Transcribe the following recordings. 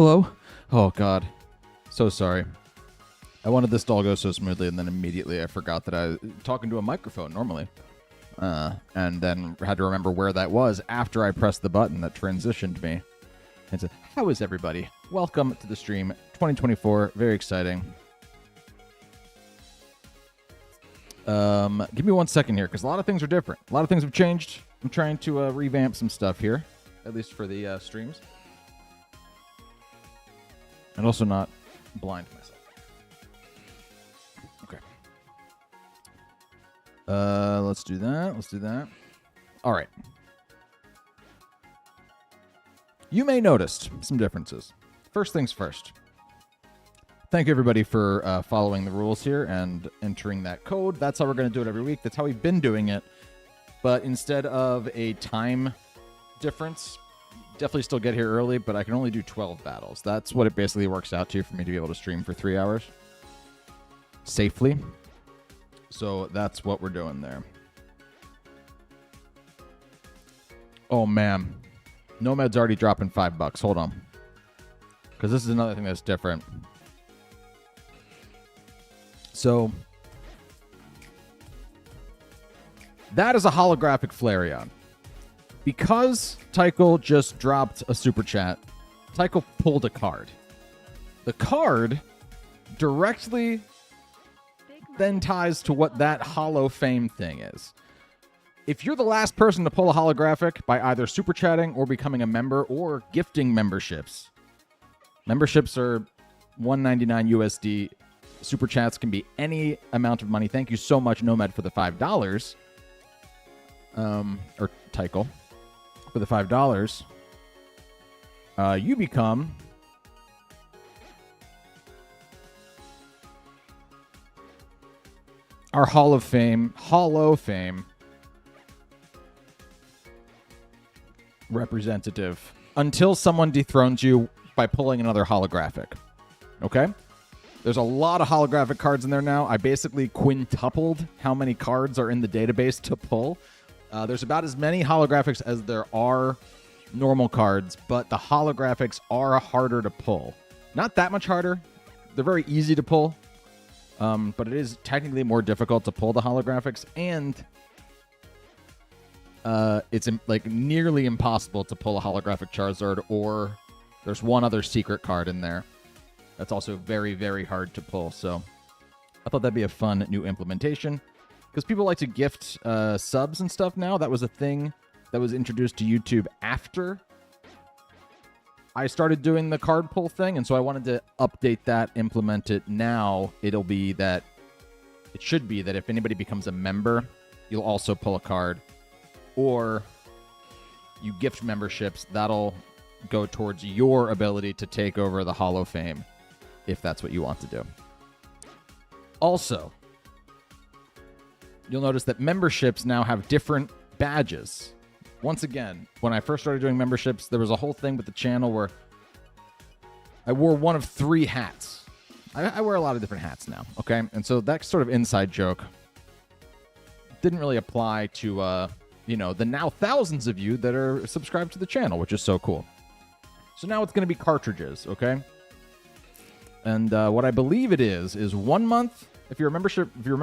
Hello? Oh, God. So sorry. I wanted this to all go so smoothly, and then immediately I forgot that I was talking to a microphone normally. And then had to remember where that was after I pressed the button that transitioned me. And said, how is everybody? Welcome to the stream 2024. Very exciting. Give me 1 second here, because a lot of things are different. A lot of things have changed. I'm trying to revamp some stuff here, at least for the streams. And also not blind myself. Okay. Let's do that. Let's do that. All right. You may notice some differences. First things first. Thank you, everybody, for following the rules here and entering that code. That's how we're going to do it every week. That's how we've been doing it. But instead of a time difference, definitely still get here early, but I can only do 12 battles. That's what it basically works out to for me to be able to stream for 3 hours safely. So that's what we're doing there. Oh, man. Nomad's already dropping $5. Hold on. Because this is another thing that's different. So that is a holographic Flareon. Because Tycho just dropped a super chat, Tycho pulled a card. The card directly then ties to what that Holo Fame thing is. If you're the last person to pull a holographic by either super chatting or becoming a member or gifting memberships, memberships are $1.99 USD. Super chats can be any amount of money. Thank you so much, Nomad, for the $5. Or Tycho. For the $5, you become our Hall of Fame representative until someone dethrones you by pulling another holographic. Okay? There's a lot of holographic cards in there now. I basically quintupled how many cards are in the database to pull. There's about as many holographics as there are normal cards, but the holographics are harder to pull. Not that much harder. They're very easy to pull, but it is technically more difficult to pull the holographics, and it's like nearly impossible to pull a holographic Charizard, or there's one other secret card in there that's also very, very hard to pull. So I thought that'd be a fun new implementation. Because people like to gift subs and stuff now. That was a thing that was introduced to YouTube after I started doing the card pull thing. And so I wanted to update that, implement it. Now it'll be that, it should be that if anybody becomes a member, you'll also pull a card. Or you gift memberships, that'll go towards your ability to take over the Hall of Fame, if that's what you want to do. Also, you'll notice that memberships now have different badges. Once again, when I first started doing memberships, there was a whole thing with the channel where I wore one of 3 hats. I wear a lot of different hats now, okay? And so that sort of inside joke didn't really apply to, the now thousands of you that are subscribed to the channel, which is so cool. So now it's going to be cartridges, okay? And what I believe it is 1 month. If you're a member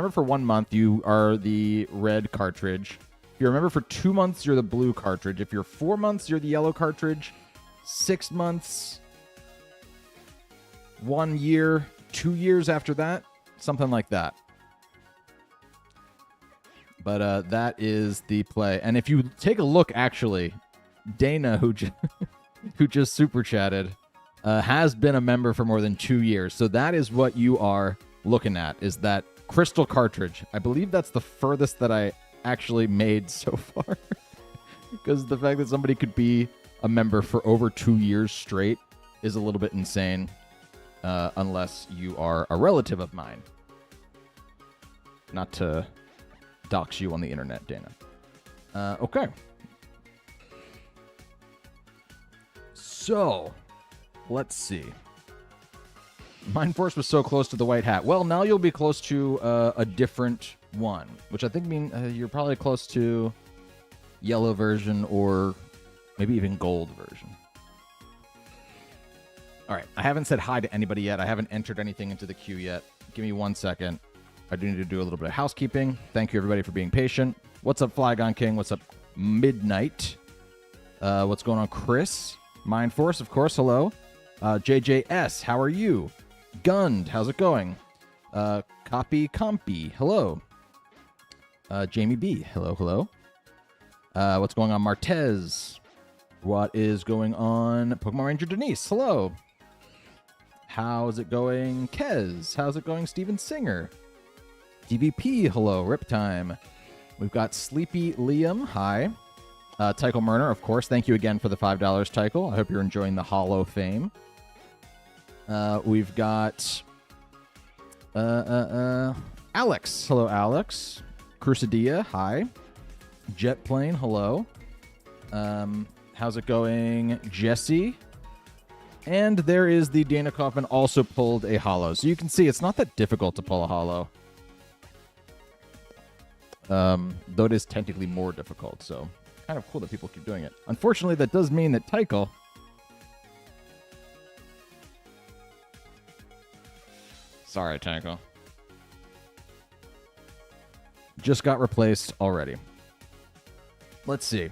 for 1 month, you are the red cartridge. If you're a member for 2 months, you're the blue cartridge. If you're 4 months, you're the yellow cartridge. 6 months, 1 year, 2 years after that, something like that. But that is the play. And if you take a look, actually, Dana, who just super chatted, has been a member for more than 2 years. So that is what you are looking at, is that crystal cartridge. I believe that's the furthest that I actually made so far. Because the fact that somebody could be a member for over 2 years straight is a little bit insane, unless you are a relative of mine. Not to dox you on the internet, Dana. Okay. So, let's see. Mind Force was so close to the white hat. Well, now you'll be close to a different one, which I think means you're probably close to yellow version or maybe even gold version. All right. I haven't said hi to anybody yet. I haven't entered anything into the queue yet. Give me 1 second. I do need to do a little bit of housekeeping. Thank you, everybody, for being patient. What's up, Flygon King? What's up, Midnight? What's going on, Chris? Mind Force, of course. Hello. JJS, how are you? Gund, how's it going? Copy Compy, hello. Jamie B, hello, hello. What's going on, Martez? What is going on, Pokemon Ranger Denise? Hello. How's it going, Kez? How's it going, Steven Singer? DVP, hello. Riptime. We've got Sleepy Liam, hi. Tycho Murner, of course. Thank you again for the $5, Tycho. I hope you're enjoying the Hollow fame. We've got Alex. Hello, Alex. Crusadia, hi. Jetplane, hello. How's it going, Jesse? And there is the Dana Kaufman also pulled a hollow. So you can see it's not that difficult to pull a hollow. Though it is technically more difficult, so kind of cool that people keep doing it. Unfortunately, that does mean that Tycho sorry, Tycho. Just got replaced already. Let's see.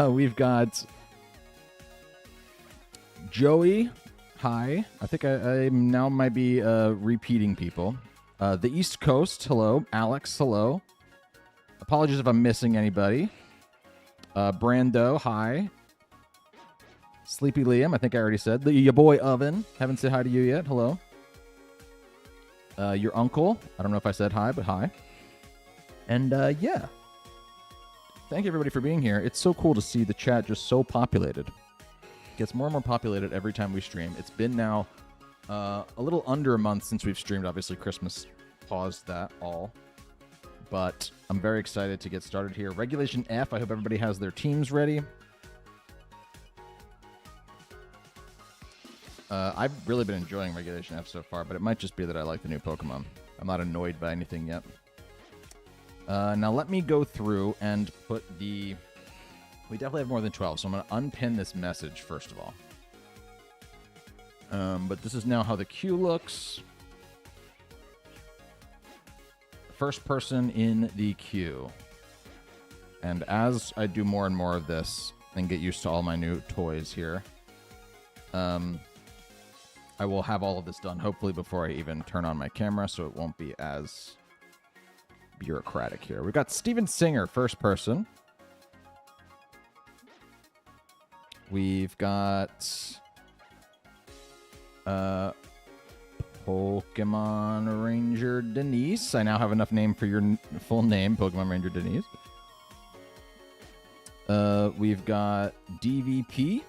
We've got Joey. Hi. I think I now might be repeating people. The East Coast. Hello. Alex. Hello. Apologies if I'm missing anybody. Brando. Hi. Sleepy Liam. I think I already said. Your boy Oven. Haven't said hi to you yet. Hello. Your uncle. I don't know if I said hi, but hi. And yeah. Thank you, everybody, for being here. It's so cool to see the chat just so populated. It gets more and more populated every time we stream. It's been now a little under a month since we've streamed. Obviously, Christmas paused that all. But I'm very excited to get started here. Regulation F. I hope everybody has their teams ready. I've really been enjoying Regulation F so far, but it might just be that I like the new Pokemon. I'm not annoyed by anything yet. Now let me go through and put the... We definitely have more than 12, so I'm going to unpin this message first of all. But this is now how the queue looks. First person in the queue. And as I do more and more of this and get used to all my new toys here, I will have all of this done, hopefully, before I even turn on my camera, so it won't be as bureaucratic here. We've got Steven Singer, first person. We've got Pokemon Ranger Denise. I now have enough name for your full name, Pokemon Ranger Denise. We've got DVP.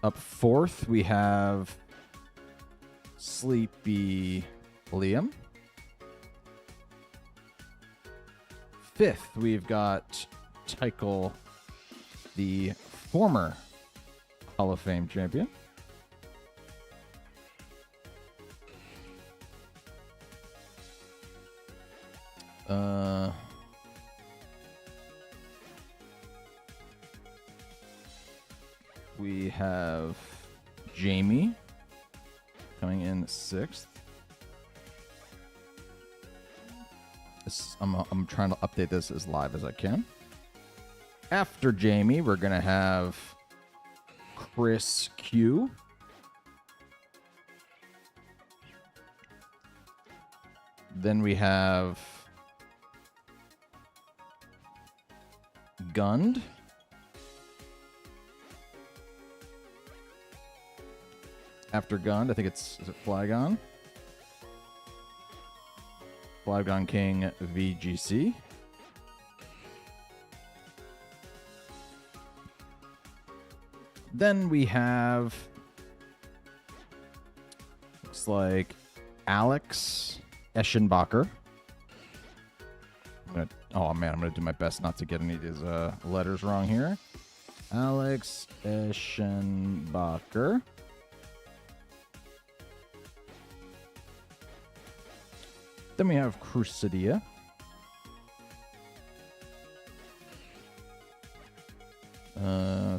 Up fourth, we have Sleepy Liam. Fifth, we've got Tycho, the former Hall of Fame champion. We have Jamie coming in sixth. I'm trying to update this as live as I can. After Jamie, we're going to have Chris Q. Then we have Gund. After Gund, I think is it Flygon? Flygon King VGC. Then we have, looks like Alex Eschenbacher. Oh man, I'm gonna do my best not to get any of these letters wrong here. Alex Eschenbacher. Then we have Crusadia.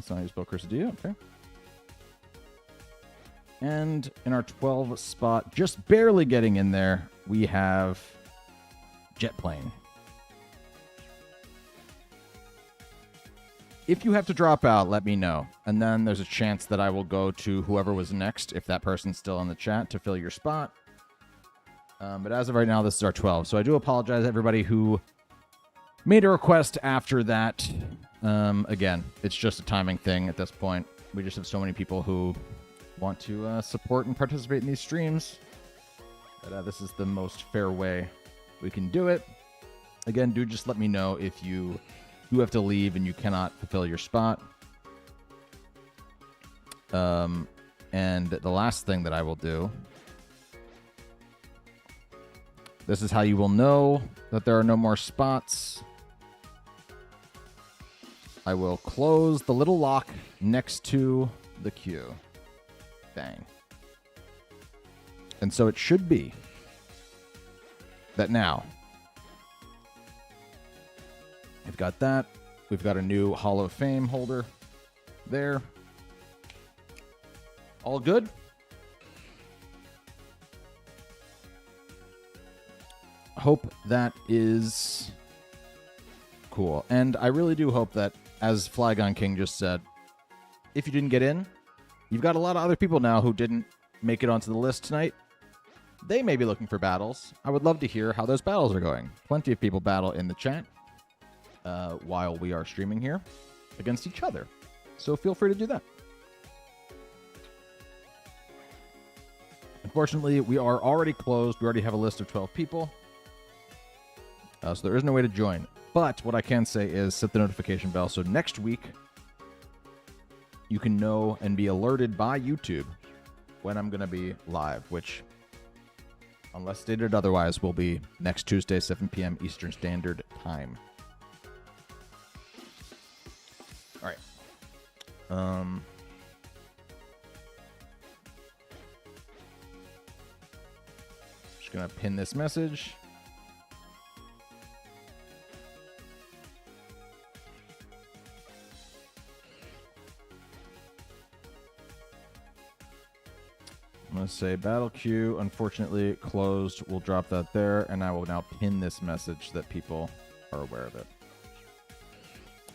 That's not how you spell Quesadilla. Okay. And in our 12 spot, just barely getting in there, we have Jet Plane. If you have to drop out, let me know. And then there's a chance that I will go to whoever was next, if that person's still in the chat, to fill your spot. But as of right now, this is our 12. So I do apologize to everybody who made a request after that. Again, it's just a timing thing at this point. We just have so many people who want to support and participate in these streams that this is the most fair way we can do it. Again, do just let me know if you do have to leave and you cannot fulfill your spot. And the last thing that I will do, this is how you will know that there are no more spots. I will close the little lock next to the queue. Bang. And so it should be that now we've got that. We've got a new Hall of Fame holder there. All good? Hope that is cool. And I really do hope that, as Flygon King just said, if you didn't get in, you've got a lot of other people now who didn't make it onto the list tonight. They may be looking for battles. I would love to hear how those battles are going. Plenty of people battle in the chat while we are streaming here against each other. So feel free to do that. Unfortunately, we are already closed. We already have a list of 12 people. So there is no way to join. But what I can say is set the notification bell. So next week, you can know and be alerted by YouTube when I'm going to be live, which, unless stated otherwise, will be next Tuesday, 7 p.m. Eastern Standard Time. All right. Just going to pin this message. I'm going to say battle queue, unfortunately closed. We'll drop that there, and I will now pin this message so that people are aware of it.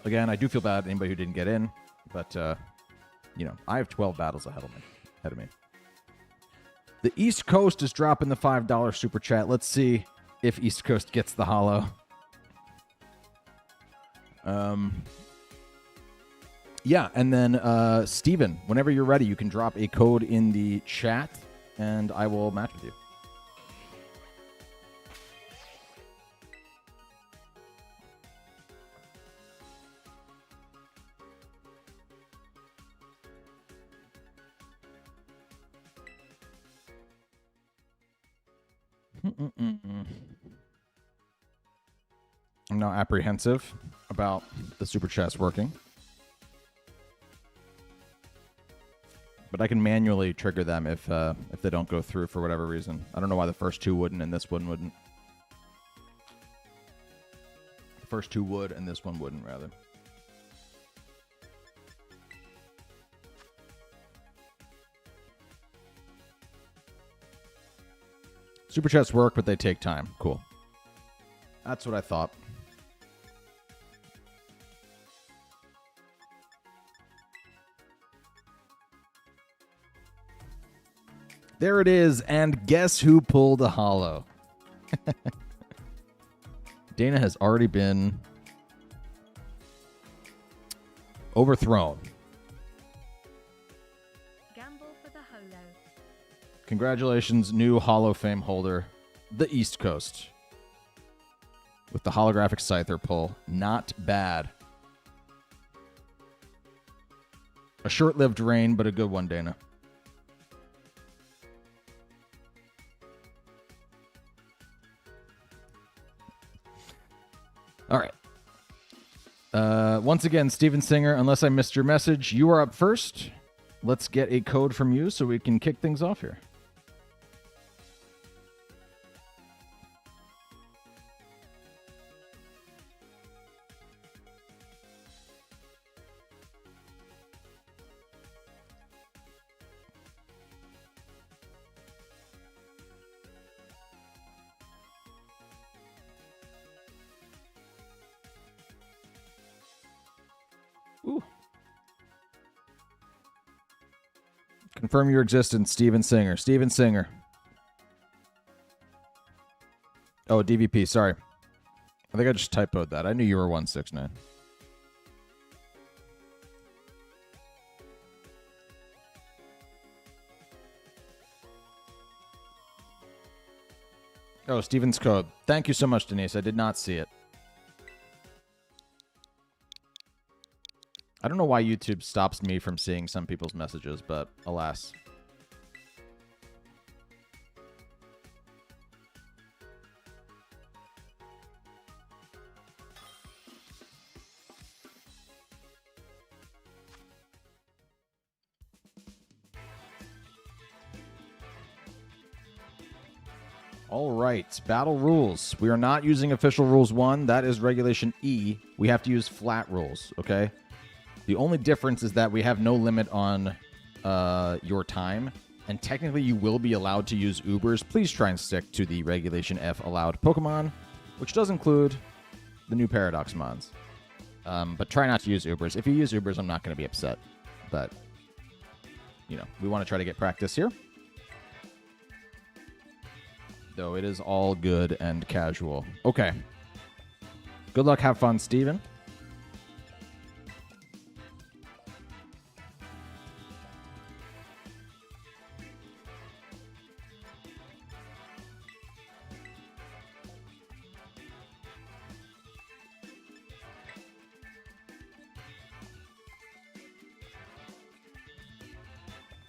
Again, I do feel bad anybody who didn't get in, but, you know, I have 12 battles ahead of me. The East Coast is dropping the $5 super chat. Let's see if East Coast gets the holo. Yeah, and then Steven, whenever you're ready, you can drop a code in the chat, and I will match with you. I'm now apprehensive about the super chats working. But I can manually trigger them if they don't go through for whatever reason. I don't know why the first two wouldn't and this one wouldn't. The first two would and this one wouldn't, rather. Super chats work, but they take time. Cool. That's what I thought. There it is, and guess who pulled a holo? Dana has already been overthrown. Gamble for the holo. Congratulations, new Hall of Fame holder, the East Coast, with the holographic Scyther pull. Not bad. A short-lived reign, but a good one, Dana. All right. Once again, Steven Singer, unless I missed your message, you are up first. Let's get a code from you so we can kick things off here. Ooh. Confirm your existence, Steven Singer. Steven Singer. Oh, DVP, sorry. I think I just typoed that. I knew you were 169. Oh, Steven's code. Thank you so much, Denise. I did not see it. I don't know why YouTube stops me from seeing some people's messages, but alas. All right, battle rules. We are not using official rules 1. That is regulation E. We have to use flat rules, okay? The only difference is that we have no limit on your time, and technically you will be allowed to use Ubers. Please try and stick to the regulation F allowed Pokemon, which does include the new Paradox mods. But try not to use Ubers. If you use Ubers, I'm not going to be upset. But, you know, we want to try to get practice here. Though it is all good and casual. Okay. Good luck, have fun, Steven.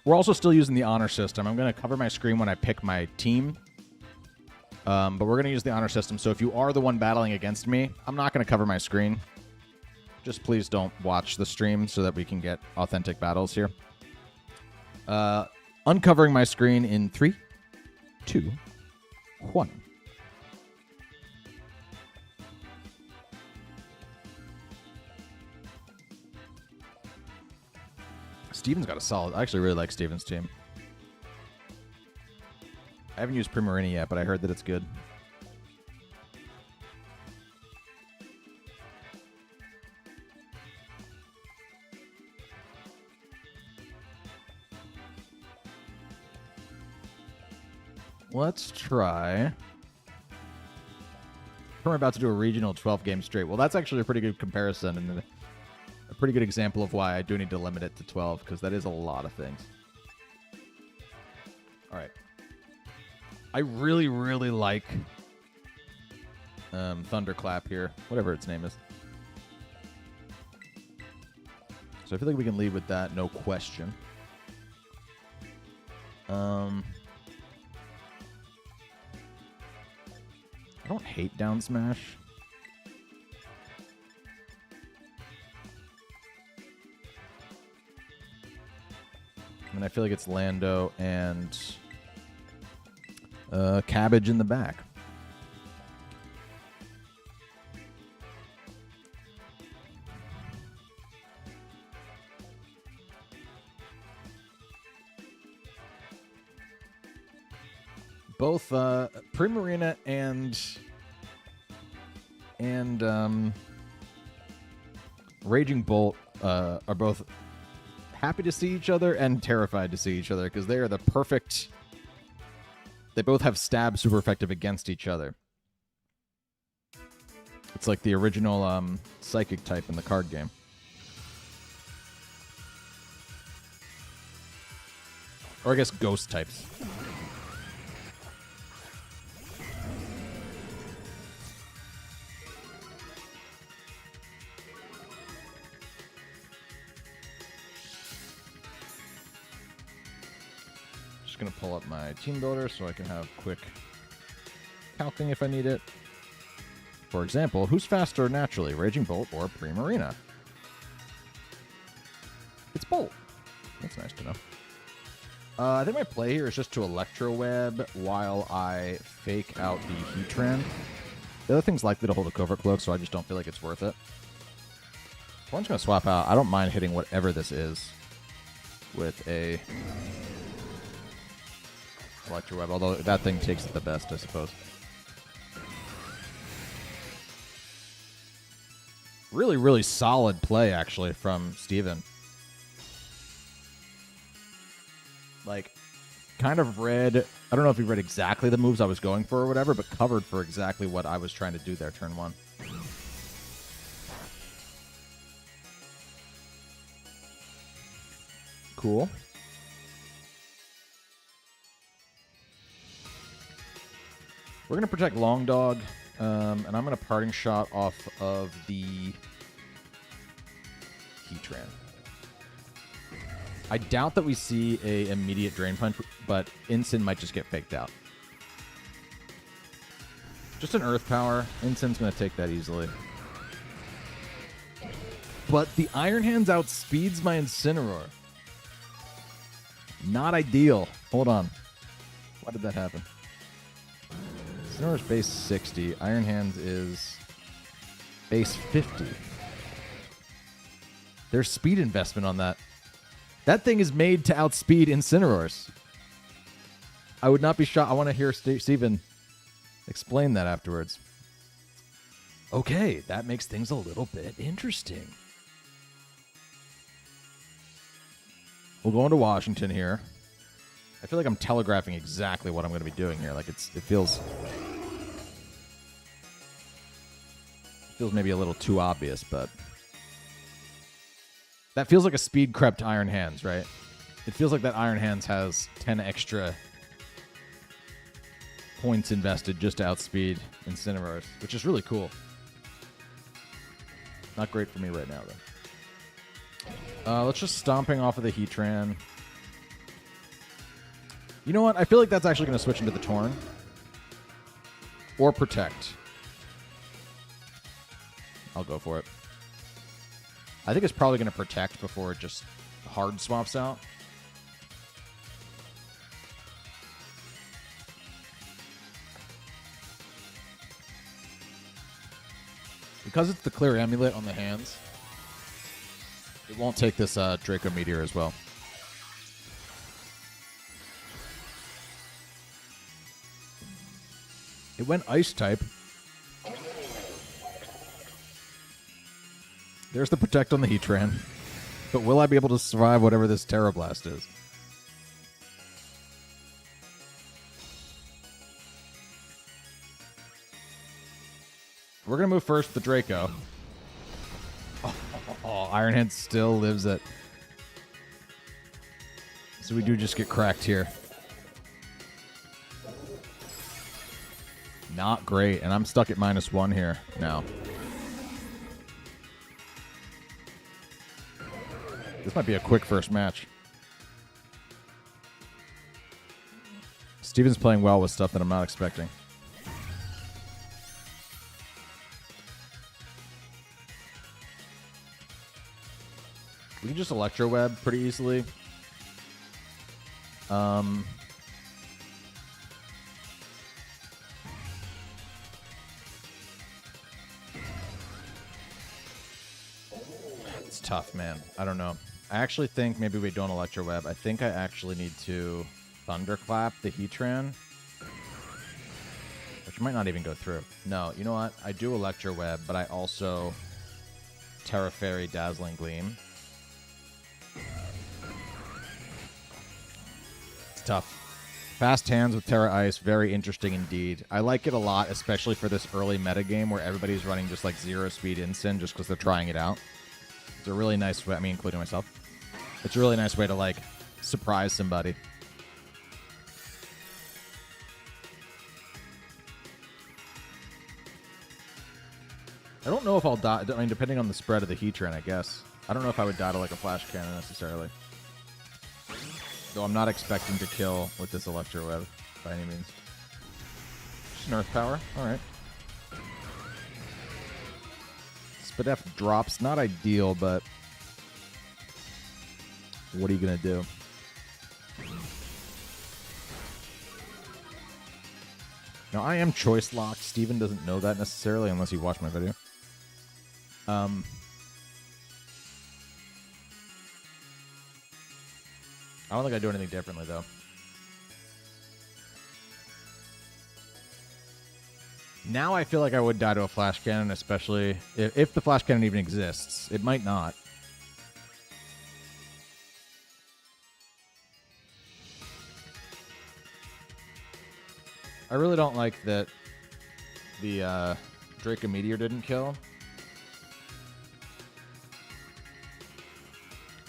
We're also still using the honor system. I'm going to cover my screen when I pick my team. But we're going to use the honor system. So if you are the one battling against me, I'm not going to cover my screen. Just please don't watch the stream so that we can get authentic battles here. Uncovering my screen in 3, 2, 1. Steven's got a solid... I actually really like Steven's team. I haven't used Primarina yet, but I heard that it's good. Let's try... We're about to do a regional 12-game straight. Well, that's actually a pretty good comparison and a pretty good example of why I do need to limit it to 12, because that is a lot of things. All right. I really, really like Thunderclap here, whatever its name is. So I feel like we can lead with that, no question. I don't hate down smash. I mean, I feel like it's Lando and Cabbage in the back. Both Primarina and Raging Bolt are both happy to see each other and terrified to see each other, because they are the perfect... They both have stab super effective against each other. It's like the original psychic type in the card game. Or I guess ghost types. Going to pull up my team builder so I can have quick calcing if I need it. For example, who's faster naturally, Raging Bolt or Primarina? It's Bolt. That's nice to know. I think my play here is just to Electro Web while I fake out the Heatran. The other thing's likely to hold a Covert Cloak, so I just don't feel like it's worth it. So I'm just going to swap out. I don't mind hitting whatever this is with a Electro Web, although that thing takes it the best, I suppose. Really, really solid play, actually, from Steven. Like, kind of read... I don't know if he read exactly the moves I was going for or whatever, but covered for exactly what I was trying to do there turn 1. Cool. We're going to protect Long Dog, and I'm going to Parting Shot off of the Heatran. I doubt that we see a immediate Drain Punch, but Incin might just get faked out. Just an Earth Power. Incin's going to take that easily. But the Iron Hands outspeeds my Incineroar. Not ideal. Hold on. Why did that happen? Incineroar's base 60. Iron Hands is base 50. There's speed investment on that. That thing is made to outspeed Incineroars. I would not be shocked. I want to hear Steven explain that afterwards. Okay, that makes things a little bit interesting. We'll go into Washington here. I feel like I'm telegraphing exactly what I'm going to be doing here. Like it feels maybe a little too obvious, but that feels like a speed crept Iron Hands, right? It feels like that Iron Hands has 10 extra points invested just to outspeed Incineroars, which is really cool. Not great for me right now, though. Let's just Stomping off of the Heatran. You know what? I feel like that's actually going to switch into the Torn. Or Protect. I'll go for it. I think it's probably going to Protect before it just hard swaps out. Because it's the Clear Amulet on the hands, it won't take this Draco Meteor as well. It went Ice type. There's the Protect on the Heatran. But will I be able to survive whatever this Terra Blast is? We're going to move first with the Draco. Oh, Iron Hand still lives it. So we do just get cracked here. Not great. And I'm stuck at -1 here now. This might be a quick first match. Steven's playing well with stuff that I'm not expecting. We can just Electro Web pretty easily. It's tough, man. I don't know. I actually think maybe we don't Electro Web. I think I actually need to Thunderclap the Heatran, which might not even go through. No, you know what? I do Electro Web, but I also Terra Fairy Dazzling Gleam. It's tough. Fast hands with Terra Ice, very interesting indeed. I like it a lot, especially for this early metagame where everybody's running just like 0 speed Incin just because they're trying it out. It's a really nice way, I mean, including myself. It's a really nice way to like surprise somebody. I don't know if I'll die. I mean, depending on the spread of the Heatran, I guess. I don't know if I would die to like a Flash Cannon necessarily. Though I'm not expecting to kill with this Electro Web by any means. Just an Earth Power. Alright. Spadef drops. Not ideal, but what are you going to do? Now, I am choice locked. Steven doesn't know that necessarily unless you watch my video. I don't think I do anything differently, though. Now I feel like I would die to a flash cannon, especially if the flash cannon even exists. It might not. I really don't like that the Draco Meteor didn't kill.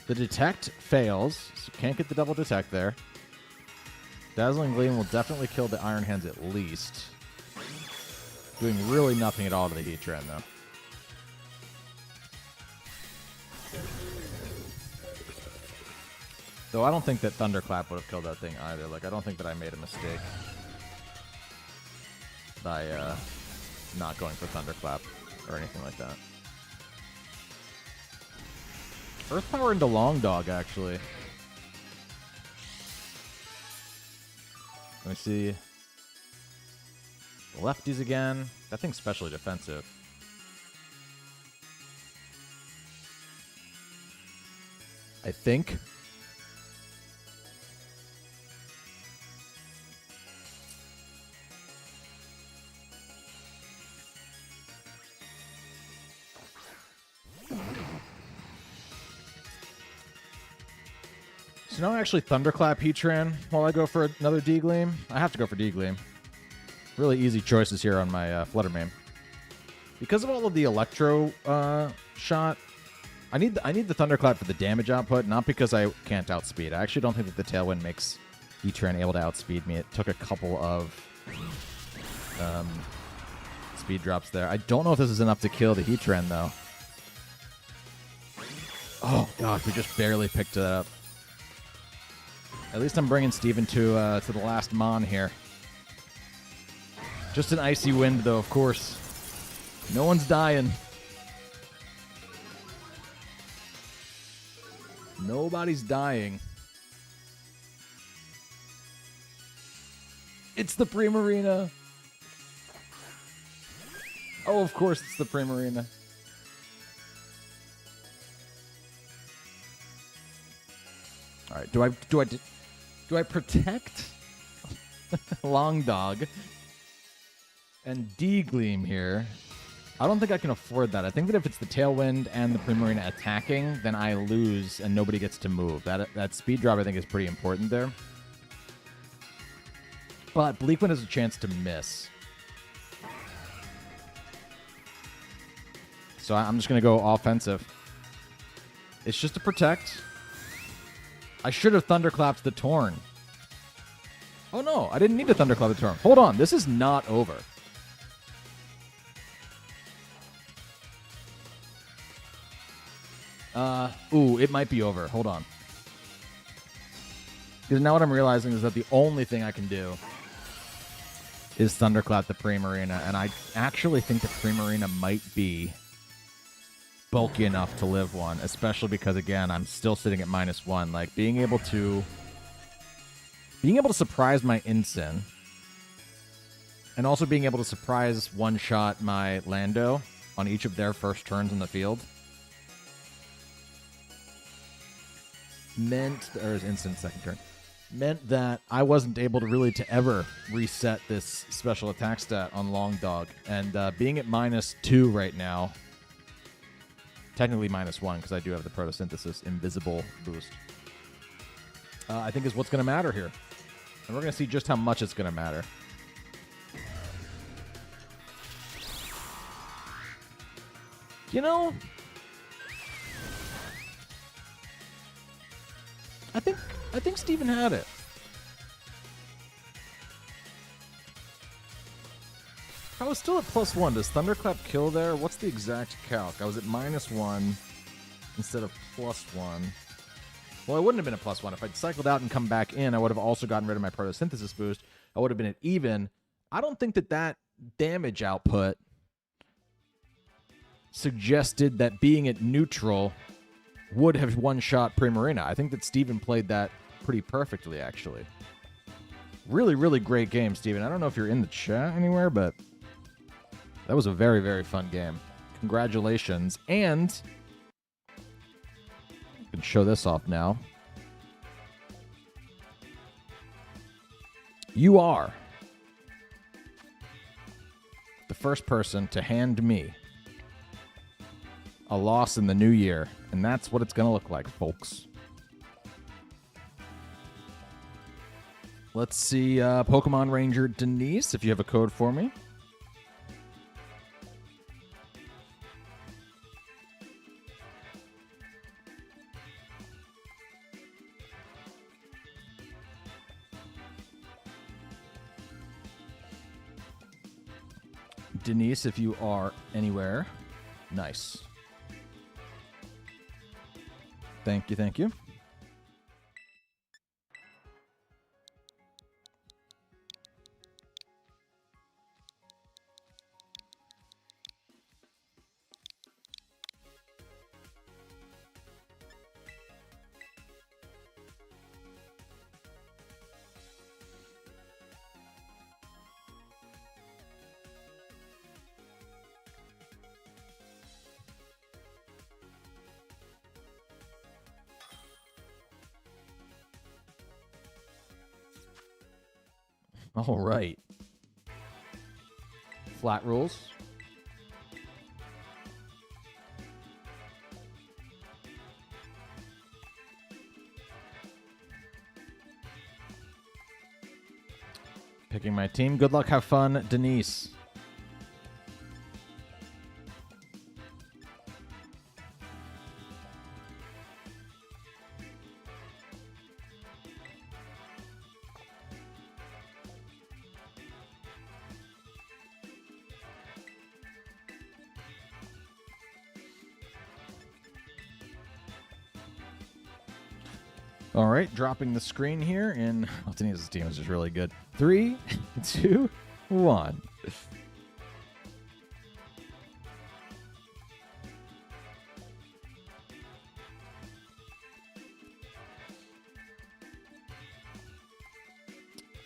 The detect fails, so can't get the double detect there. Dazzling Gleam will definitely kill the Iron Hands at least. Doing really nothing at all to the Heatran, though. Though I don't think that Thunderclap would have killed that thing either. Like, I don't think that I made a mistake by not going for Thunderclap or anything like that. Earth Power into Long Dog, actually. Let me see. Lefties again. That thing's specially defensive. I think. So now I actually Thunderclap Heatran while I go for another D-Gleam. I have to go for D-Gleam. Really easy choices here on my Flutter Mane. Because of all of the Electro shot, I need the Thunderclap for the damage output, not because I can't outspeed. I actually don't think that the Tailwind makes Heatran able to outspeed me. It took a couple of speed drops there. I don't know if this is enough to kill the Heatran, though. Oh, gosh, we just barely picked it up. At least I'm bringing Steven to the last Mon here. Just an Icy Wind, though, of course. No one's dying. Nobody's dying. It's the Primarina. Oh, of course it's the Primarina. All right, do I protect Long Dog and D-Gleam here? I don't think I can afford that. I think that if it's the Tailwind and the Primarina attacking, then I lose and nobody gets to move. That speed drop, I think, is pretty important there. But Bleakwind has a chance to miss. So I'm just going to go offensive. It's just to protect. I should have Thunderclapped the Torn. Oh, no. I didn't need to Thunderclap the Torn. Hold on. This is not over. Ooh, it might be over. Hold on. Because now what I'm realizing is that the only thing I can do is Thunderclap the Primarina, and I actually think the Primarina might be bulky enough to live one, especially because, again, I'm still sitting at -1. Like, being able to surprise my Incin, and also being able to surprise one-shot my Lando on each of their first turns in the field meant, or his Incin second turn, meant that I wasn't able to really to ever reset this special attack stat on Long Dog. And being at -2 right now, technically -1 because I do have the Photosynthesis Invisible boost, I think is what's going to matter here. And we're going to see just how much it's going to matter. You know, I think Steven had it. I was still at +1. Does Thunderclap kill there? What's the exact calc? I was at -1 instead of +1. Well, I wouldn't have been at +1. If I'd cycled out and come back in, I would have also gotten rid of my Photosynthesis boost. I would have been at even. I don't think that damage output suggested that being at neutral would have one-shot Primarina. I think that Steven played that pretty perfectly, actually. Really, really great game, Steven. I don't know if you're in the chat anywhere, but that was a very, very fun game. Congratulations. And I can show this off now. You are the first person to hand me a loss in the new year. And that's what it's going to look like, folks. Let's see, Pokemon Ranger Denise, if you have a code for me. Denise, if you are anywhere. Nice. Thank you, thank you. All right. Flat rules. Picking my team. Good luck. Have fun, Denise. All right, dropping the screen here in... Oh, Denise's team is just really good. 3, 2, 1.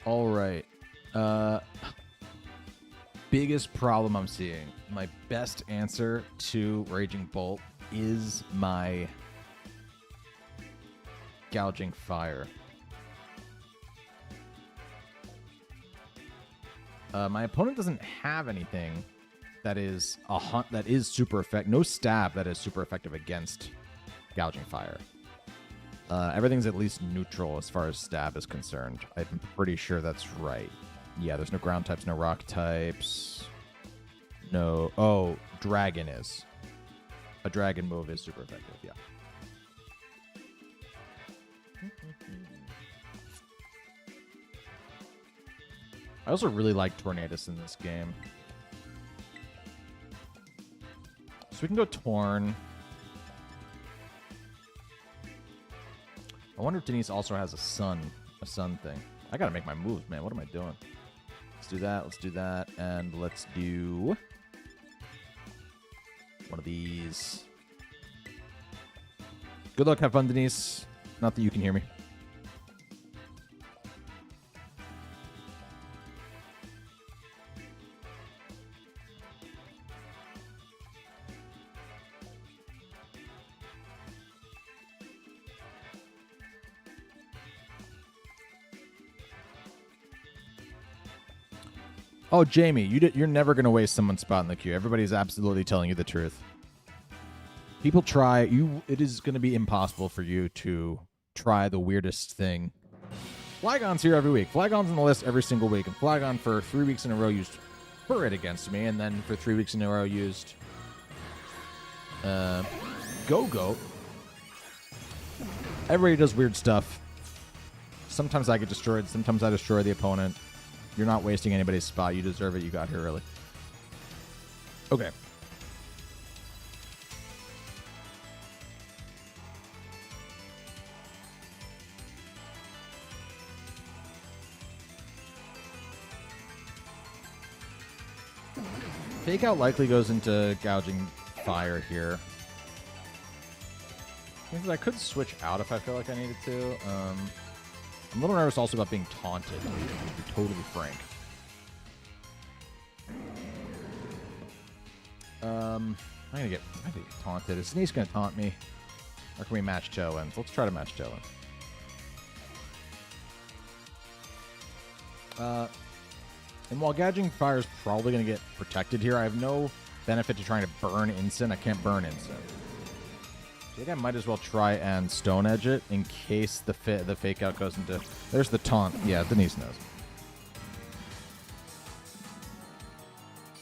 All right. Biggest problem I'm seeing. My best answer to Raging Bolt is my... Gouging Fire. My opponent doesn't have anything that is super effective. No stab that is super effective against Gouging Fire. Everything's at least neutral as far as stab is concerned. I'm pretty sure that's right. Yeah, there's no ground types, no rock types. No. Oh, dragon is. A dragon move is super effective, yeah. I also really like Tornadus in this game. So we can go Torn. I wonder if Denise also has a sun thing. I gotta make my moves, man. What am I doing? Let's do that, and let's do one of these. Good luck, have fun, Denise. Not that you can hear me. Oh, Jamie, you're never going to waste someone's spot in the queue. Everybody's absolutely telling you the truth. People try. It is going to be impossible for you to try the weirdest thing. Flygon's here every week. Flygon's on the list every single week. And Flygon for 3 weeks in a row used Furret against me. And then for 3 weeks in a row used Go-Go. Everybody does weird stuff. Sometimes I get destroyed. Sometimes I destroy the opponent. You're not wasting anybody's spot. You deserve it. You got here early. Okay. Fake Out likely goes into Gouging Fire here. I could switch out if I feel like I needed to. I'm a little nervous also about being taunted, to be totally frank. I'm gonna get taunted. Is Denise gonna taunt me? Or can we match challenge? Let's try to match challenge. And while Gouging Fire is probably going to get protected here, I have no benefit to trying to burn Instant. I can't burn Instant. I think I might as well try and Stone Edge it in case the Fake Out goes into... There's the taunt. Yeah, Denise knows.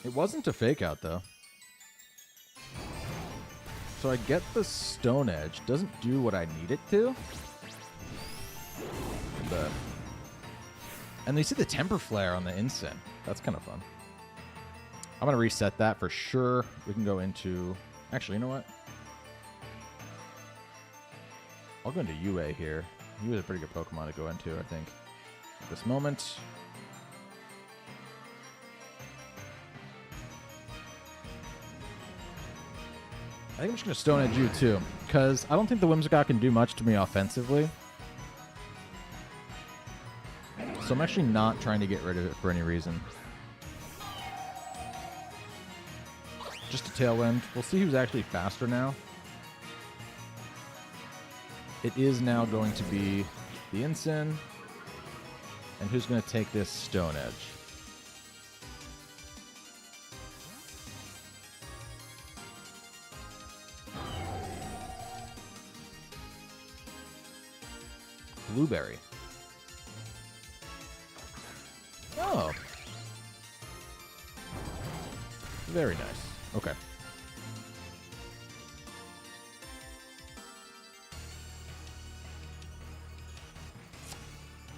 It wasn't a Fake Out, though. So I get the Stone Edge. Doesn't do what I need it to. And you see the Temper Flare on the Instant. That's kind of fun. I'm going to reset that for sure. We can go into... Actually, you know what? I'll go into UA here. UA is a pretty good Pokemon to go into, I think, at this moment. I think I'm just going to Stone Edge you, too, because I don't think the Whimsicott can do much to me offensively. So I'm actually not trying to get rid of it for any reason. Just a Tailwind. We'll see who's actually faster now. It is now going to be the Ensign. And who's going to take this Stone Edge? Blueberry. Oh. Very nice. Okay.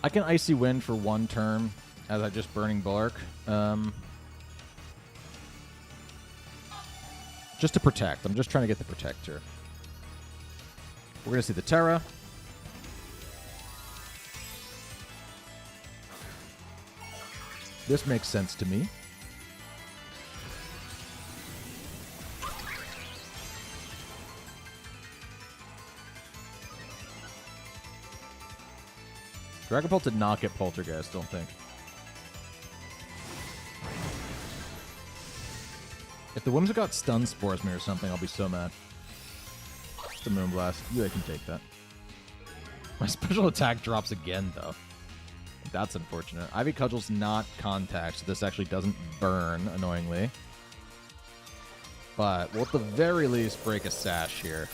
I can Icy Wind for one turn as I just Burning Bulwark. Just to protect. I'm just trying to get the Protector. We're going to see the Terra. This makes sense to me. Dragapult did not get Poltergeist, don't think. If the Whimsicott Stun Spores me or something, I'll be so mad. It's the Moonblast. You can take that. My special attack drops again, though. That's unfortunate. Ivy Cudgel's not Contact, so this actually doesn't burn, annoyingly. But we'll at the very least break a Sash here.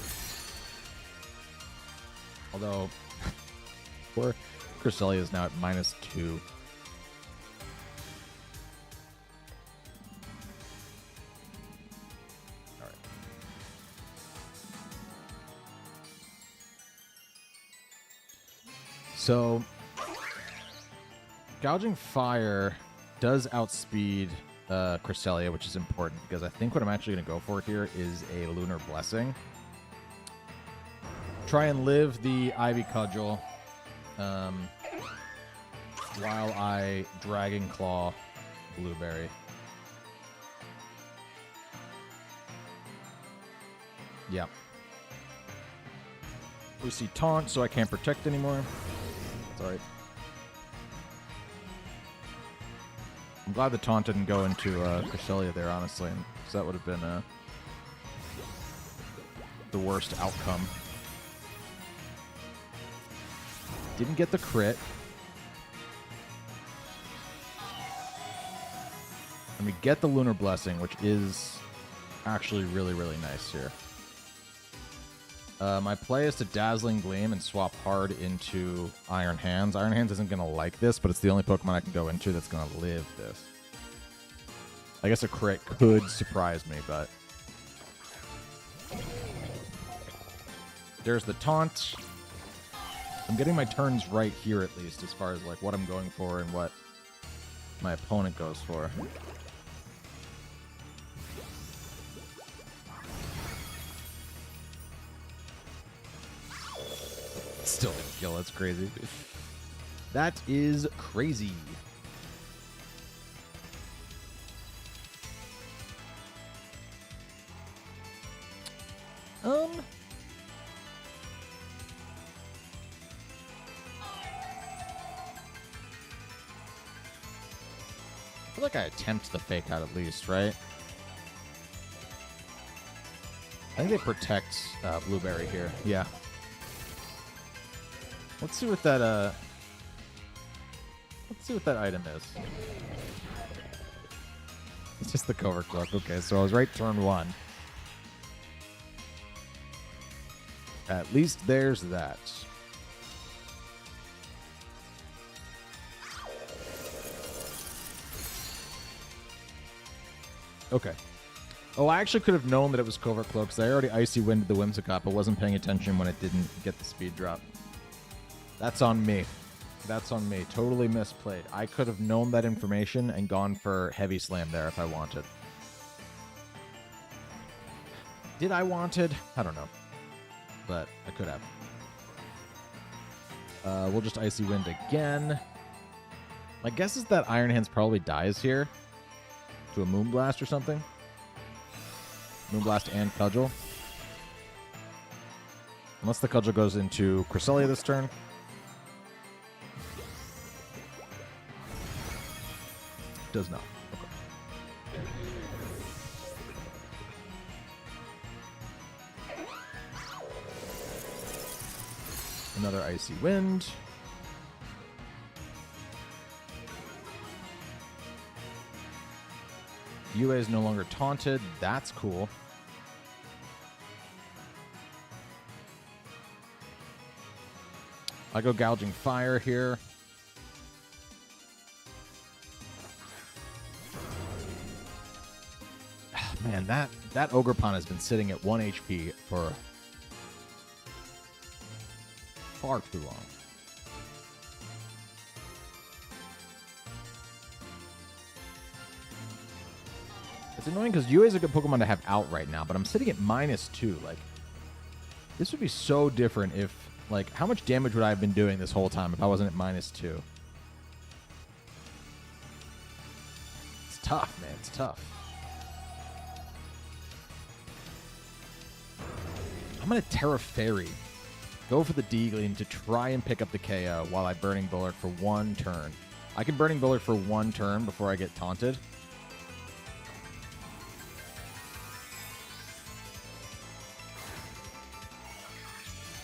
Although, poor Cresselia is now at -2. Alright. So... Gouging Fire does outspeed Cresselia, which is important because I think what I'm actually going to go for here is a Lunar Blessing. Try and live the Ivy Cudgel while I Dragon Claw Blueberry. Yep. We see Taunt, so I can't protect anymore. That's alright. I'm glad the Taunt didn't go into Cresselia there, honestly, because that would have been the worst outcome. Didn't get the crit. And we get the Lunar Blessing, which is actually really, really nice here. My play is to Dazzling Gleam and swap hard into Iron Hands. Iron Hands isn't going to like this, but it's the only Pokemon I can go into that's going to live this. I guess a crit could surprise me, but... There's the Taunt. I'm getting my turns right here, at least, as far as like what I'm going for and what my opponent goes for. Still didn't kill. That's crazy. That is crazy. I feel like I attempt the Fake Out at least, right? I think they protect Blueberry here. Yeah. Let's see what that item is. It's just the Covert Cloak. Okay, so I was right turn 1. At least there's that. Okay. Oh, I actually could have known that it was Covert Cloak because I already Icy Winded the Whimsicott, but wasn't paying attention when it didn't get the speed drop. That's on me. That's on me. Totally misplayed. I could have known that information and gone for Heavy Slam there if I wanted. Did I wanted? I don't know. But I could have. We'll just Icy Wind again. My guess is that Iron Hands probably dies here to a Moonblast or something. Moonblast and Cudgel. Unless the Cudgel goes into Cresselia this turn. Does not. Okay. Another Icy Wind. UA is no longer taunted. That's cool. I go Gouging Fire here. Man, that Ogerpon has been sitting at 1 HP for far too long. It's annoying because UA is a good Pokemon to have out right now, but I'm sitting at -2. Like, this would be so different if, like, how much damage would I have been doing this whole time if I wasn't at -2? It's tough, man. It's tough. I'm going to Terra Fairy. Go for the Deagling to try and pick up the KO while I Burning Bulwark for 1 turn. I can Burning Bulwark for 1 turn before I get taunted.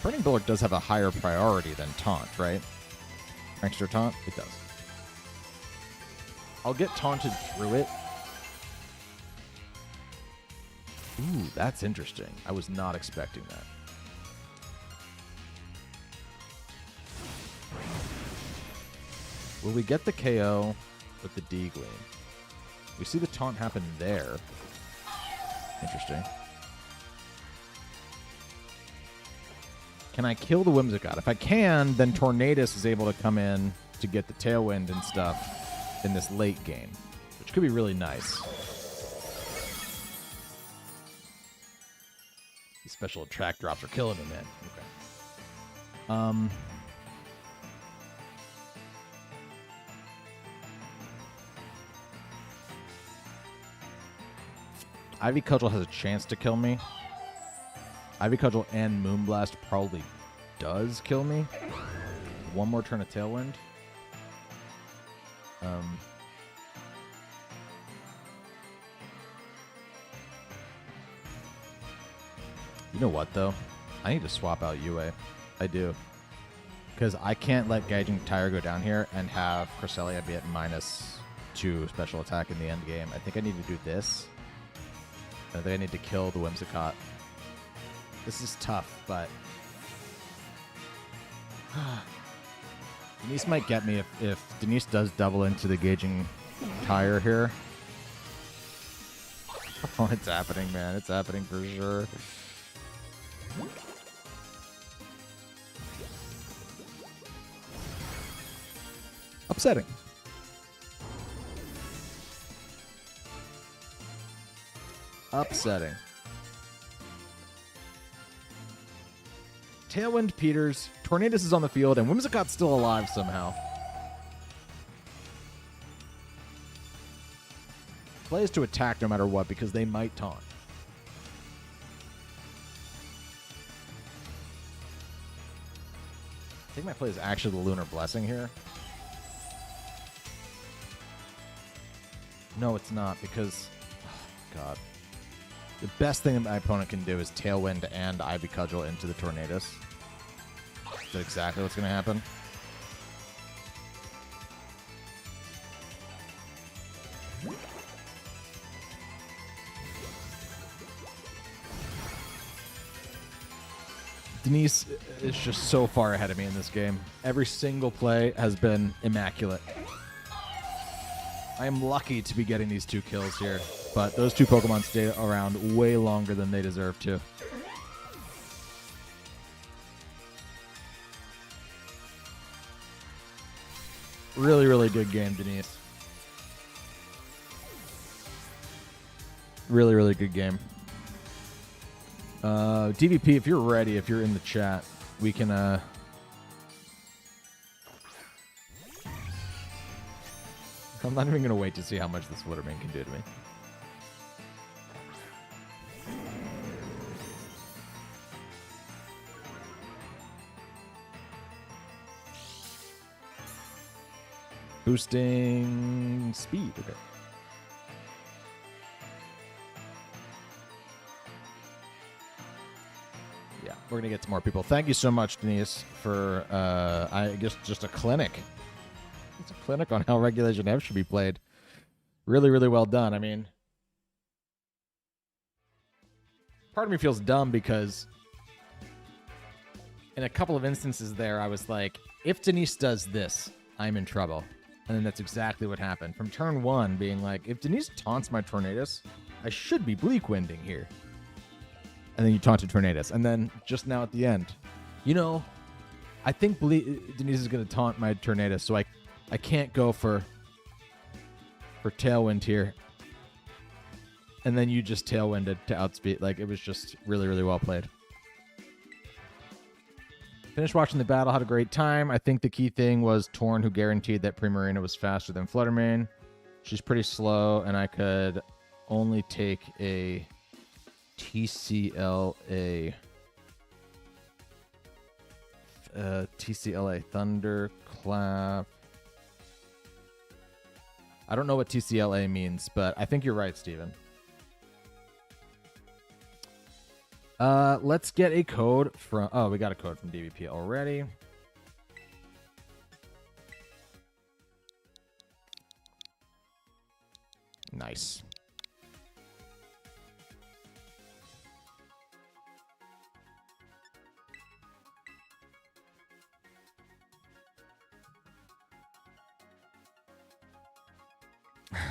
Burning Bulwark does have a higher priority than Taunt, right? Extra Taunt? It does. I'll get taunted through it. Ooh, that's interesting. I was not expecting that. Will we get the KO with the Deagling? We see the taunt happen there. Interesting. Can I kill the Whimsicott? If I can, then Tornadus is able to come in to get the Tailwind and stuff in this late game, which could be really nice. These special attack drops are killing me, man. Okay. Ivy Cudgel has a chance to kill me. Ivy Cudgel and Moonblast probably does kill me. 1 more turn of Tailwind. You know what, though? I need to swap out UA. I do. Because I can't let Gauging Tire go down here and have Cresselia be at -2 special attack in the end game. I think I need to do this. I think I need to kill the Whimsicott. This is tough, but Denise might get me if Denise does double into the Gauging Tire here. Oh, it's happening, man. It's happening for sure. Upsetting. Upsetting. Tailwind Peters, Tornadus is on the field, and Whimsicott's still alive somehow. Plays to attack no matter what because they might taunt. I think my play is actually the Lunar Blessing here. No, it's not because... Oh, God. The best thing that my opponent can do is Tailwind and Ivy Cudgel into the Tornadus. Is that exactly what's going to happen? Denise is just so far ahead of me in this game. Every single play has been immaculate. I am lucky to be getting these 2 kills here, but those 2 Pokemon stayed around way longer than they deserve to. Really, really good game, Denise. Really, really good game. DVP, if you're ready, if you're in the chat, we can... I'm not even going to wait to see how much this Fluttermane can do to me. Boosting speed. Okay. Yeah, we're gonna get some more people. Thank you so much, Denise, for I guess just a clinic. It's a clinic on how Regulation F should be played. Really, really well done. I mean, part of me feels dumb because in a couple of instances there, I was like, if Denise does this, I'm in trouble. And then that's exactly what happened. From turn 1, being like, if Denise taunts my Tornadus, I should be Bleak Winding here. And then you taunted Tornadus. And then just now at the end, you know, I think Denise is going to taunt my Tornadus, so I can't go for Tailwind here. And then you just Tailwinded to outspeed. Like, it was just really, really well played. Finished watching the battle, had a great time. I think the key thing was Torn, who guaranteed that Primarina was faster than Fluttermane. She's pretty slow, and I could only take a TCLA Thunderclap. I don't know what TCLA means, but I think you're right, Steven. Let's get a code from... Oh, we got a code from DVP already. Nice.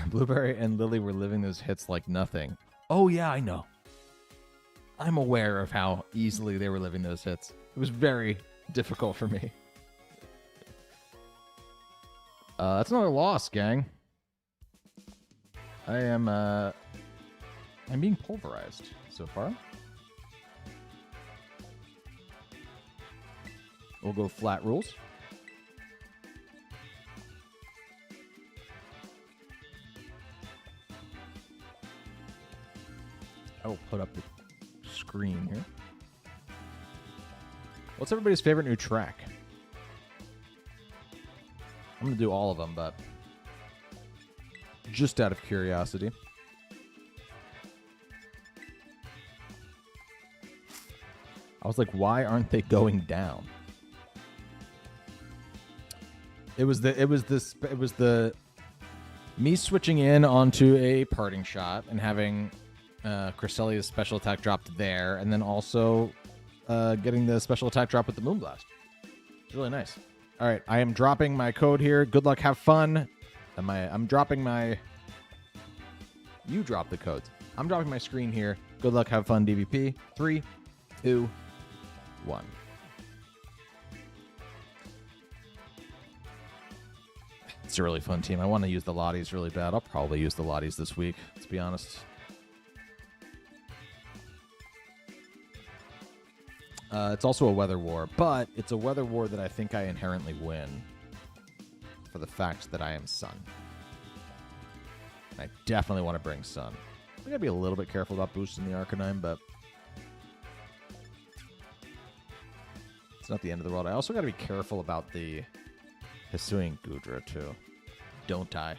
Blueberry and Lily were living those hits like nothing. Oh, yeah, I know. I'm aware of how easily they were living those hits. It was very difficult for me. That's another loss, gang. I'm being pulverized so far. We'll go flat rules. I will put up the screen here. What's everybody's favorite new track? I'm gonna do all of them, but just out of curiosity. I was like, why aren't they going down? It was the me switching in onto a parting shot and having Cresselia's special attack dropped there, and then also getting the special attack drop with the Moonblast. It's really nice. All right, I am dropping my code here. Good luck, have fun. I'm dropping my... You drop the codes. I'm dropping my screen here. Good luck, have fun, DVP. 3, 2, 1. It's a really fun team. I want to use the Lotties really bad. I'll probably use the Lotties this week, let's be honest. It's also a weather war, but it's a weather war that I think I inherently win for the fact that I am Sun. And I definitely want to bring Sun. I gotta be a little bit careful about boosting the Arcanine, but it's not the end of the world. I also gotta be careful about the Hisuian Gudra, too. Don't die.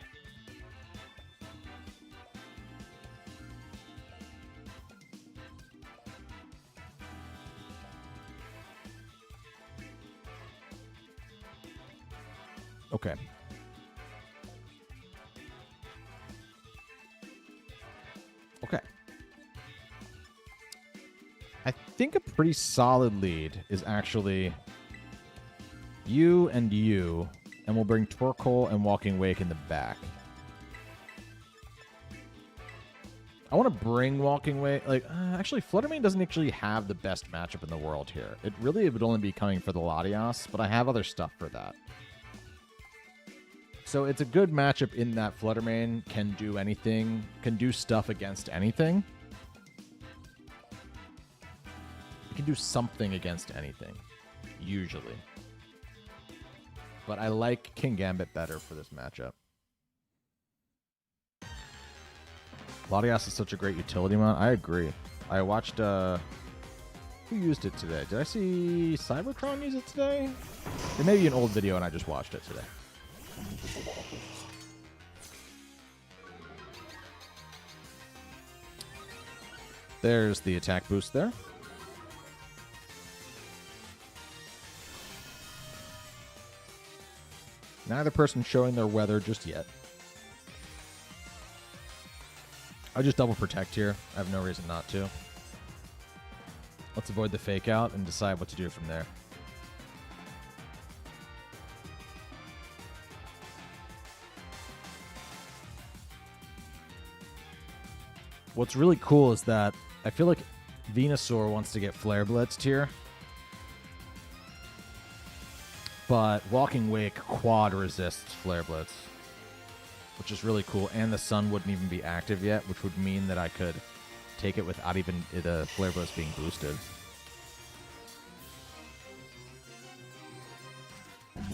Okay. Okay. I think a pretty solid lead is actually you, and we'll bring Torkoal and Walking Wake in the back. I want to bring Walking Wake. Like, actually, Fluttermane doesn't actually have the best matchup in the world here. It really would only be coming for the Latias, but I have other stuff for that. So it's a good matchup in that Fluttermane can do anything, can do stuff against anything. It can do something against anything, usually. But I like King Gambit better for this matchup. Latias is such a great utility mount. I agree. I watched, who used it today? Did I see Cybertron use it today? It may be an old video and I just watched it today. There's the attack boost there. Neither person showing their weather just yet. I'll just double protect here. I have no reason not to. Let's avoid the fake out and decide what to do from there. What's really cool is that I feel like Venusaur wants to get Flare Blitzed here. But Walking Wake quad resists Flare Blitz, which is really cool. And the sun wouldn't even be active yet, which would mean that I could take it without even the Flare Blitz being boosted.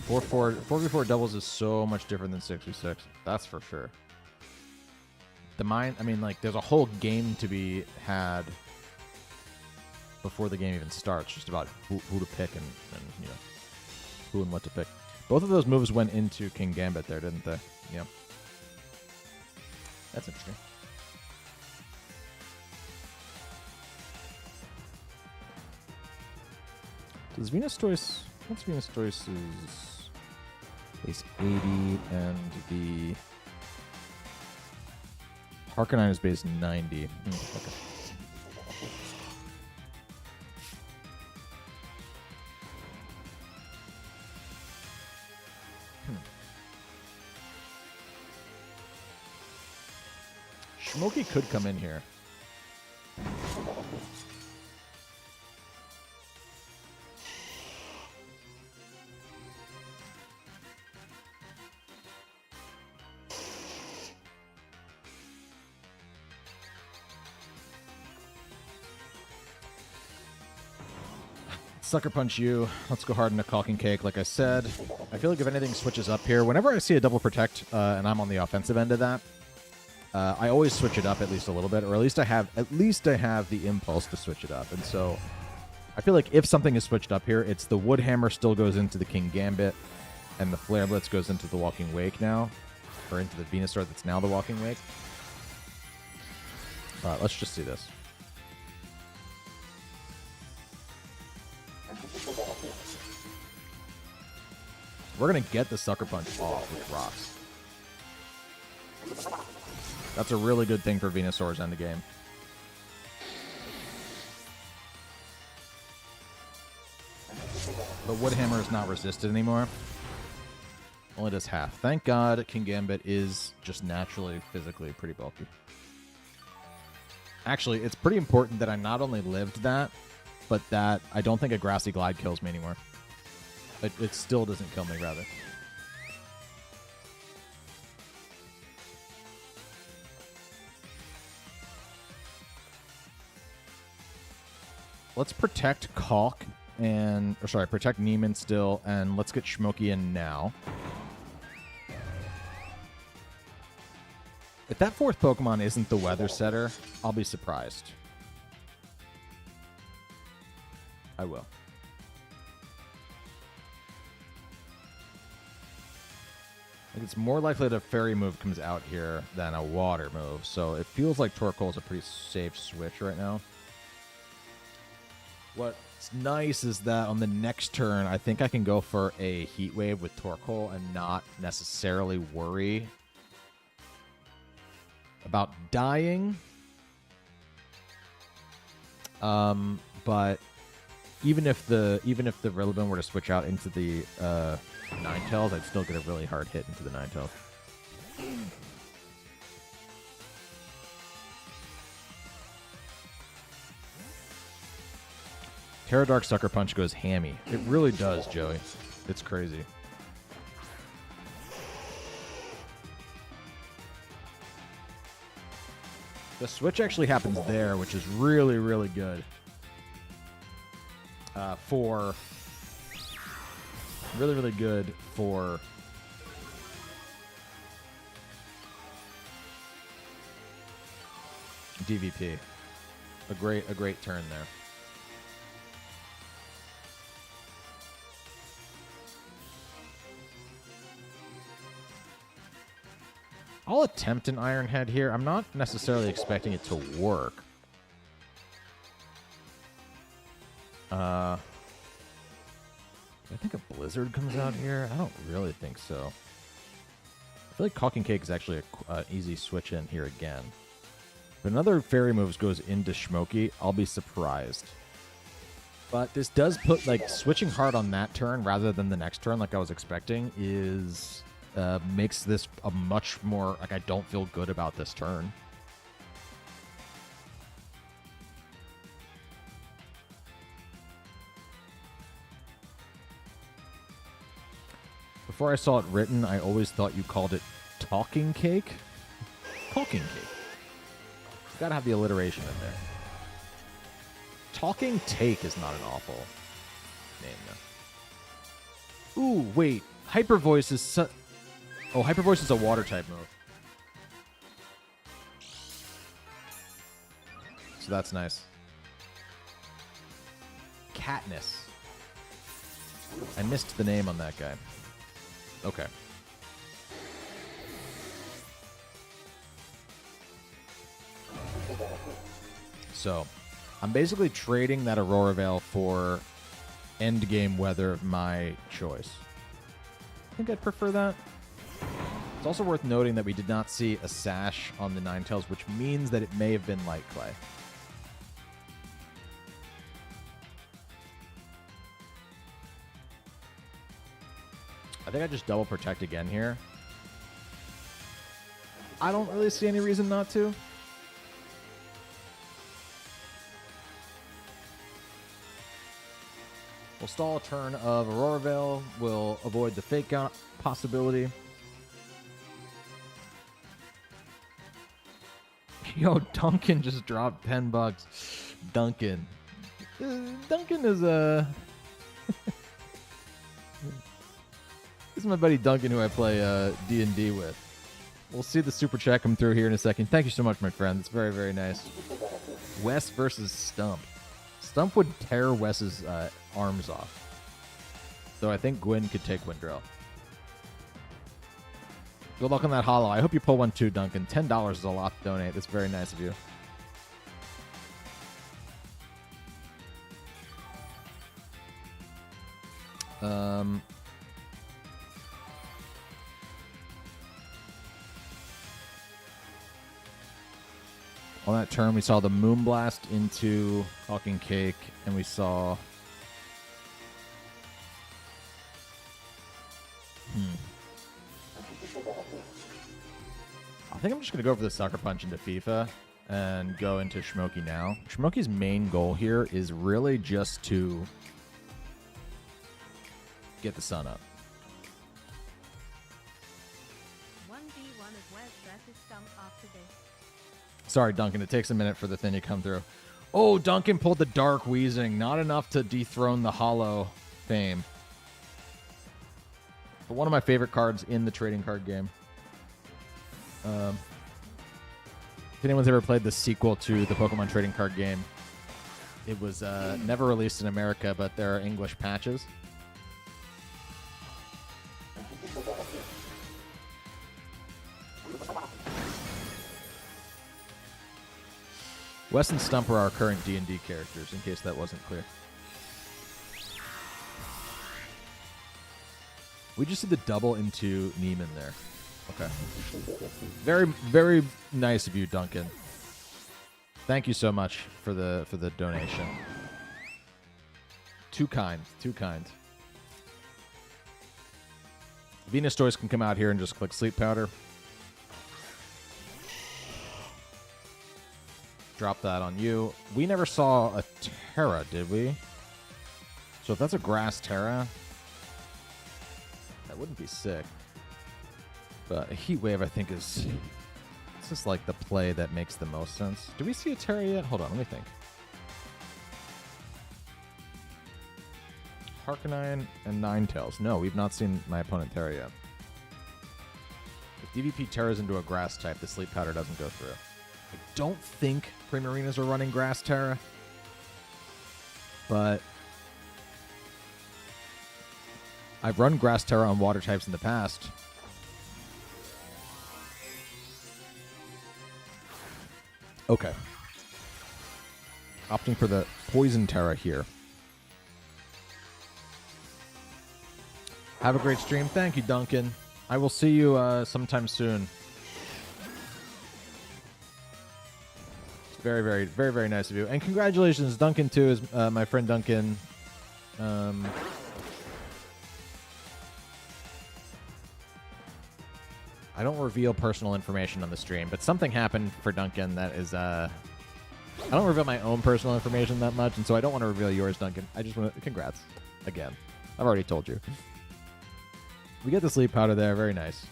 4v4 doubles is so much different than 6v6. That's for sure. The mind, I mean, like, there's a whole game to be had before the game even starts, just about who to pick and you know, who and what to pick. Both of those moves went into King Gambit there, didn't they? Yeah. That's interesting. Does Venusaur's... What's Venusaur's base 80 and the... Harkonine is base 90. Okay. Smokey could come in here. Sucker Punch you. Let's go hard into Caulking Cake, like I said. I feel like if anything switches up here, whenever I see a double protect and I'm on the offensive end of that, I always switch it up at least a little bit, or at least I have the impulse to switch it up. And so I feel like if something is switched up here, it's the Wood Hammer still goes into the King Gambit, and the Flare Blitz goes into the Walking Wake now, or into the Venusaur that's now the Walking Wake. Let's just see this. We're going to get the Sucker Punch off with rocks. That's a really good thing for Venusaur's end of game. The Wood Hammer is not resisted anymore. Only does half. Thank God King Gambit is just naturally, physically pretty bulky. Actually, it's pretty important that I not only lived that, but that I don't think a Grassy Glide kills me anymore. It still doesn't kill me, rather. Let's protect Caulk and... Or sorry, protect Neiman still, and let's get Schmokey in now. If that fourth Pokemon isn't the Weather Setter, I'll be surprised. I will. I think it's more likely that a Fairy move comes out here than a Water move, so it feels like Torkoal is a pretty safe switch right now. What's nice is that on the next turn, I think I can go for a Heat Wave with Torkoal and not necessarily worry about dying. but even if the Rillaboom were to switch out into the Ninetales, I'd still get a really hard hit into the Ninetales. Terradark Sucker Punch goes hammy. It really does, Joey. It's crazy. The switch actually happens there, which is really, really good. Really, really good for DVP. A great turn there. I'll attempt an Iron Head here. I'm not necessarily expecting it to work. I think a Blizzard comes out here. I don't really think so. I feel like Caulking Cake is actually an easy switch in here again. If another Fairy Moves goes into Schmokey, I'll be surprised. But this does put, like, switching hard on that turn rather than the next turn like I was expecting is... makes this a much more, like, I don't feel good about this turn. Before I saw it written, I always thought you called it Talking Cake. Talking Cake. You gotta have the alliteration in there. Talking Take is not an awful name, though. Ooh, wait. Hyper Voice is... Oh, Hyper Voice is a water type move. So that's nice. Katniss. I missed the name on that guy. Okay. So, I'm basically trading that Aurora Veil for endgame weather of my choice. I think I'd prefer that. It's also worth noting that we did not see a sash on the Ninetales, which means that it may have been Light Clay. I think I just double protect again here. I don't really see any reason not to. We'll stall a turn of Aurora Veil. We'll avoid the fake out possibility. Yo, Duncan just dropped $10. Duncan. Duncan is a... This is my buddy Duncan who I play D&D with. We'll see the super chat come through here in a second. Thank you so much, my friend. It's very, very nice. Wes versus Stump. Stump would tear Wes's arms off. So I think Gwyn could take Windrill. Good luck on that hollow. I hope you pull one too, Duncan. $10 is a lot to donate. That's very nice of you. On that turn, we saw the Moonblast into Talking Cake, and we saw... I think I'm just going to go for the Sucker Punch into FIFA and go into Schmokey now. Schmokey's main goal here is really just to get the sun up. 1v1 of Wes versus Stump after this. Sorry, Duncan. It takes a minute for the thing to come through. Oh, Duncan pulled the Dark Wheezing. Not enough to dethrone the Hollow fame. But one of my favorite cards in the trading card game. If anyone's ever played the sequel to the Pokemon trading card game, it was never released in America, but there are English patches. Wes and Stump are our current D&D characters, in case that wasn't clear. We just did the double into Neiman there. Okay. Very, very nice of you, Duncan. Thank you so much for the donation. Too kind. Too kind. Venus Toys can come out here and just click Sleep Powder. Drop that on you. We never saw a Terra, did we? So if that's a Grass Terra, that wouldn't be sick. But a Heat Wave, I think, is... It's just like the play that makes the most sense. Do we see a Terra yet? Hold on, let me think. Harkonine and Ninetales. No, we've not seen my opponent Terra yet. If DVP Terras into a Grass type, the Sleep Powder doesn't go through. I don't think Primarinas are running Grass Terra, but I've run Grass Terra on water types in the past. Okay. Opting for the Poison Terra here. Have a great stream. Thank you, Duncan. I will see you sometime soon. It's very, very, very, very nice of you. And congratulations, Duncan, too, is my friend Duncan. I don't reveal personal information on the stream, but something happened for Duncan that is... I don't reveal my own personal information that much, and so I don't want to reveal yours, Duncan. I just want to... Congrats. Again. I've already told you. We get the Sleep Powder there. Very nice.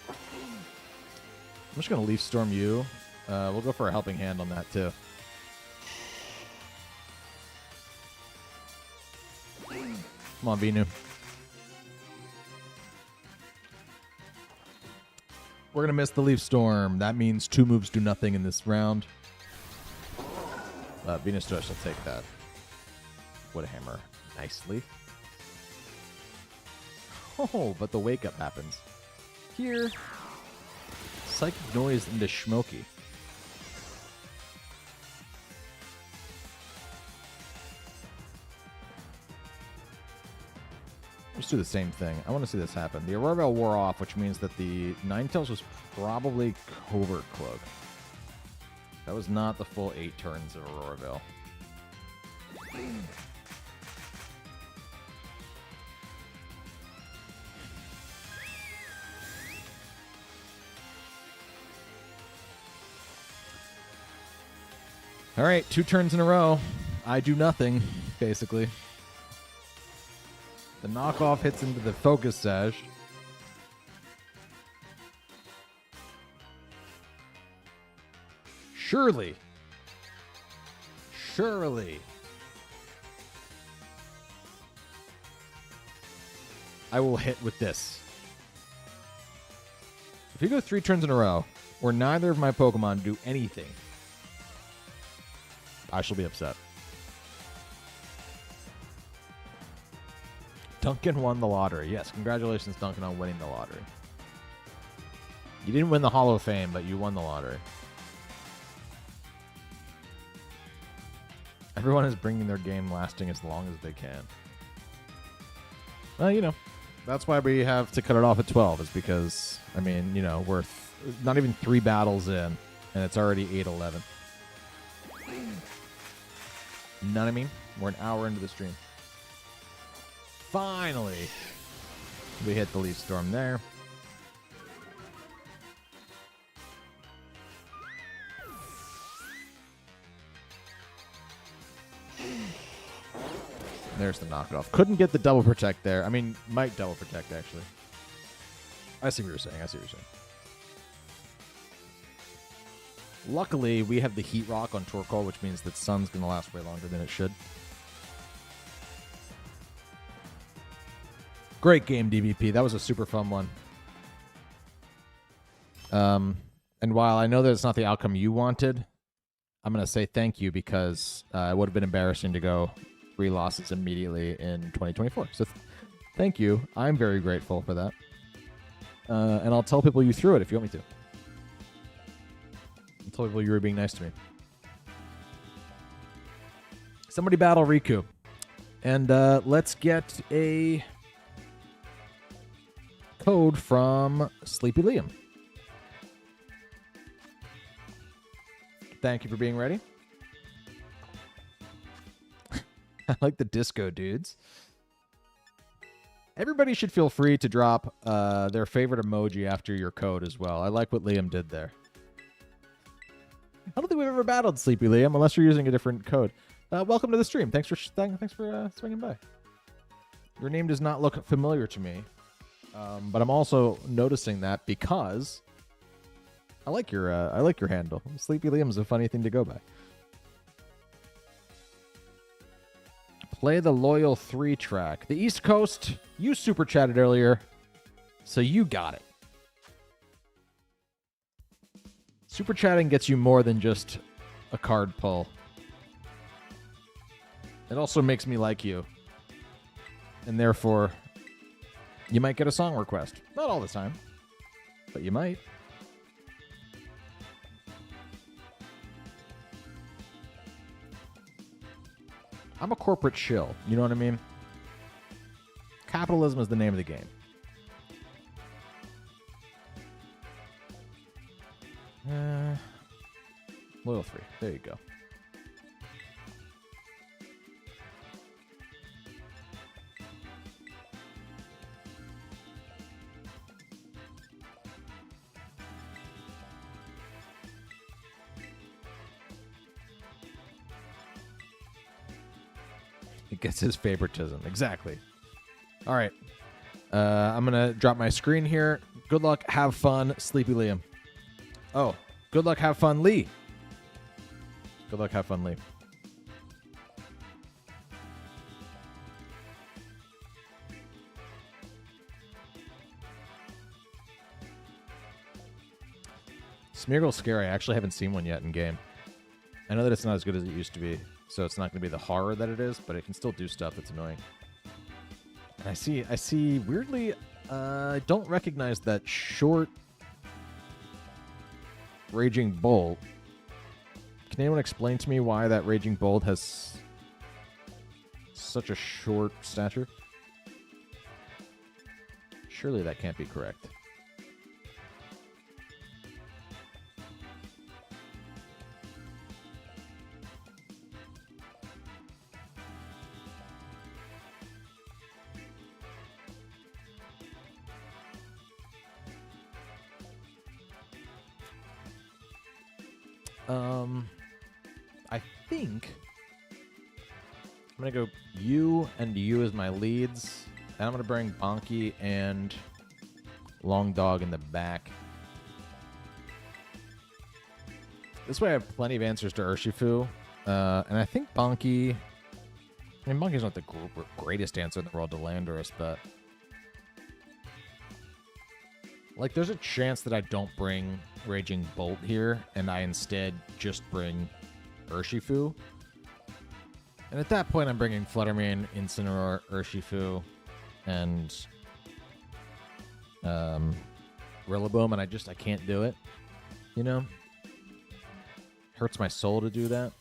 I'm just going to Leaf Storm you. We'll go for a Helping Hand on that, too. Come on, Venu. We're going to miss the Leaf Storm. That means 2 moves do nothing in this round. Venus Josh will take that. What a hammer. Nicely. Oh, but the wake up happens. Here. Psychic Noise into Schmokey. Let's do the same thing. I want to see this happen. The Aurora Veil wore off, which means that the Ninetales was probably Covert Cloak. That was not the full 8 turns of Aurora Veil. All right, 2 turns in a row. I do nothing, basically. The knockoff hits into the Focus Sash. Surely. I will hit with this. If you go 3 turns in a row, where neither of my Pokemon do anything, I shall be upset. Duncan won the lottery. Yes, congratulations, Duncan, on winning the lottery. You didn't win the Hall of Fame, but you won the lottery. Everyone is bringing their game lasting as long as they can. Well, you know, that's why we have to cut it off at 12, is because, I mean, you know, we're not even 3 battles in, and it's already 8:11. You know what I mean? We're an hour into the stream. Finally, we hit the Leaf Storm there. There's the knockoff. Couldn't get the double protect there. I mean, might double protect, actually. I see what you're saying. Luckily, we have the Heat Rock on Torkoal, which means that Sun's going to last way longer than it should. Great game, DVP. That was a super fun one. And while I know that it's not the outcome you wanted, I'm going to say thank you, because it would have been embarrassing to go 3 losses immediately in 2024. So thank you. I'm very grateful for that. And I'll tell people you threw it if you want me to. I'll tell people you were being nice to me. Somebody battle Riku. And let's get a code from Sleepy Liam. Thank you for being ready. I like the disco dudes. Everybody should feel free to drop their favorite emoji after your code as well. I like what Liam did there. I don't think we've ever battled Sleepy Liam unless you're using a different code. Welcome to the stream. Thanks for swinging by. Your name does not look familiar to me, but I'm also noticing that because I like your handle. Sleepy Liam is a funny thing to go by. Play the Loyal 3 track. The East Coast, you super chatted earlier, so you got it. Super chatting gets you more than just a card pull. It also makes me like you. And therefore, you might get a song request. Not all the time, but you might. I'm a corporate shill. You know what I mean? Capitalism is the name of the game. Loyal 3. There you go. It gets his favoritism. Exactly. All right. I'm going to drop my screen here. Good luck. Have fun. Sleepy Liam. Oh, good luck. Have fun, Lee. Good luck. Have fun, Lee. Smeargle's scary. I actually haven't seen one yet in game. I know that it's not as good as it used to be, so it's not going to be the horror that it is, but it can still do stuff that's annoying. And I see weirdly, I don't recognize that short Raging Bolt. Can anyone explain to me why that Raging Bolt has such a short stature? Surely that can't be correct. I think I'm going to go you and you as my leads. And I'm going to bring Bonky and Long Dog in the back. This way I have plenty of answers to Urshifu. And I think Bonky... I mean, Bonky's not the greatest answer in the world to Landorus, but... Like, there's a chance that I don't bring Raging Bolt here, and I instead just bring Urshifu. And at that point, I'm bringing Fluttermane, Incineroar, Urshifu, and Rillaboom, and I can't do it. You know? Hurts my soul to do that.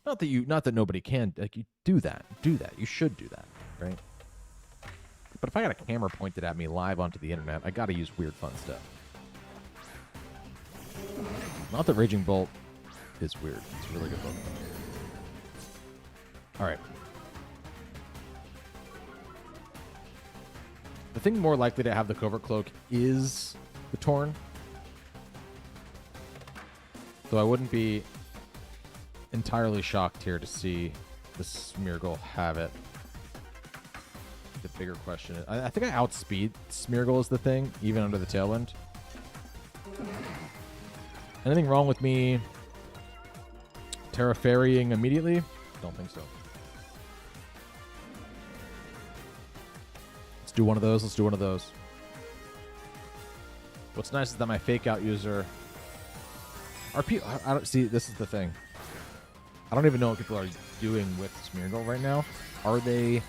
Not that nobody can. Like, you do that. Do that. You should do that, right? But if I got a camera pointed at me live onto the internet, I gotta use weird, fun stuff. Not that Raging Bolt is weird. It's a really good book. Alright. The thing more likely to have the Covert Cloak is the Torn. Though I wouldn't be entirely shocked here to see the Smeargle have it. The bigger question is, I think I outspeed Smeargle is the thing, even under the Tailwind. Anything wrong with me Terraferrying immediately? Don't think so. Let's do one of those. Let's do one of those. What's nice is that my fake out user... I don't see, this is the thing. I don't even know what people are doing with Smeargle right now. Are they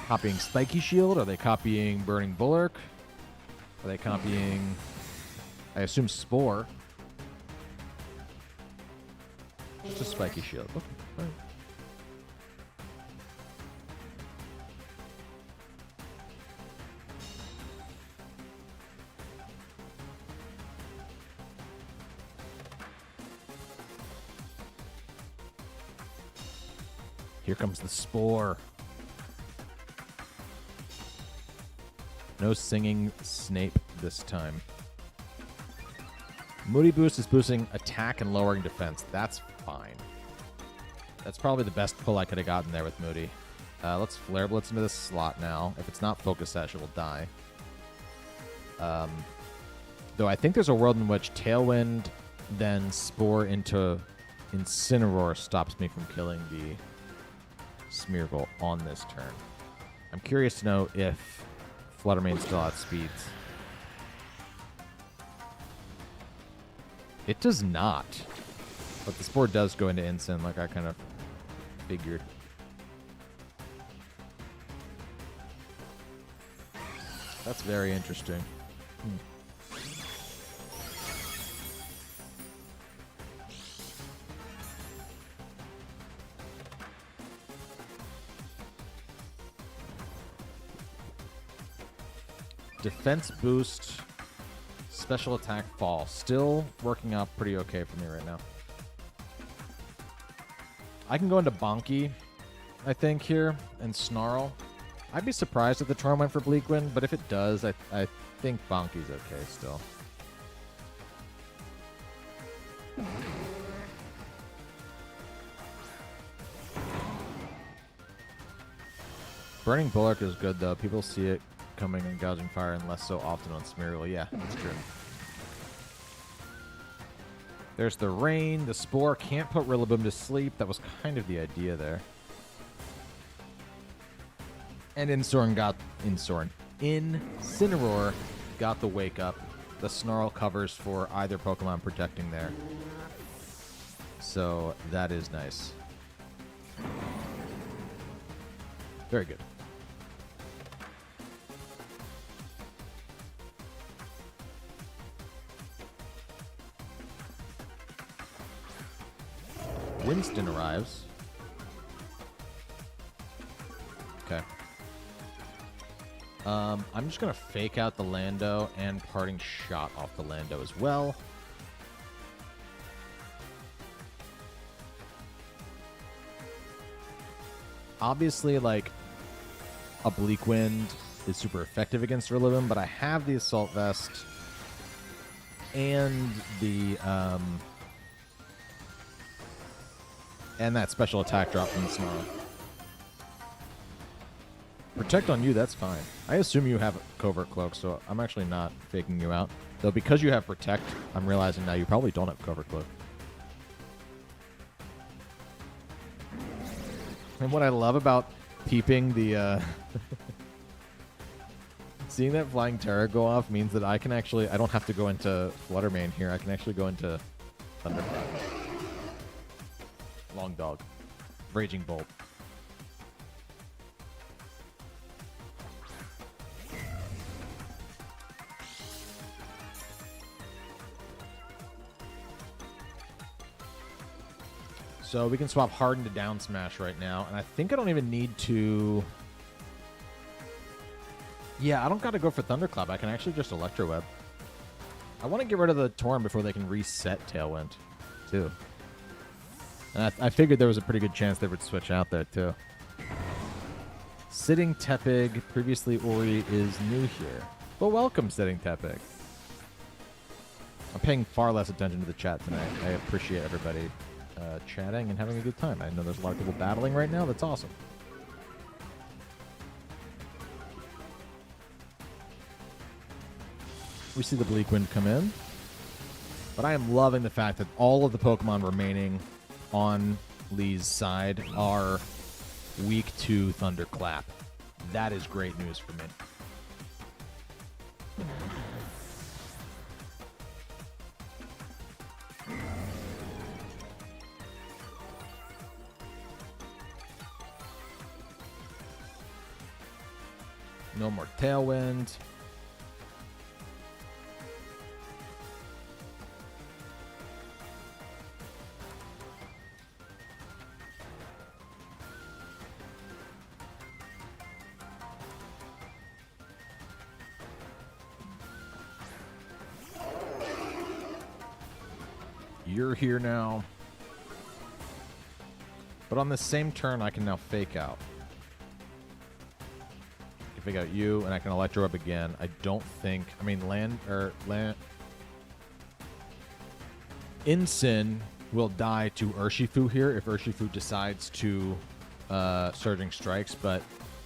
copying Spiky Shield? Are they copying Burning Bulwark? Are they copying, I assume, Spore? Just a Spiky Shield. Okay. All right. Here comes the Spore. No singing Snape this time. Moody Boost is boosting attack and lowering defense. That's fine. That's probably the best pull I could have gotten there with Moody. Let's Flare Blitz into this slot now. If it's not Focus Sash, it will die. Though I think there's a world in which Tailwind, then Spore into Incineroar stops me from killing the Smeargle on this turn. I'm curious to know if Fluttermane still outspeeds. It does not. But the Spore does go into Incin, like I kind of figured. That's very interesting. Defense boost, special attack fall. Still working out pretty okay for me right now. I can go into Bonky, I think, here, and Snarl. I'd be surprised if the Charm went for Bleak Wind, but if it does, I think Bonky's okay still. Burning Bulwark is good, though. People see it coming and gouging fire, and less so often on Smeargle. Yeah, that's true. There's the Rain. The Spore can't put Rillaboom to sleep. That was kind of the idea there. And Incineroar got the Wake Up. The Snarl covers for either Pokemon protecting there. So that is nice. Very good. Winston arrives. Okay. I'm just going to fake out the Lando and Parting Shot off the Lando as well. Obviously, like, a Bleak Wind is super effective against Rillaboom, but I have the Assault Vest and the, and that special attack drop from the Snarl. Protect on you, that's fine. I assume you have Covert Cloak, so I'm actually not faking you out. Though because you have Protect, I'm realizing now you probably don't have Covert Cloak. And what I love about peeping the... seeing that Flying Terror go off means that I can actually... I don't have to go into Fluttermane here. I can actually go into Thunderclap. Long Dog. Raging Bolt. So we can swap Harden to Down Smash right now. And I think I don't even need to... Yeah, I don't got to go for Thunderclap. I can actually just Electro Web. I want to get rid of the Torn before they can reset Tailwind, too. And I figured there was a pretty good chance they would switch out there, too. Sitting Tepig, previously Ori, is new here. But welcome, Sitting Tepig. I'm paying far less attention to the chat tonight. I appreciate everybody chatting and having a good time. I know there's a lot of people battling right now. That's awesome. We see the Bleak Wind come in. But I am loving the fact that all of the Pokemon remaining on Lee's side are weak to Thunderclap. That is great news for me. No more Tailwind. You're here now. But on this same turn, I can now fake out. I can fake out you, and I can Electro up again. I don't think... I mean, land... Incin will die to Urshifu here if Urshifu decides to Surging Strikes, but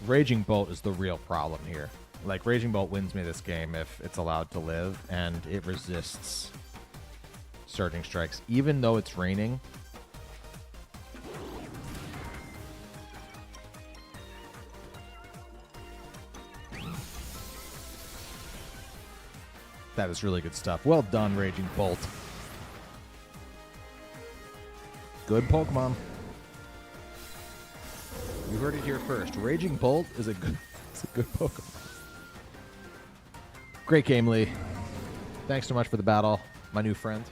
Raging Bolt is the real problem here. Like, Raging Bolt wins me this game if it's allowed to live, and it resists Surging Strikes, even though it's raining. That is really good stuff. Well done, Raging Bolt. Good Pokemon. You heard it here first. Raging Bolt is a good Pokemon. Great game, Lee. Thanks so much for the battle, my new friend.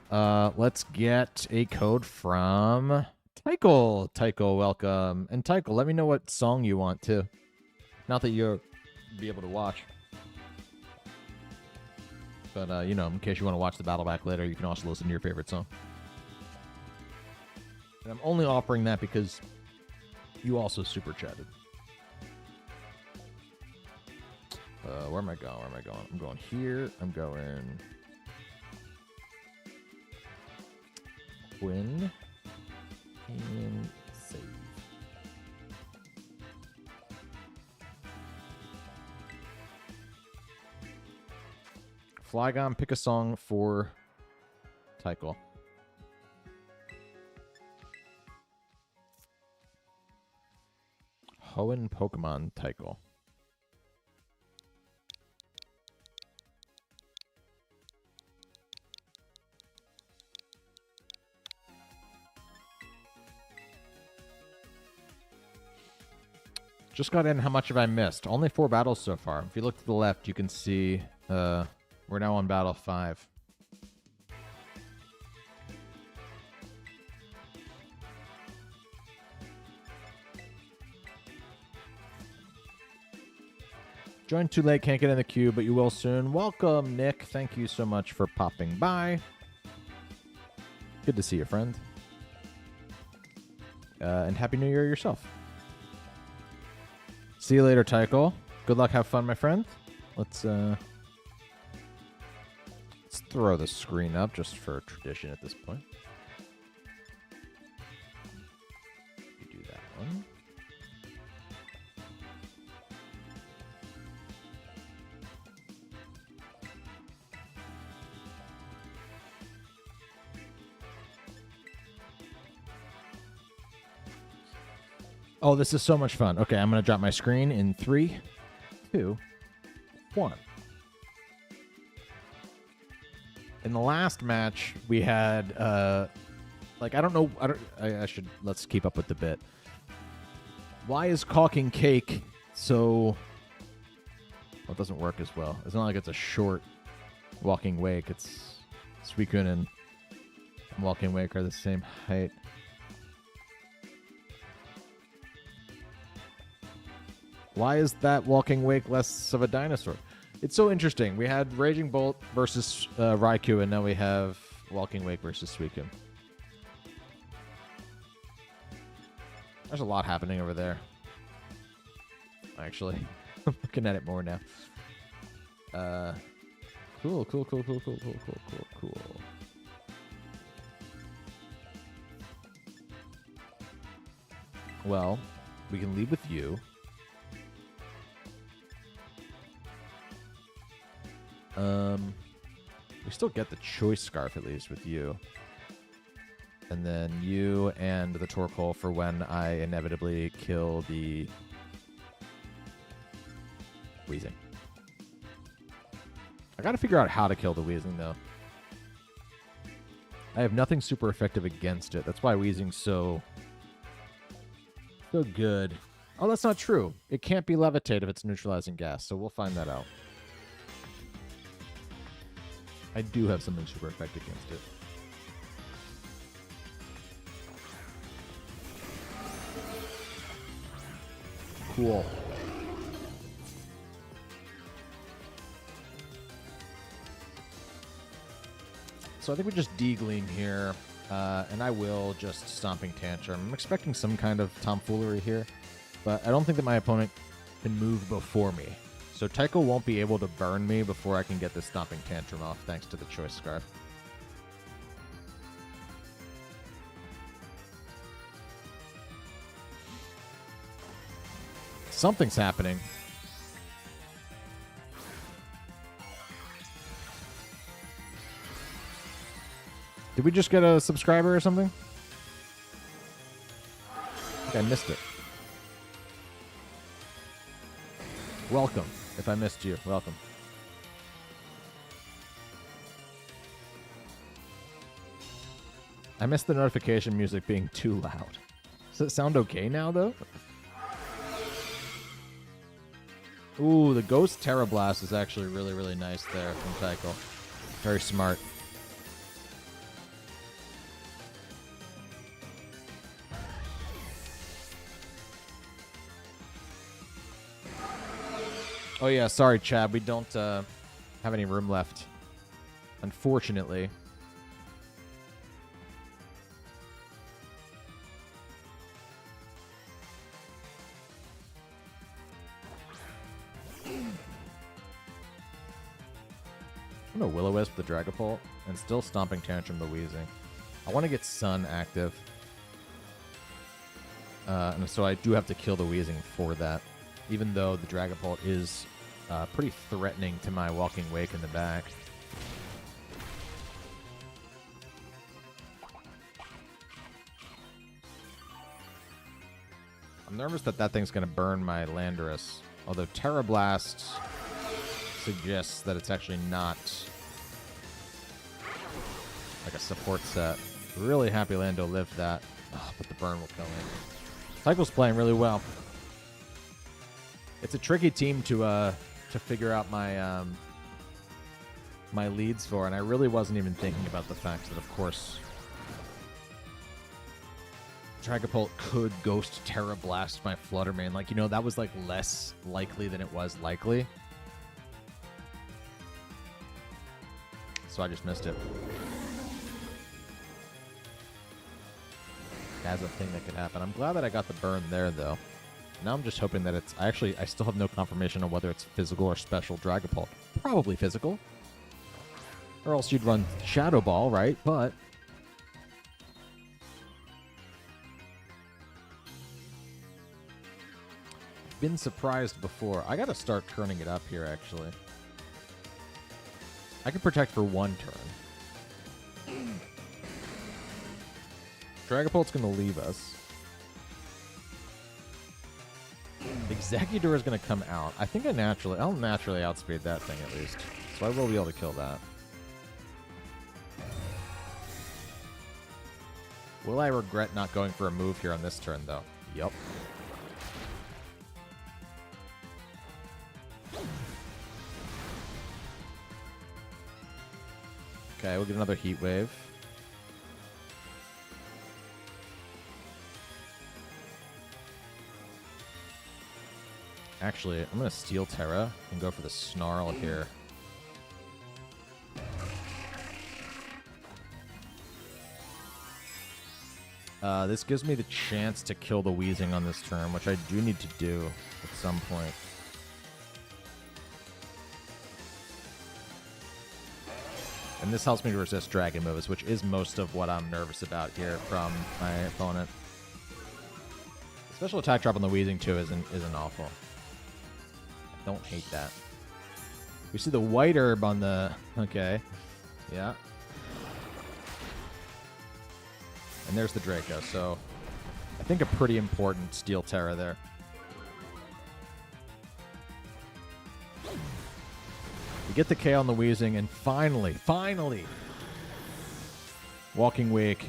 Let's get a code from Tycho. Tycho, welcome. And Tycho, let me know what song you want, too. Not that you'll be able to watch. But, you know, in case you want to watch the battle back later, you can also listen to your favorite song. And I'm only offering that because you also super chatted. Where am I going? Where am I going? I'm going here. I'm going... Win. And save. Flygon, pick a song for Tycho. Hoenn Pokemon Tycho. Just got in. How much have I missed? Only 4 battles so far. If you look to the left, you can see we're now on battle 5. Joined too late, can't get in the queue, but you will soon. Welcome, Nick. Thank you so much for popping by. Good to see you, friend. And Happy New Year yourself. See you later, Tycho. Good luck, have fun, my friend. Let's throw the screen up just for tradition at this point. You do that one. Oh, this is so much fun. Okay, I'm going to drop my screen in 3, 2, 1. In the last match, we had, like, I don't know, let's keep up with the bit. Why is caulking cake so, well, it doesn't work as well. It's not like it's a short walking wake. It's Suicune and walking wake are the same height. Why is that walking wake less of a dinosaur? It's so interesting. We had Raging Bolt versus Raikou, and now we have Walking Wake versus Suicune. There's a lot happening over there. Actually, I'm looking at it more now. Cool. Well, we can lead with you. We still get the choice scarf at least with you. And then you and the Torkoal for when I inevitably kill the Weezing. I gotta figure out how to kill the Weezing though. I have nothing super effective against it. That's why Weezing's so good. Oh, that's not true. It can't be levitate if it's neutralizing gas, so we'll find that out. I do have something super effective against it. Cool. So I think we just D-Gleam here. And I will just Stomping Tantrum. I'm expecting some kind of tomfoolery here, but I don't think that my opponent can move before me. So Tycho won't be able to burn me before I can get this Stomping Tantrum off, thanks to the Choice Scarf. Something's happening. Did we just get a subscriber or something? I think I missed it. Welcome. If I missed you, welcome. I missed the notification music being too loud. Does it sound okay now, though? Ooh, the Ghost Terra Blast is actually really, really nice there from Tycho. Very smart. Oh yeah, sorry, Chad. We don't have any room left, unfortunately. I'm gonna Will-O-Wisp the Dragapult and still Stomping Tantrum the Weezing. I want to get Sun active, and so I do have to kill the Weezing for that. Even though the Dragapult is pretty threatening to my Walking Wake in the back. I'm nervous that that thing's going to burn my Landorus. Although Terra Blast suggests that it's actually not like a support set. Really happy Lando lived that. Oh, but the burn will kill me. Cycle's playing really well. It's a tricky team to figure out my my leads for, and I really wasn't even thinking about the fact that, of course, Dragapult could Ghost Terra Blast my Fluttermane. Like, you know, that was like less likely than it was likely. So I just missed it. As a thing that could happen. I'm glad that I got the burn there, though. Now I'm just hoping that it's... I still have no confirmation on whether it's physical or special Dragapult. Probably physical. Or else you'd run Shadow Ball, right? But... been surprised before. I gotta start turning it up here, actually. I can protect for one turn. Dragapult's gonna leave us. Executor is going to come out. I think I'll naturally outspeed that thing at least. So I will be able to kill that. Will I regret not going for a move here on this turn, though? Yup. Okay, we'll get another Heat Wave. Actually, I'm going to Steel Terra and go for the Snarl here. This gives me the chance to kill the Weezing on this turn, which I do need to do at some point. And this helps me to resist Dragon moves, which is most of what I'm nervous about here from my opponent. Special attack drop on the Weezing, too, isn't awful. Don't hate that. We see the White Herb on the... Okay. Yeah. And there's the Draco, so... I think a pretty important Steel Terra there. We get the K on the Weezing, and finally, Walking Wake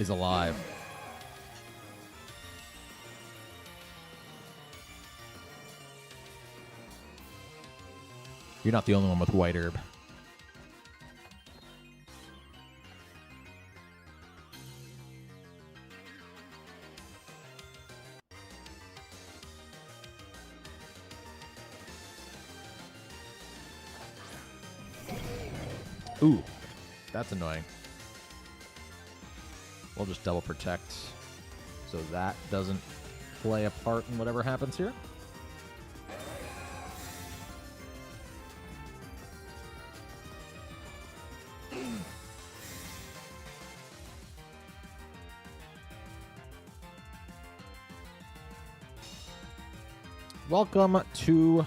is alive. You're not the only one with White Herb. Ooh, that's annoying. We'll just double protect so that doesn't play a part in whatever happens here. Welcome to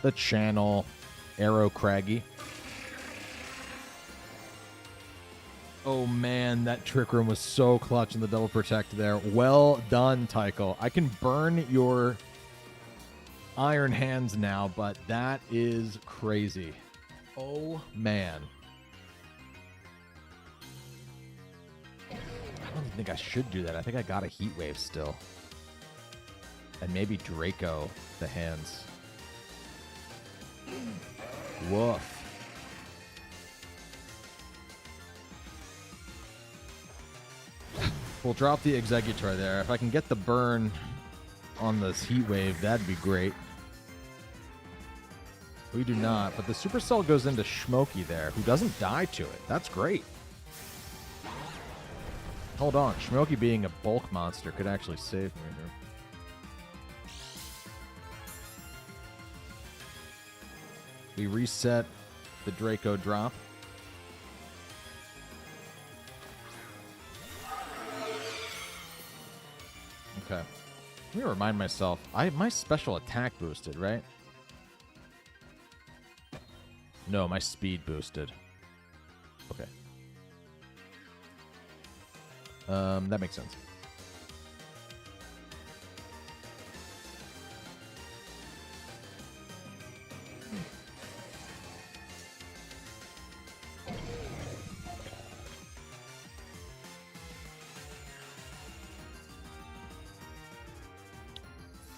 the channel, Arrow Craggy. Oh man, that Trick Room was so clutch in the double protect there. Well done, Tycho. I can burn your Iron Hands now, but that is crazy. Oh man. I don't even think I should do that. I think I got a Heat Wave still. And maybe Draco the hands. Woof. We'll drop the Executor there. If I can get the burn on this Heat Wave, that'd be great. We do not, but the Supercell goes into Smokey there, who doesn't die to it. That's great. Hold on. Smokey being a bulk monster could actually save me here. We reset the Draco drop. Okay. Let me remind myself. My special attack boosted, right? No, my speed boosted. Okay. That makes sense.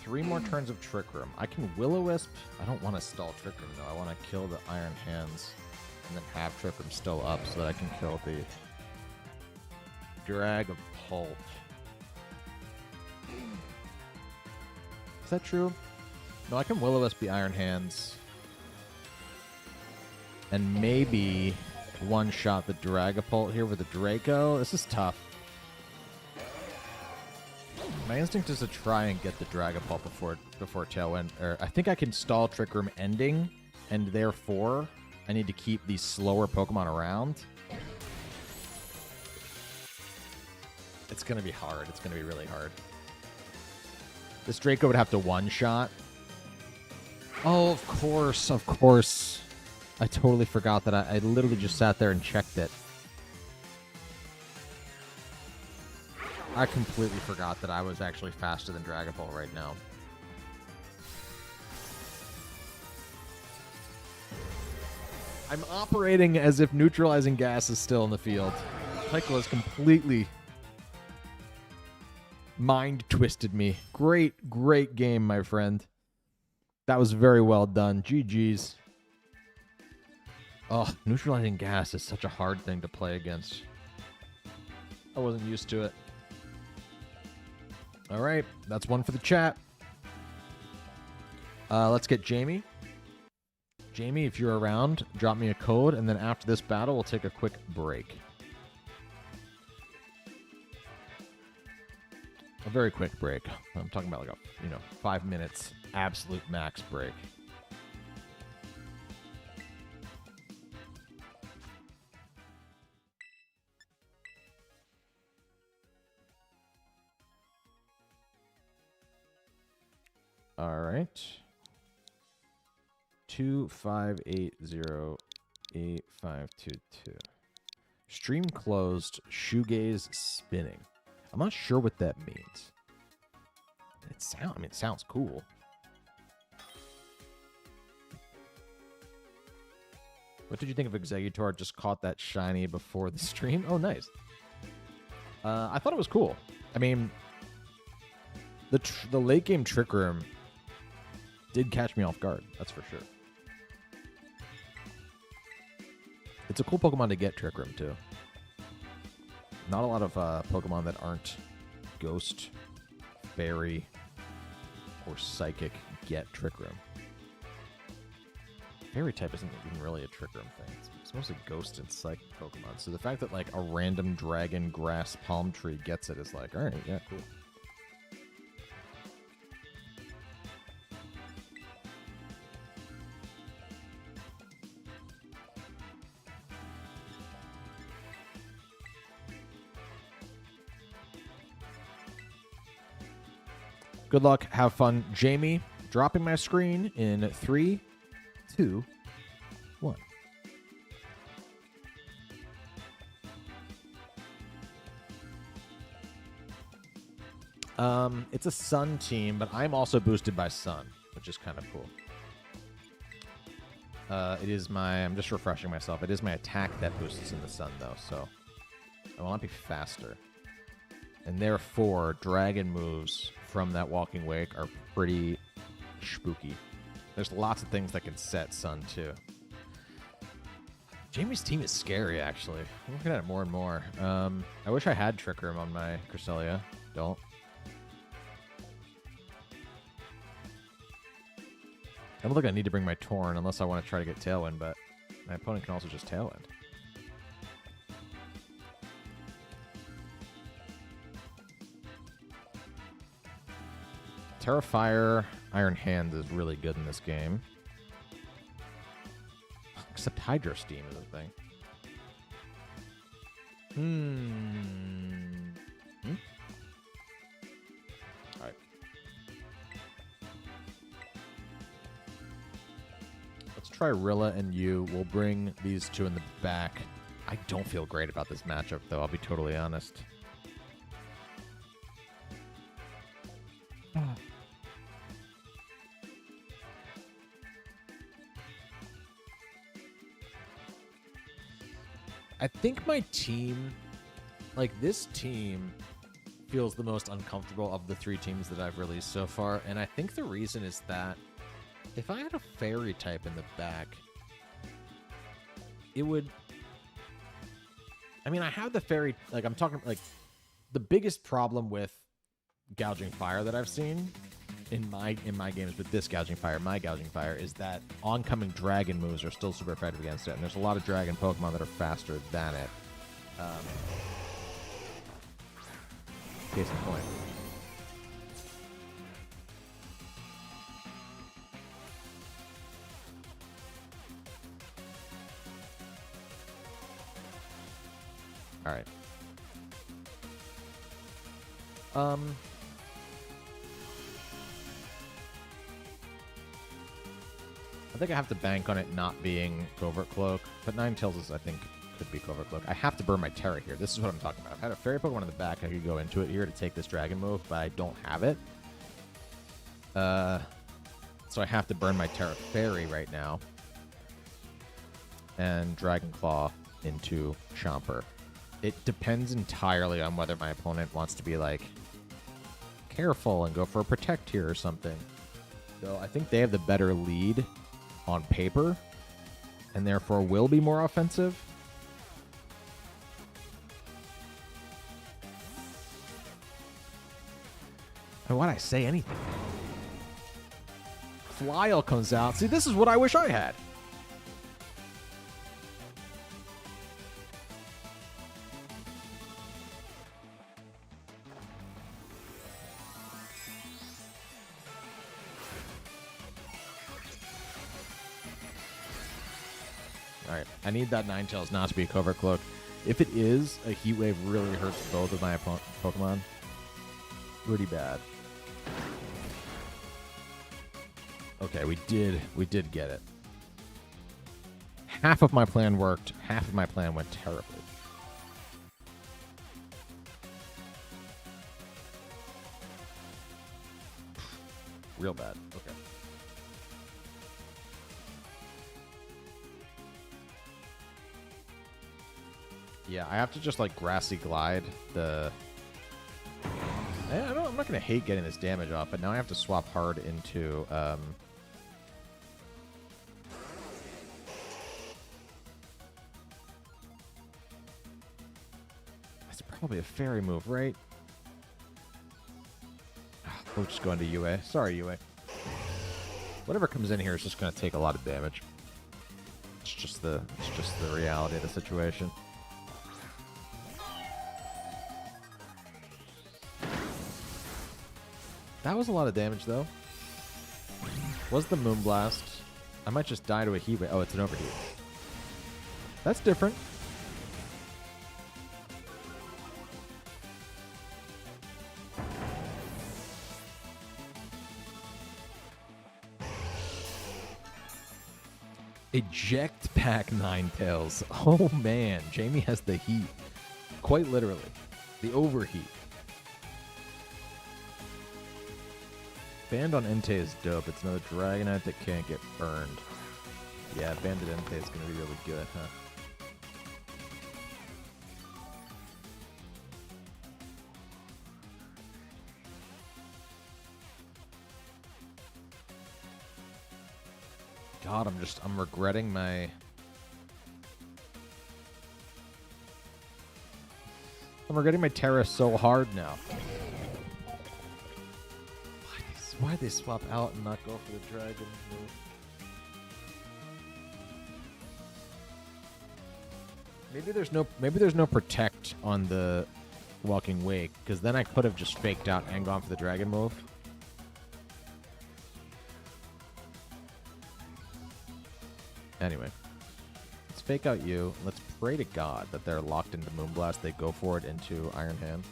Three more turns of Trick Room. I can Will-O-Wisp. I don't want to stall Trick Room, though. I want to kill the Iron Hands and then have Trick Room still up so that I can kill the Drag of Pulp. Is that true? No, I can Will-O-Wisp the Iron Hands and maybe one-shot the Dragapult here with the Draco. This is tough. My instinct is to try and get the Dragapult before Tailwind. Or I think I can stall Trick Room ending, and therefore I need to keep these slower Pokemon around. It's going to be hard. It's going to be really hard. This Draco would have to one-shot. Oh, of course. Of course. I totally forgot that. I literally just sat there and checked it. I completely forgot that I was actually faster than Dragapult right now. I'm operating as if neutralizing gas is still in the field. Tycho has completely mind-twisted me. Great, great game, my friend. That was very well done. GG's. Oh, neutralizing gas is such a hard thing to play against. I wasn't used to it. All right, that's one for the chat. Let's get Jamie. Jamie, if you're around, drop me a code, and then after this battle, we'll take a quick break. A very quick break. I'm talking about like a 5 minutes absolute max break. All right. 25808522. Stream closed. Shoegaze spinning. I'm not sure what that means. It sounds cool. What did you think of Executor? Just caught that shiny before the stream. Oh, nice. I thought it was cool. I mean, the late game Trick Room did catch me off guard. That's for sure. It's a cool Pokemon to get, Trick Room, too. Not a lot of Pokemon that aren't Ghost, Fairy, or Psychic get Trick Room. Fairy type isn't even really a Trick Room thing. It's It's mostly ghost and psychic Pokemon. So the fact that like a random dragon grass palm tree gets it is like, all right, yeah, cool. Good luck. Have fun. Jamie, dropping my screen in 3, 2, 1. It's a Sun team, but I'm also boosted by Sun, which is kind of cool. It is my... I'm just refreshing myself. It is my attack that boosts in the Sun, though, so I will not be faster. And therefore, dragon moves from that Walking Wake are pretty spooky. There's lots of things that can set Sun, too. Jamie's team is scary, actually. I'm looking at it more and more. I wish I had Trick Room on my Cresselia. Don't. I don't think I need to bring my Torn unless I want to try to get Tailwind, but my opponent can also just Tailwind. Terrafire Iron Hands is really good in this game. Except Hydro Steam is a thing. Alright. Let's try Rilla and you. We'll bring these two in the back. I don't feel great about this matchup, though. I'll be totally honest. I think my team, like this team, feels the most uncomfortable of the 3 teams that I've released so far. And I think the reason is that if I had a fairy type in the back, it would... I mean, I have the fairy... Like, I'm talking... Like, the biggest problem with Gouging Fire that I've seen in my games with this Gouging Fire, my Gouging Fire, is that oncoming dragon moves are still super effective against it. And there's a lot of dragon Pokemon that are faster than it. Case in point. All right. I think I have to bank on it not being Covert Cloak, but Ninetales is, I think, could be Covert Cloak. I have to burn my Terra here. This is what I'm talking about. I've had a Fairy Pokemon in the back. I could go into it here to take this Dragon move, but I don't have it. So I have to burn my Terra Fairy right now. And Dragon Claw into Chomper. It depends entirely on whether my opponent wants to be, like, careful and go for a Protect here or something. So I think they have the better lead on paper, and therefore will be more offensive. And why'd I say anything? Flyle comes out. See, this is what I wish I had. Alright, I need that Ninetales not to be a Covert Cloak. If it is, a Heat Wave really hurts both of my Pokemon. Pretty bad. Okay, we did get it. Half of my plan worked, half of my plan went terribly. Real bad. Okay. Yeah, I have to just, like, Grassy Glide the... I'm not going to hate getting this damage off, but now I have to swap hard into... That's probably a fairy move, right? We'll just go into UA. Sorry, UA. Whatever comes in here is just going to take a lot of damage. just the reality of the situation. That was a lot of damage, though. Was the Moonblast? I might just die to a heat wave. Oh, it's an overheat. That's different. Eject Pack Ninetales. Oh man, Jamie has the heat. Quite literally. The overheat. Band on Entei is dope. It's another Dragonite that can't get burned. Yeah, Banded Entei is going to be really good, huh? God, I'm regretting my... I'm regretting my Terra so hard now. Why'd they swap out and not go for the dragon move? Maybe there's no protect on the Walking Wake, because then I could have just faked out and gone for the dragon move. Anyway, let's fake out you. Let's pray to God that they're locked into Moonblast. They go for it into Iron Hand.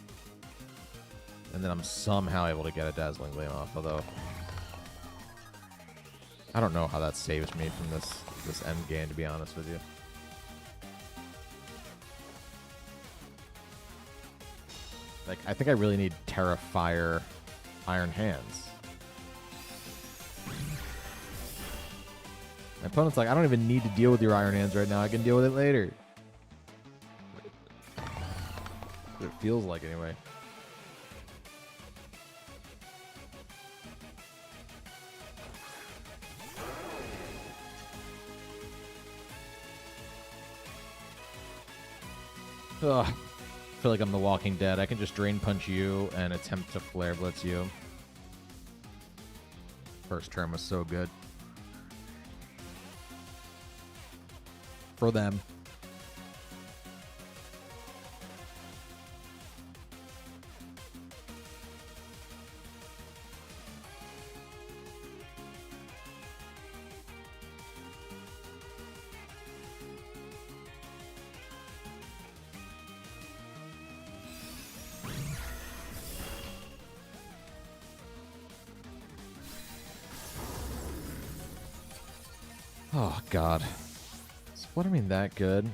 And then I'm somehow able to get a Dazzling Gleam off, although I don't know how that saves me from this end game, to be honest with you. Like, I think I really need Terra Fire Iron Hands. My opponent's like, I don't even need to deal with your Iron Hands right now. I can deal with it later. That's what it feels like, anyway. Ugh. I feel like I'm the Walking Dead. I can just Drain Punch you and attempt to Flare Blitz you. First turn was so good. For them. Oh, God. Is Fluttermane that good?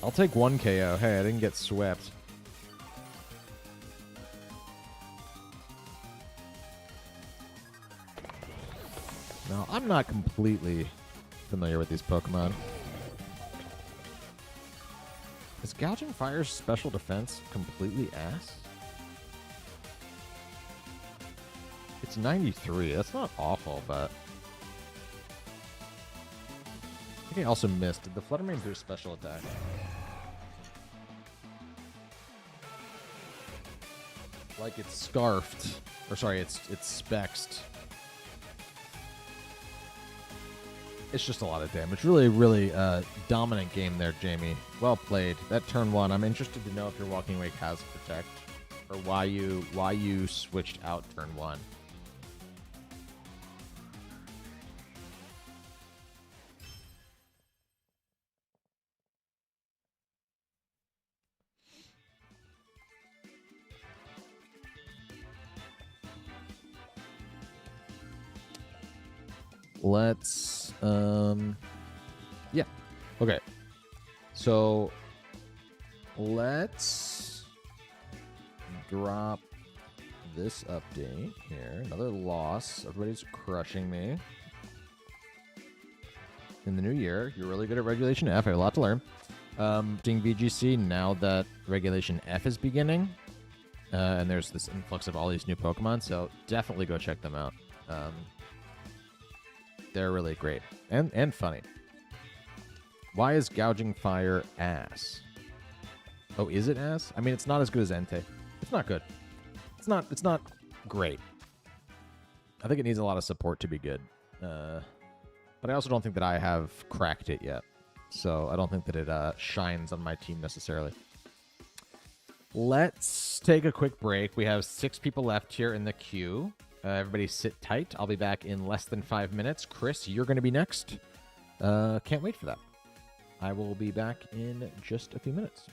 I'll take one KO. Hey, I didn't get swept. No, I'm not completely familiar with these Pokemon. Is Gouging Fire's special defense completely ass? It's 93. That's not awful, but... I think I also missed. Did the Fluttermane do a special attack? Like it's scarfed. Or sorry, it's spexed. It's just a lot of damage. Really, really dominant game there, Jamie. Well played. That turn one. I'm interested to know if your Walking Wake has Protect. Or why you switched out turn one. Let's, yeah. Okay. So, let's drop this update here. Another loss. Everybody's crushing me. In the new year, you're really good at Regulation F. I have a lot to learn. Doing VGC now that Regulation F is beginning. And there's this influx of all these new Pokemon, so definitely go check them out. They're really great and funny. Why is Gouging Fire ass? Oh, is it ass? I mean, it's not as good as Entei. It's not good. It's not great. I think it needs a lot of support to be good. But I also don't think that I have cracked it yet. So I don't think that it shines on my team necessarily. Let's take a quick break. We have 6 people left here in the queue. Everybody sit tight. I'll be back in less than 5 minutes. Chris, you're going to be next. Can't wait for that. I will be back in just a few minutes.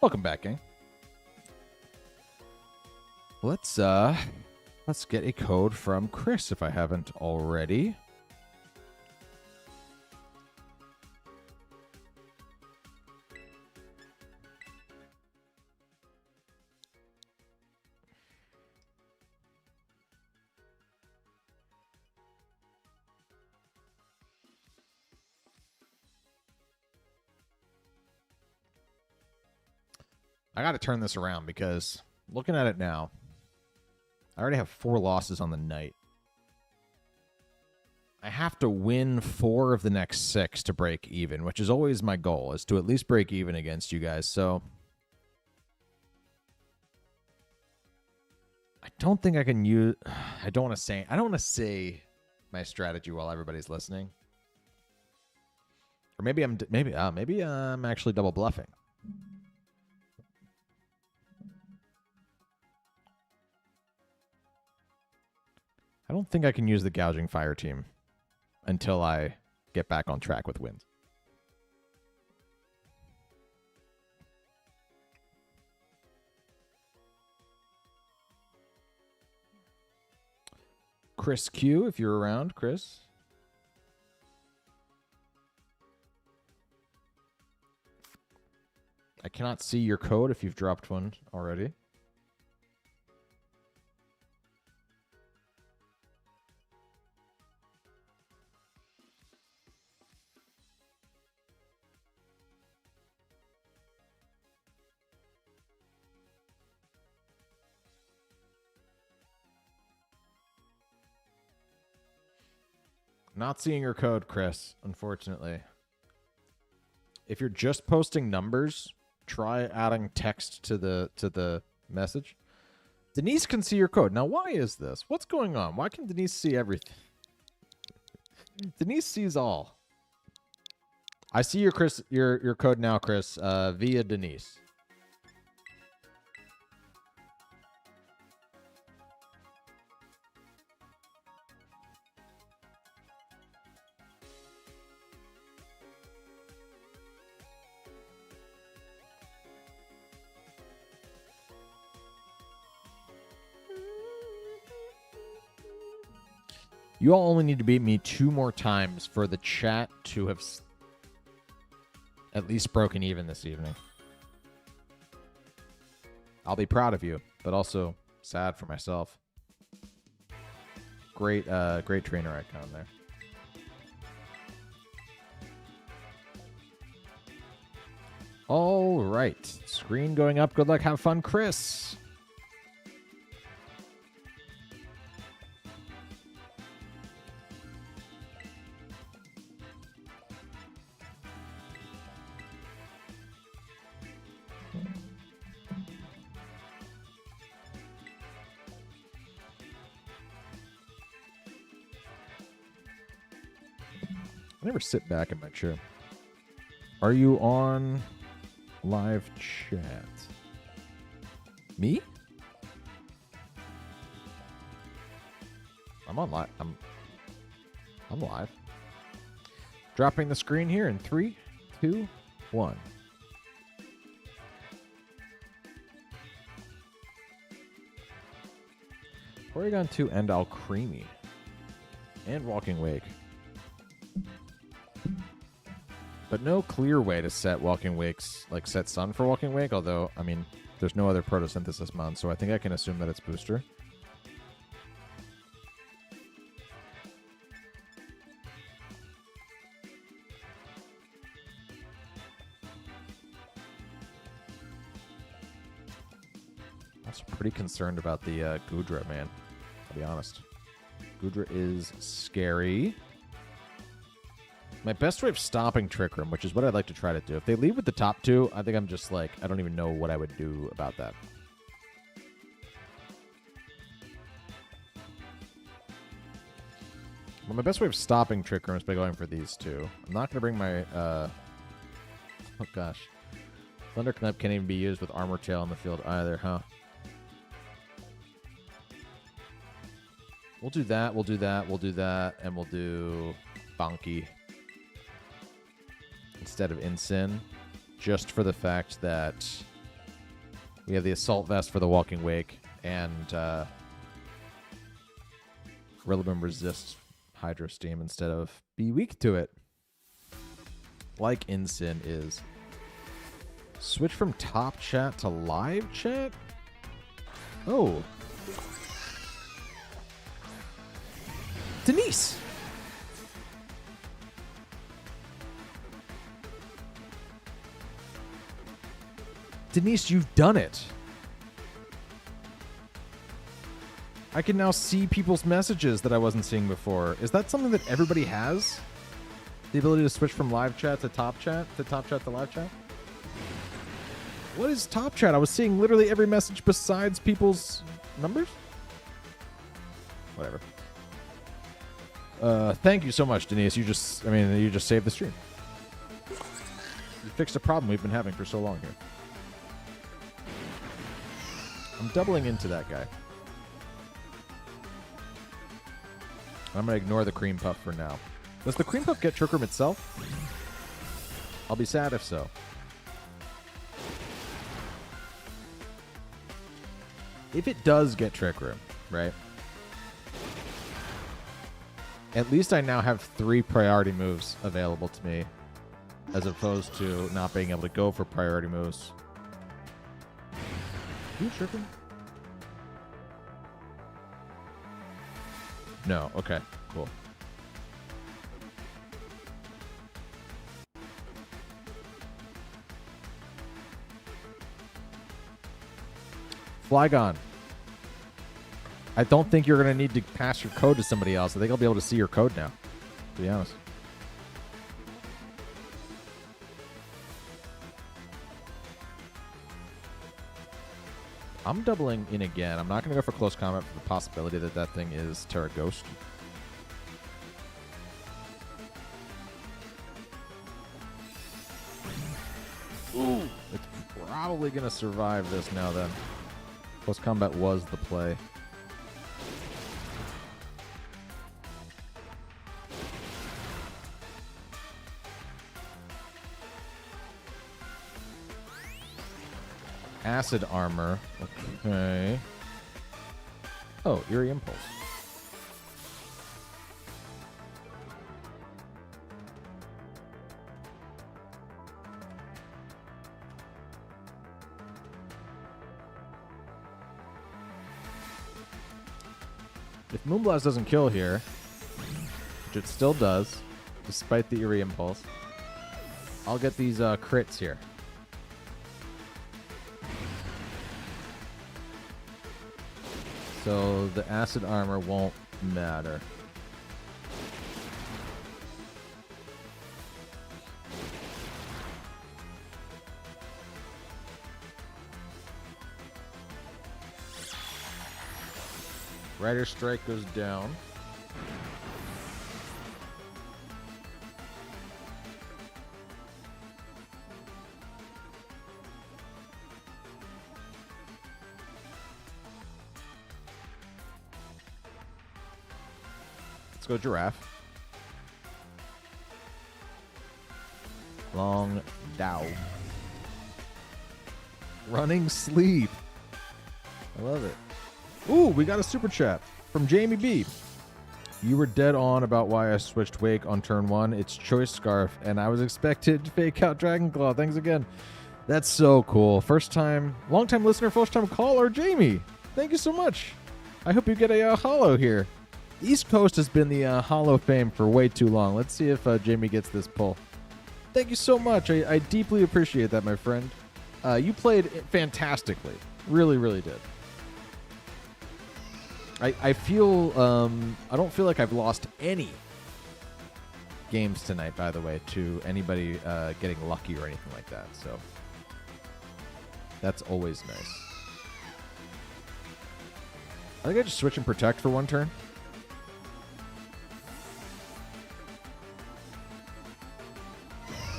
Welcome back, gang. Let's get a code from Chris if I haven't already. I got to turn this around because looking at it now, I already have 4 losses on the night. I have to win 4 of the next 6 to break even, which is always my goal, is to at least break even against you guys. So I don't think I can use. I don't want to say my strategy while everybody's listening, or maybe I'm actually double bluffing. I don't think I can use the gouging fire team until I get back on track with wins. Chris Q, if you're around, Chris. I cannot see your code if you've dropped one already. Not seeing your code, Chris, unfortunately. If you're just posting numbers, try adding text to the message. Denise can see your code. Now, why is this? What's going on? Why can Denise see everything? Denise sees all. I see your code now, Chris, via Denise. You all only need to beat me 2 more times for the chat to have at least broken even this evening. I'll be proud of you, but also sad for myself. Great trainer icon there. All right. Screen going up. Good luck. Have fun, Chris. I never sit back in my chair. Are you on live chat? Me? I'm on live. I'm live. Dropping the screen here in 3, 2, 1. Porygon 2 and Alcremie. And Walking Wake. But no clear way to set Walking Wake's, like set Sun for Walking Wake, although, I mean, there's no other photosynthesis mon, so I think I can assume that it's Booster. I'm also pretty concerned about the Goodra, man. I'll be honest. Goodra is scary. My best way of stopping Trick Room, which is what I'd like to try to do. If they leave with the top 2, I think I'm just like, I don't even know what I would do about that. Well, my best way of stopping Trick Room is by going for these 2. I'm not going to bring my, oh gosh. Thunderknife can't even be used with Armor Tail in the field either, huh? We'll do that, we'll do that, we'll do that, and we'll do Bonky instead of Incin, just for the fact that we have the Assault Vest for the Walking Wake, and Rillaboom resists Hydro Steam instead of be weak to it, like Incin is. Switch from top chat to live chat? Oh. Denise! Denise, you've done it. I can now see people's messages that I wasn't seeing before. Is that something that everybody has? The ability to switch from live chat to top chat to top chat to live chat? What is top chat? I was seeing literally every message besides people's numbers? Whatever. Thank you so much, Denise. You just saved the stream. You fixed a problem we've been having for so long here. I'm doubling into that guy. I'm going to ignore the cream puff for now. Does the cream puff get Trick Room itself? I'll be sad if so. If it does get Trick Room, right? At least I now have 3 priority moves available to me, as opposed to not being able to go for priority moves. You tripping? No. Okay. Cool. Flygon. I don't think you're going to need to pass your code to somebody else. I think I'll be able to see your code now, to be honest. I'm doubling in again. I'm not going to go for close combat for the possibility that that thing is Terra Ghost. Ooh. It's probably going to survive this now then. Close combat was the play. Acid armor. Okay. Oh, Eerie Impulse. If Moonblast doesn't kill here, which it still does, despite the Eerie Impulse, I'll get these crits here. So the acid armor won't matter. Rider Strike goes down. Let's go Giraffe. Long Dow. Running Sleep. I love it. Ooh, we got a super chat from Jamie B. You were dead on about why I switched Wake on turn 1. It's Choice Scarf, and I was expected to fake out Dragon Claw. Thanks again. That's so cool. First time, long time listener, first time caller, Jamie. Thank you so much. I hope you get a holo here. East Coast has been the Holo of Fame for way too long. Let's see if Jamie gets this pull. Thank you so much. I deeply appreciate that, my friend. You played fantastically. Really, really did. I feel... I don't feel like I've lost any games tonight, by the way, to anybody getting lucky or anything like that. So that's always nice. I think I just switch and protect for one turn.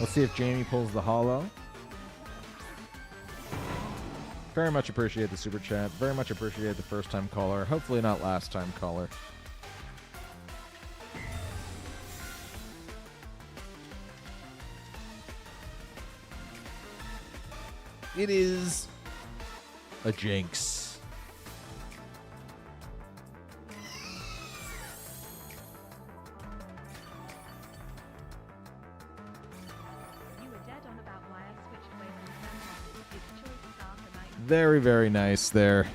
Let's see if Jamie pulls the holo. Very much appreciate the super chat. Very much appreciate the first time caller. Hopefully not last time caller. It is a jinx. Very, very nice there.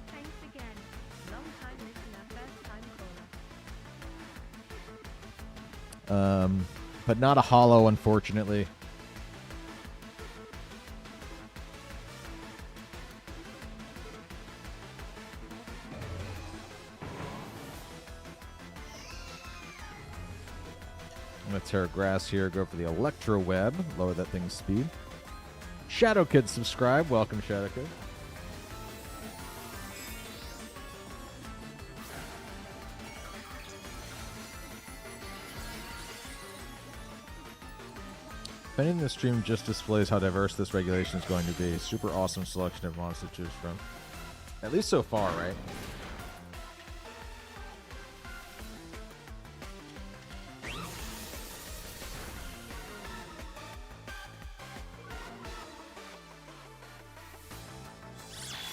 Thanks again. Long time listener, first time caller. But not a holo, unfortunately. Terra Grass here. Go for the Electro Web. Lower that thing's speed. Shadow Kid subscribe. Welcome, Shadow Kid. Ending the stream just displays how diverse this regulation is going to be. Super awesome selection of monsters to choose from. At least so far, right?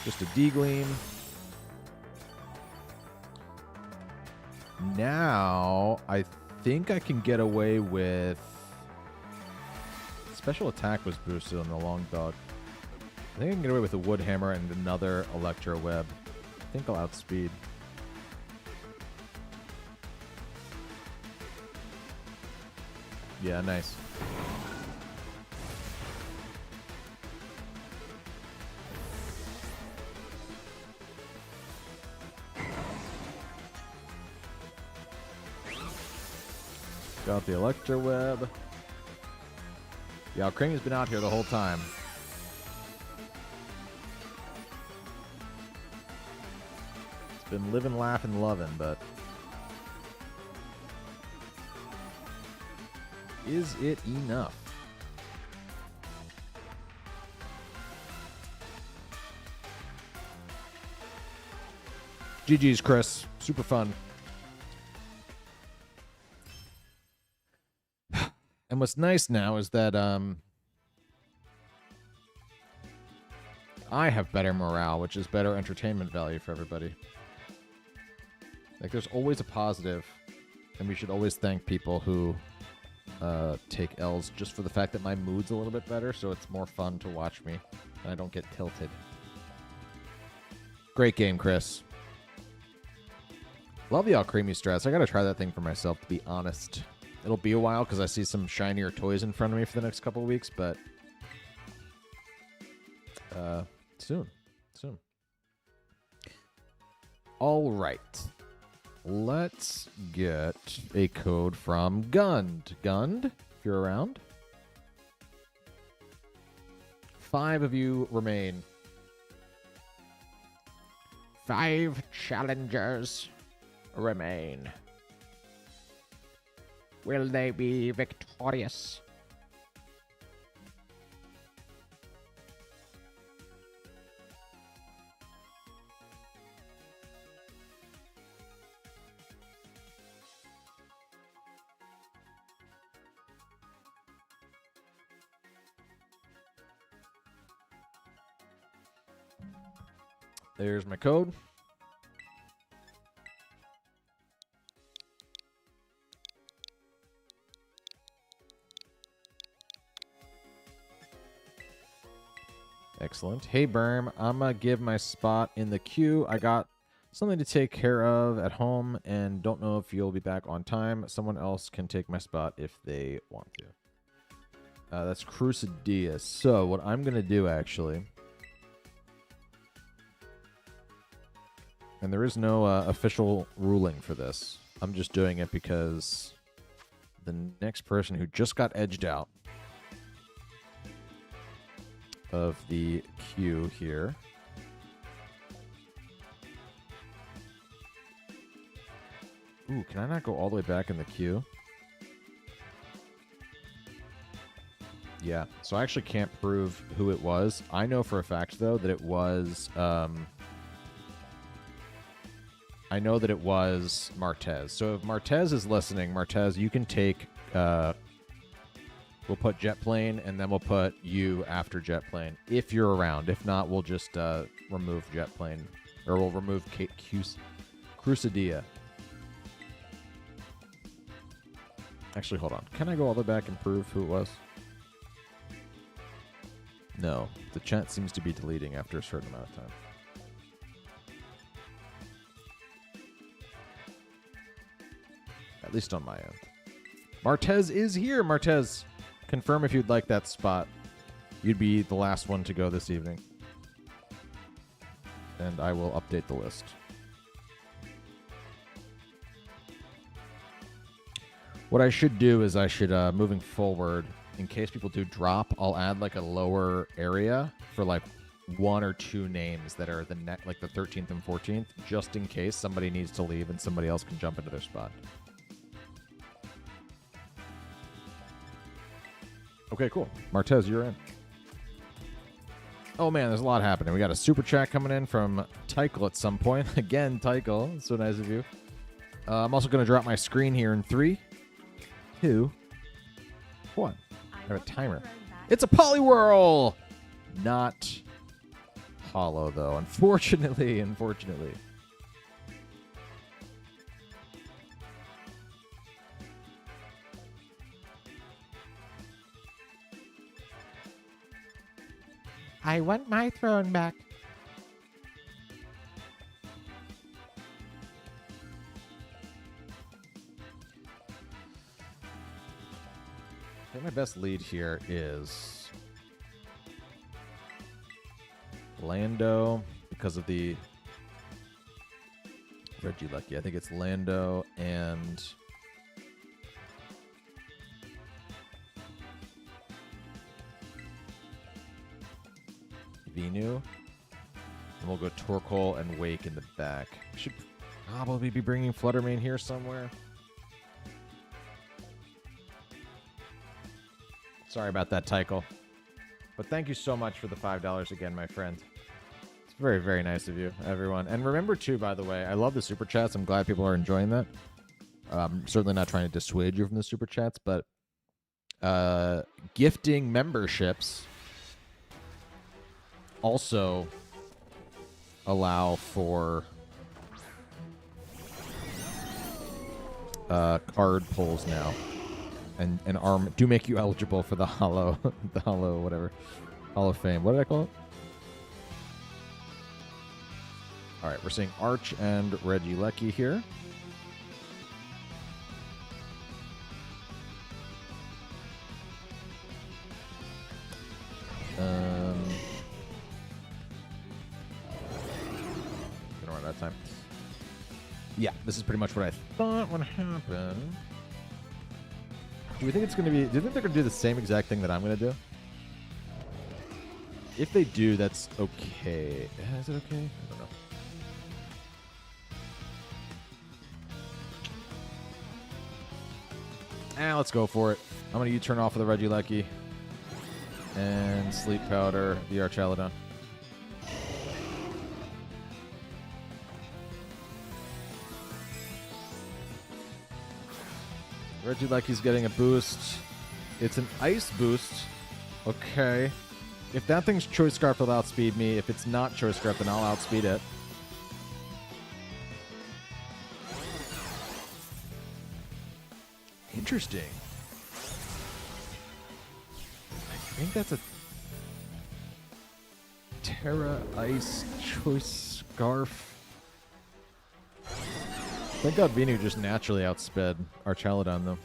Just a D-Gleam. Now, I think I can get away with... Special attack was boosted on the long dog. I think I can get away with a wood hammer and another electro web. I think I'll outspeed. Yeah, nice. Got the electro web. Yeah, Krang has been out here the whole time. It's been living, laughing, loving, but... Is it enough? GG's, Chris. Super fun. And what's nice now is that I have better morale, which is better entertainment value for everybody. Like, there's always a positive, and we should always thank people who take L's just for the fact that my mood's a little bit better, so it's more fun to watch me, and I don't get tilted. Great game, Chris. Love the Alcremie strats. I gotta try that thing for myself, to be honest. It'll be a while because I see some shinier toys in front of me for the next couple of weeks, but soon. All right. Let's get a code from Gund. Gund, if you're around. 5 of you remain. 5 challengers remain. Will they be victorious? There's my code. Excellent. Hey, Berm, I'm going to give my spot in the queue. I got something to take care of at home and don't know if you'll be back on time. Someone else can take my spot if they want to. That's Crucidias. So what I'm going to do, actually, and there is no official ruling for this. I'm just doing it because the next person who just got edged out of the queue here. Ooh, can I not go all the way back in the queue? Yeah, so I actually can't prove who it was. I know for a fact, though, that it was... I know that it was Martez. So if Martez is listening, Martez, you can take... we'll put Jet Plane, and then we'll put you after Jet Plane, if you're around. If not, we'll just remove Jet Plane. Or we'll remove Crucidia. Actually, hold on. Can I go all the way back and prove who it was? No. The chat seems to be deleting after a certain amount of time. At least on my end. Martez is here, Martez. Confirm if you'd like that spot. You'd be the last one to go this evening. And I will update the list. What I should do is I should, moving forward, in case people do drop, I'll add like a lower area for like 1 or 2 names that are like the 13th and 14th, just in case somebody needs to leave and somebody else can jump into their spot. Okay, cool. Martez, you're in. Oh man, there's a lot happening. We got a super chat coming in from Tykel at some point. Again, Tykel, so nice of you. I'm also going to drop my screen here in 3, 2, 1. I have a timer. It's a Poliwhirl! Not hollow, though. Unfortunately. I want my throne back. I think my best lead here is Lando because of the Reggie Lucky. I think it's Lando and Venu. And we'll go Torkoal and Wake in the back. Should probably be bringing Fluttermane here somewhere. Sorry about that, Tykel. But thank you so much for the $5 again, my friend. It's very, very nice of you, everyone. And remember, too, by the way, I love the Super Chats. I'm glad people are enjoying that. I'm certainly not trying to dissuade you from the Super Chats, but gifting memberships also allow for card pulls now. And ARM do make you eligible for the Hollow, whatever, Hall of Fame. What did I call it? All right, we're seeing Arch and Regieleki here. Gonna run out of time. Yeah, this is pretty much what I thought would happen. Do we think it's going to be... Do you think they're going to do the same exact thing that I'm going to do? If they do, that's okay. Is it okay? I don't know. Let's go for it. I'm going to U-turn off of the Regieleki. And Sleep Powder the Archaludon. Regieleki's getting a boost. It's an ice boost. Okay. If that thing's Choice Scarf, it'll outspeed me. If it's not Choice Scarf, then I'll outspeed it. Interesting. I think that's a Terra Ice Choice Scarf. Thank God Venu just naturally outsped Archaludon, though.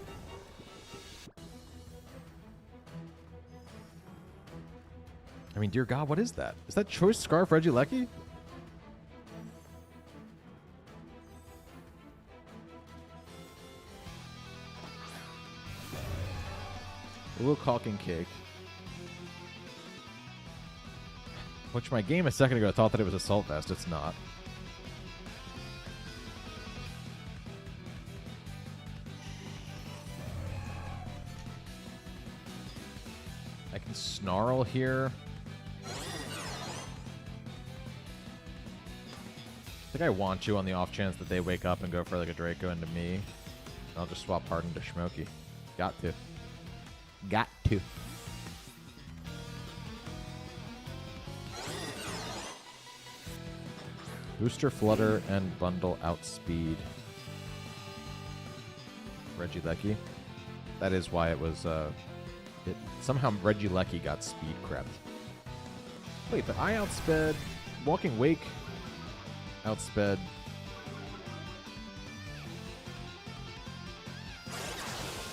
I mean, dear God, what is that? Is that Choice Scarf Regieleki? A little caulking cake. Which my game a second ago thought that it was Assault Vest. It's not. I can Snarl here. I think I want you on the off chance that they wake up and go for like a Draco into me. I'll just swap Harden to Schmokey. Got to. Got to. Booster, Flutter, and Bundle outspeed Regieleki. That is why it was, somehow Regieleki got speed crept. Wait, but I outsped Walking Wake. Outsped.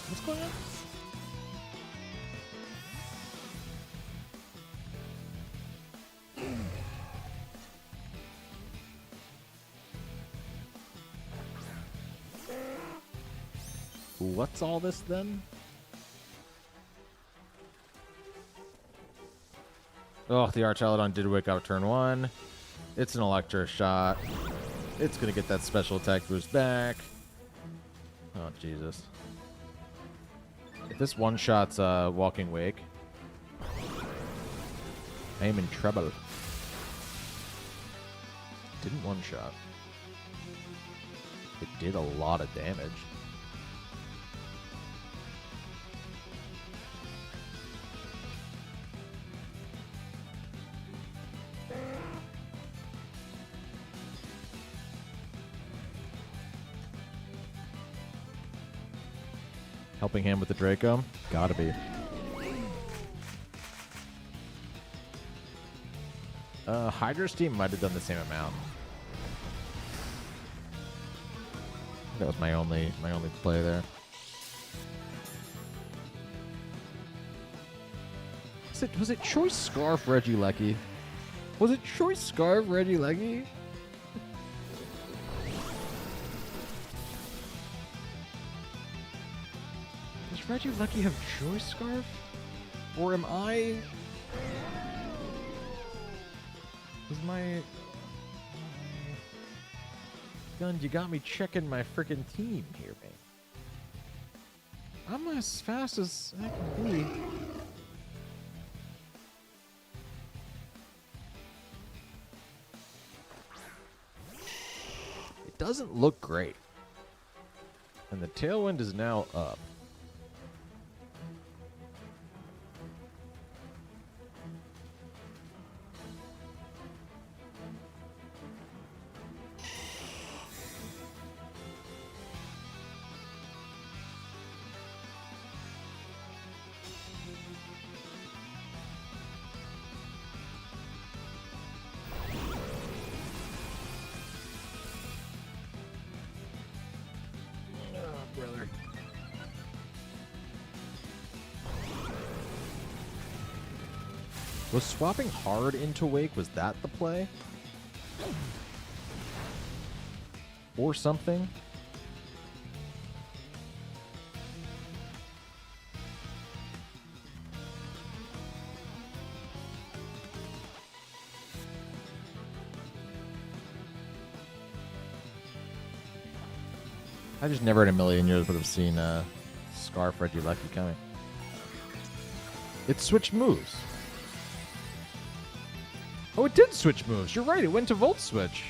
What's going on? what's all this then? Oh, the Archelodon did wake up turn 1. It's an Electro shot. It's going to get that special attack boost back. Oh, Jesus. If this one-shot's Walking Wake, I am in trouble. Didn't one-shot. It did a lot of damage. Helping hand with the Draco? Gotta be. Hydra's team might have done the same amount. That was my only play there. Was it Choice Scarf Regieleki? Was it Choice Scarf Regieleki? Does Regieleki have Choice Scarf? Or am I... Is my... Gun, you got me checking my freaking team here, man. I'm as fast as I can be. It doesn't look great. And the tailwind is now up. Was swapping hard into Wake, was that the play? Or something? I just never in a million years would have seen Scarf Regieleki coming. It switched moves. Oh, it did switch moves. You're right. It went to Volt Switch.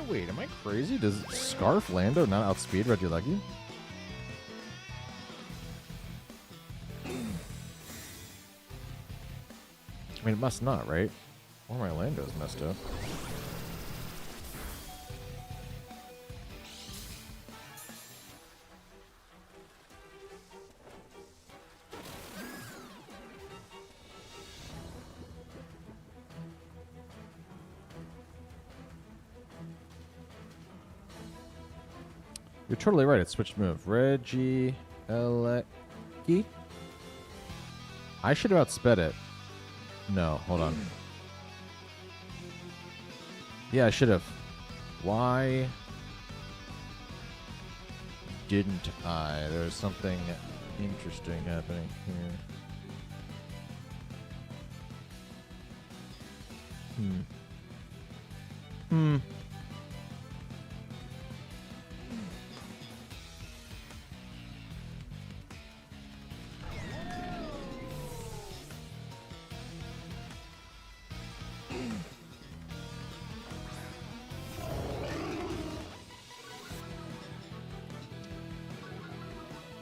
Wait, am I crazy? Does Scarf Lando not outspeed Regieleki? I mean, it must not, right? Or my Lando's messed up. You're totally right. It switched move. Regieleki. I should have outsped it. No, hold on. Yeah, I should have. Why didn't I? There's something interesting happening here.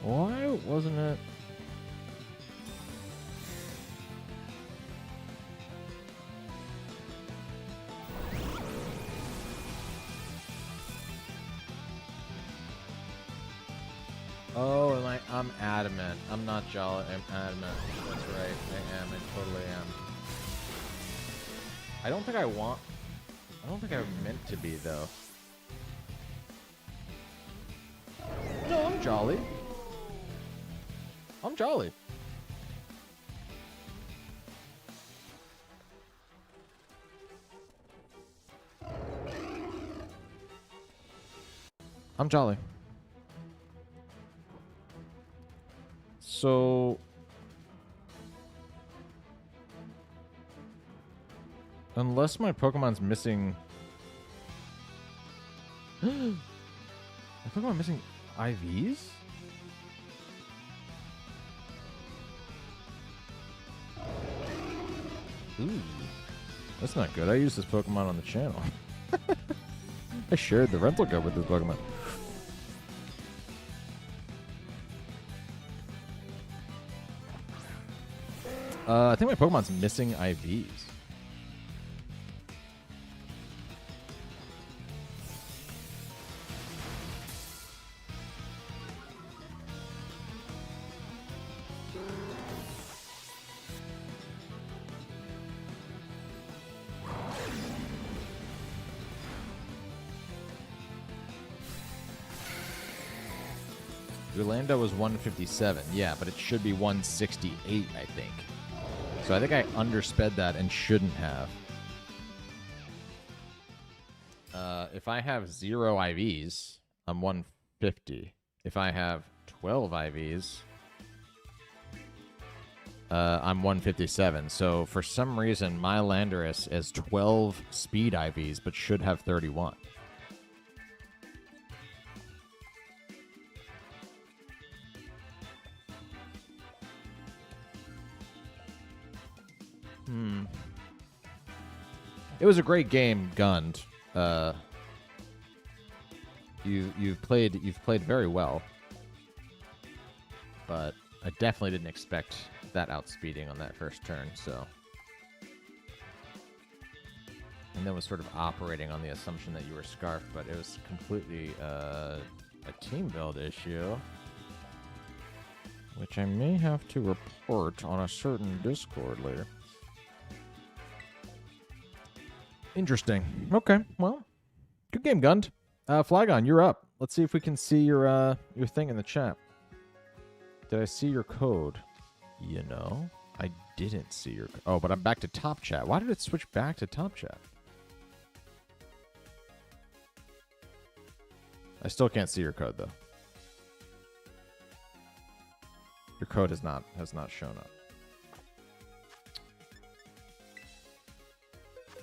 Why wasn't it? Oh, I'm adamant. I'm not jolly. I'm adamant. That's right. I am. I totally am. I don't think I meant to be, though. No, I'm jolly. I'm jolly. I'm jolly. So unless my Pokemon's missing... my Pokemon missing IVs? Ooh. That's not good. I used this Pokemon on the channel. I shared the rental code with this Pokemon. I think my Pokemon's missing IVs. Orlando was 157. Yeah, but it should be 168, I think. So I think I undersped that and shouldn't have. If I have 0 IVs, I'm 150. If I have 12 IVs, I'm 157. So for some reason, my Landorus has 12 speed IVs, but should have 31. It was a great game, Gund. You've played very well, but I definitely didn't expect that outspeeding on that first turn. So, and then was sort of operating on the assumption that you were Scarf, but it was completely a team build issue, which I may have to report on a certain Discord later. Interesting. Okay, well, good game, Gund. Flygon, you're up. Let's see if we can see your thing in the chat. Did I see your code? You know, I didn't see your... Oh, but I'm back to top chat. Why did it switch back to top chat? I still can't see your code, though. Your code has not shown up.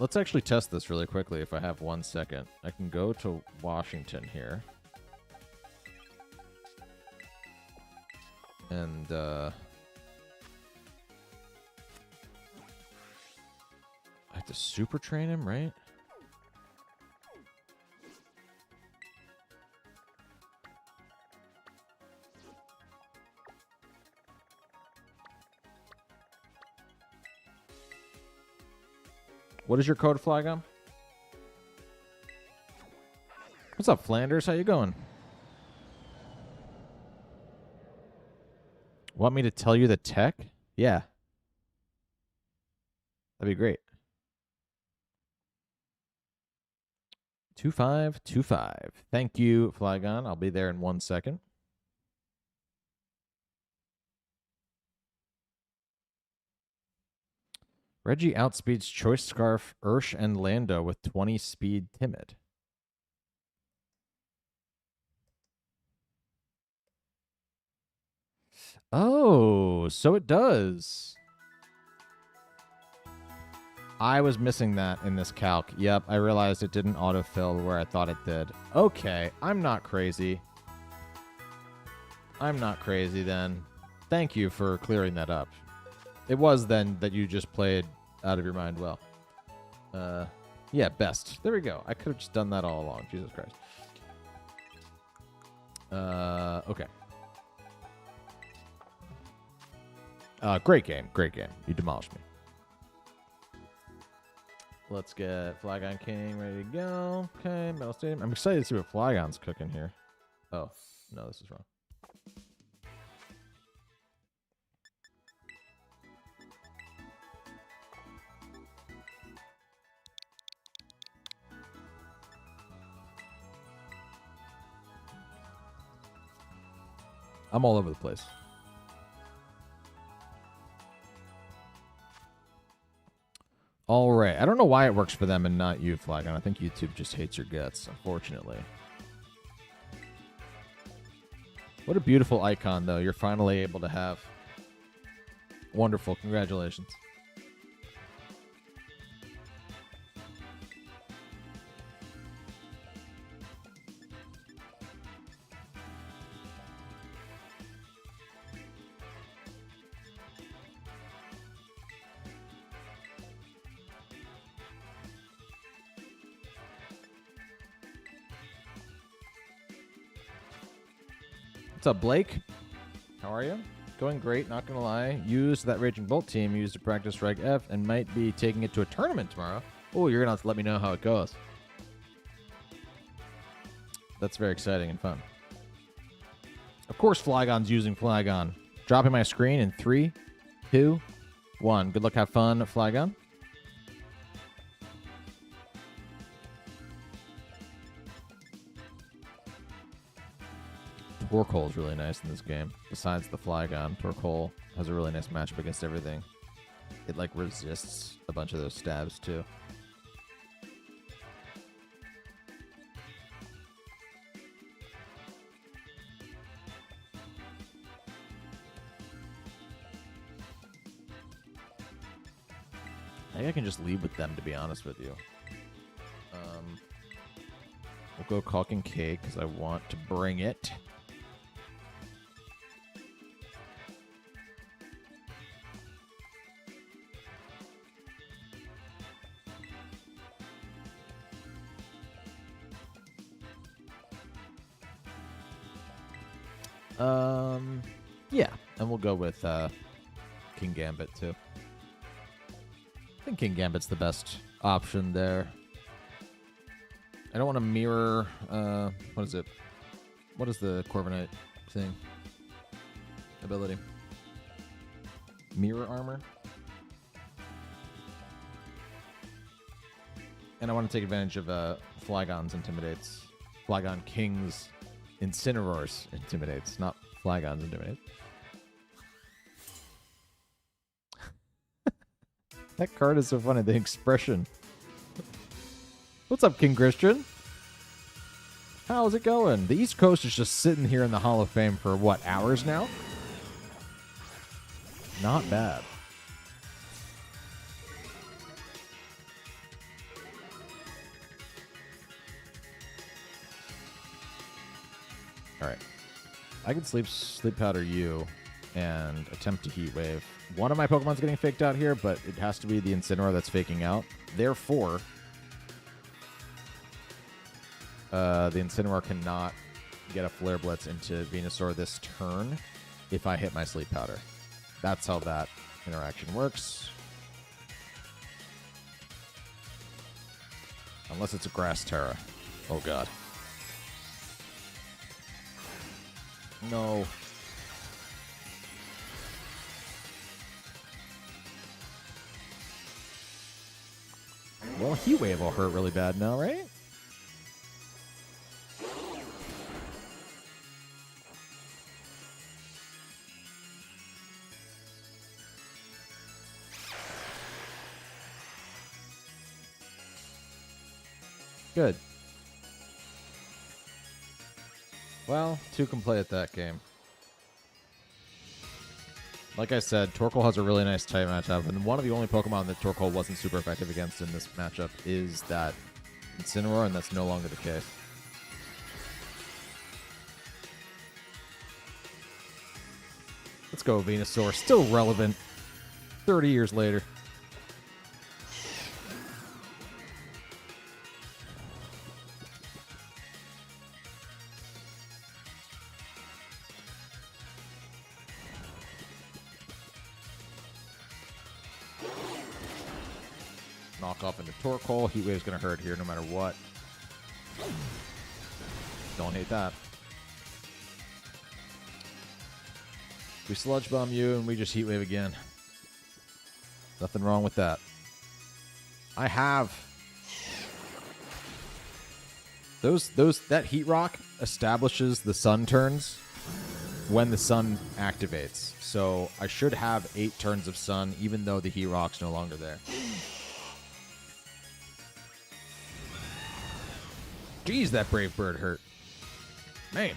Let's actually test this really quickly if I have 1 second. I can go to Washington here. And, I have to super train him, right? What is your code, Flygon? What's up, Flanders? How you going? Want me to tell you the tech? Yeah. That'd be great. 2525. Thank you, Flygon. I'll be there in 1 second. Reggie outspeeds Choice Scarf, Ursh, and Lando with 20 speed Timid. Oh, so it does. I was missing that in this calc. Yep, I realized it didn't autofill where I thought it did. Okay, I'm not crazy. I'm not crazy then. Thank you for clearing that up. It was then that you just played out of your mind well. Yeah, best. There we go. I could have just done that all along. Jesus Christ. Okay. Great game. Great game. You demolished me. Let's get Flygon King ready to go. Okay, Metal Stadium. I'm excited to see what Flygon's cooking here. Oh, no, this is wrong. I'm all over the place. All right. I don't know why it works for them and not you, Flygon. I think YouTube just hates your guts, unfortunately. What a beautiful icon, though. You're finally able to have. Wonderful. Congratulations. What's up, Blake? How are you? Going great, not gonna lie. Used that Raging Bolt team, used to practice Reg F, and might be taking it to a tournament tomorrow. Oh, you're gonna have to let me know how it goes. That's very exciting and fun. Of course, Flygon's using Flygon. Dropping my screen in 3, 2, 1. Good luck, have fun, Flygon. Torkoal is really nice in this game. Besides the Flygon, Torkoal has a really nice matchup against everything. It like resists a bunch of those stabs too. I think I can just lead with them, to be honest with you. We'll go Caulking Cake because I want to bring it. Yeah, and we'll go with King Gambit too. I think King Gambit's the best option there. I don't want to mirror. What is it? What is the Corviknight thing? Ability. Mirror armor. And I want to take advantage of Flygon's Intimidates. Flygon King's Incineroar's Intimidates, not Flygon's Intimidates. That card is so funny. The expression. What's up, King Christian? How's it going? The East Coast is just sitting here in the Hall of Fame for, what, hours now? Not bad. Alright. I can sleep powder you and attempt to heat wave. One of my Pokemon's getting faked out here, but it has to be the Incineroar that's faking out. Therefore, the Incineroar cannot get a Flare Blitz into Venusaur this turn if I hit my Sleep Powder. That's how that interaction works. Unless it's a Grass Terra. Oh, God. No. Well, Heat Wave will hurt really bad now, right? Good. Well, 2 can play at that game. Like I said, Torkoal has a really nice type matchup, and one of the only Pokemon that Torkoal wasn't super effective against in this matchup is that Incineroar, and that's no longer the case. Let's go, Venusaur. Still relevant 30 years later. Knock off into Torkoal. Heat Wave's going to hurt here no matter what. Don't hate that. We Sludge Bomb you and we just Heat Wave again. Nothing wrong with that. I have that Heat Rock establishes the sun turns when the sun activates. So I should have 8 turns of sun even though the Heat Rock's no longer there. Jeez, that Brave Bird hurt. Man.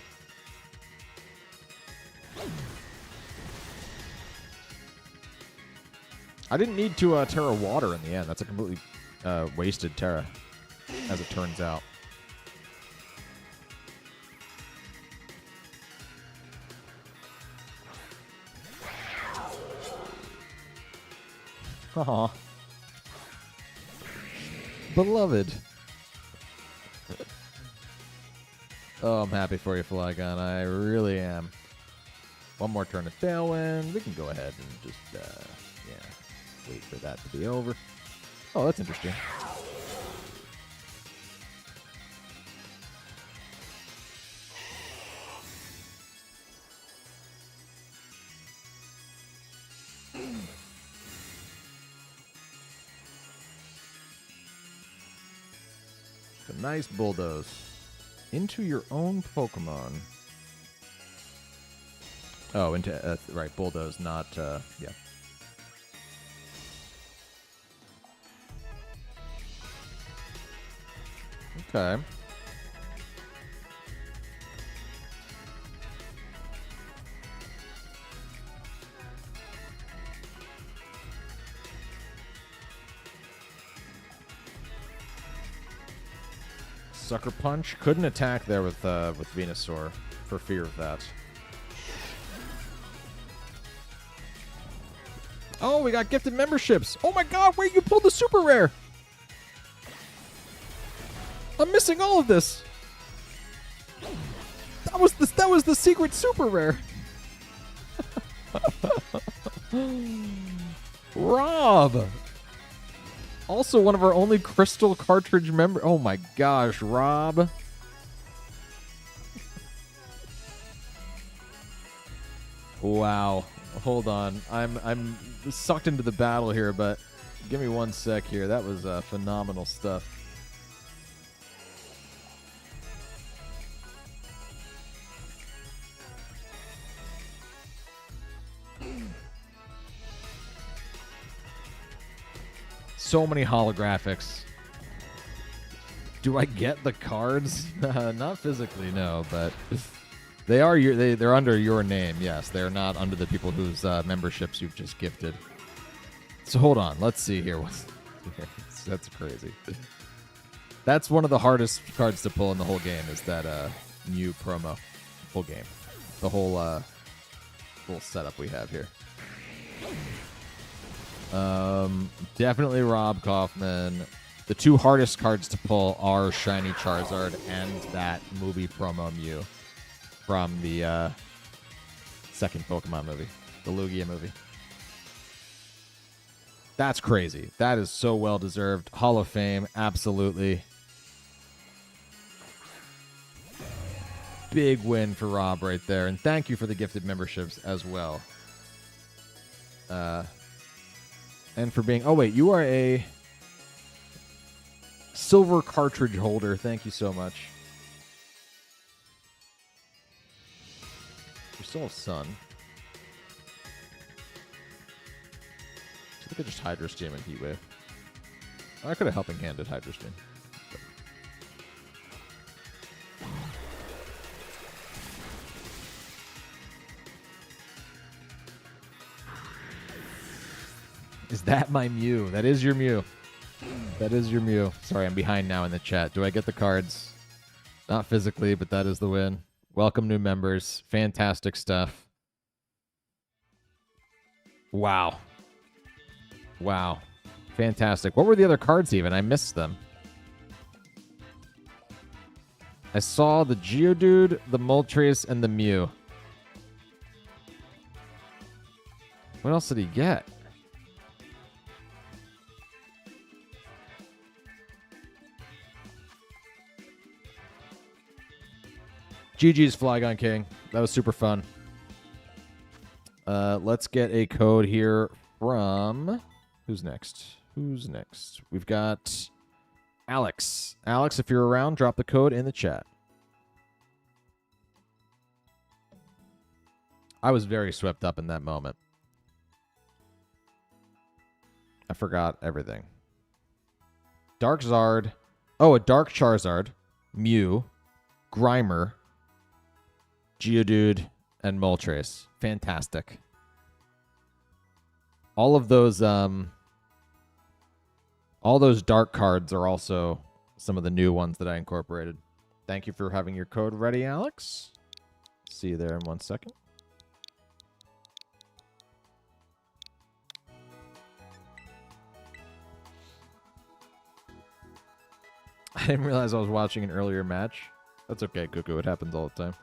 I didn't need to Terra water in the end. That's a completely wasted Terra, as it turns out. Aw. Beloved. Oh, I'm happy for you, Flygon. I really am. One more turn of Tailwind. We can go ahead and just, yeah, wait for that to be over. Oh, that's interesting. A nice bulldoze into your own Pokemon. Oh, into right, bulldoze, not yeah. Okay. Sucker Punch. Couldn't attack there with Venusaur for fear of that. Oh, we got gifted memberships. Oh my god, wait, you pulled the super rare. I'm missing all of this. That was the secret super rare. Rob. Also one of our only crystal cartridge member. Oh my gosh, Rob. Wow. Hold on. I'm sucked into the battle here, but give me one sec here. That was phenomenal stuff. So many holographics. Do I get the cards? Not physically, no, but they're under your name. Yes, they're not under the people whose memberships you've just gifted. So hold on, let's see here. That's crazy. That's one of the hardest cards to pull in the whole game. Is that new promo? Full game, the whole setup we have here. Definitely Rob Kaufman. The two hardest cards to pull are Shiny Charizard and that movie promo Mew from the second Pokemon movie, the Lugia movie. That's crazy. That is so well deserved. Hall of Fame, absolutely. Big win for Rob right there, and thank you for the gifted memberships as well. And for being... Oh, wait. You are a silver cartridge holder. Thank you so much. You're still a Sun. I think I just Hydro Steam and Heat Wave. I could have helping handed Hydro Steam. Is that my Mew? That is your Mew. That is your Mew. Sorry, I'm behind now in the chat. Do I get the cards? Not physically, but that is the win. Welcome new members. Fantastic stuff. Wow. Wow. Fantastic. What were the other cards even? I missed them. I saw the Geodude, the Moltres, and the Mew. What else did he get? GG's Flygon King. That was super fun. Let's get a code here from... Who's next? Who's next? We've got Alex. Alex, if you're around, drop the code in the chat. I was very swept up in that moment. I forgot everything. Dark Zard. Oh, a Dark Charizard. Mew. Grimer. Geodude, and Moltres. Fantastic. All those dark cards are also some of the new ones that I incorporated. Thank you for having your code ready, Alex. See you there in 1 second. I didn't realize I was watching an earlier match. That's okay, Cuckoo. It happens all the time.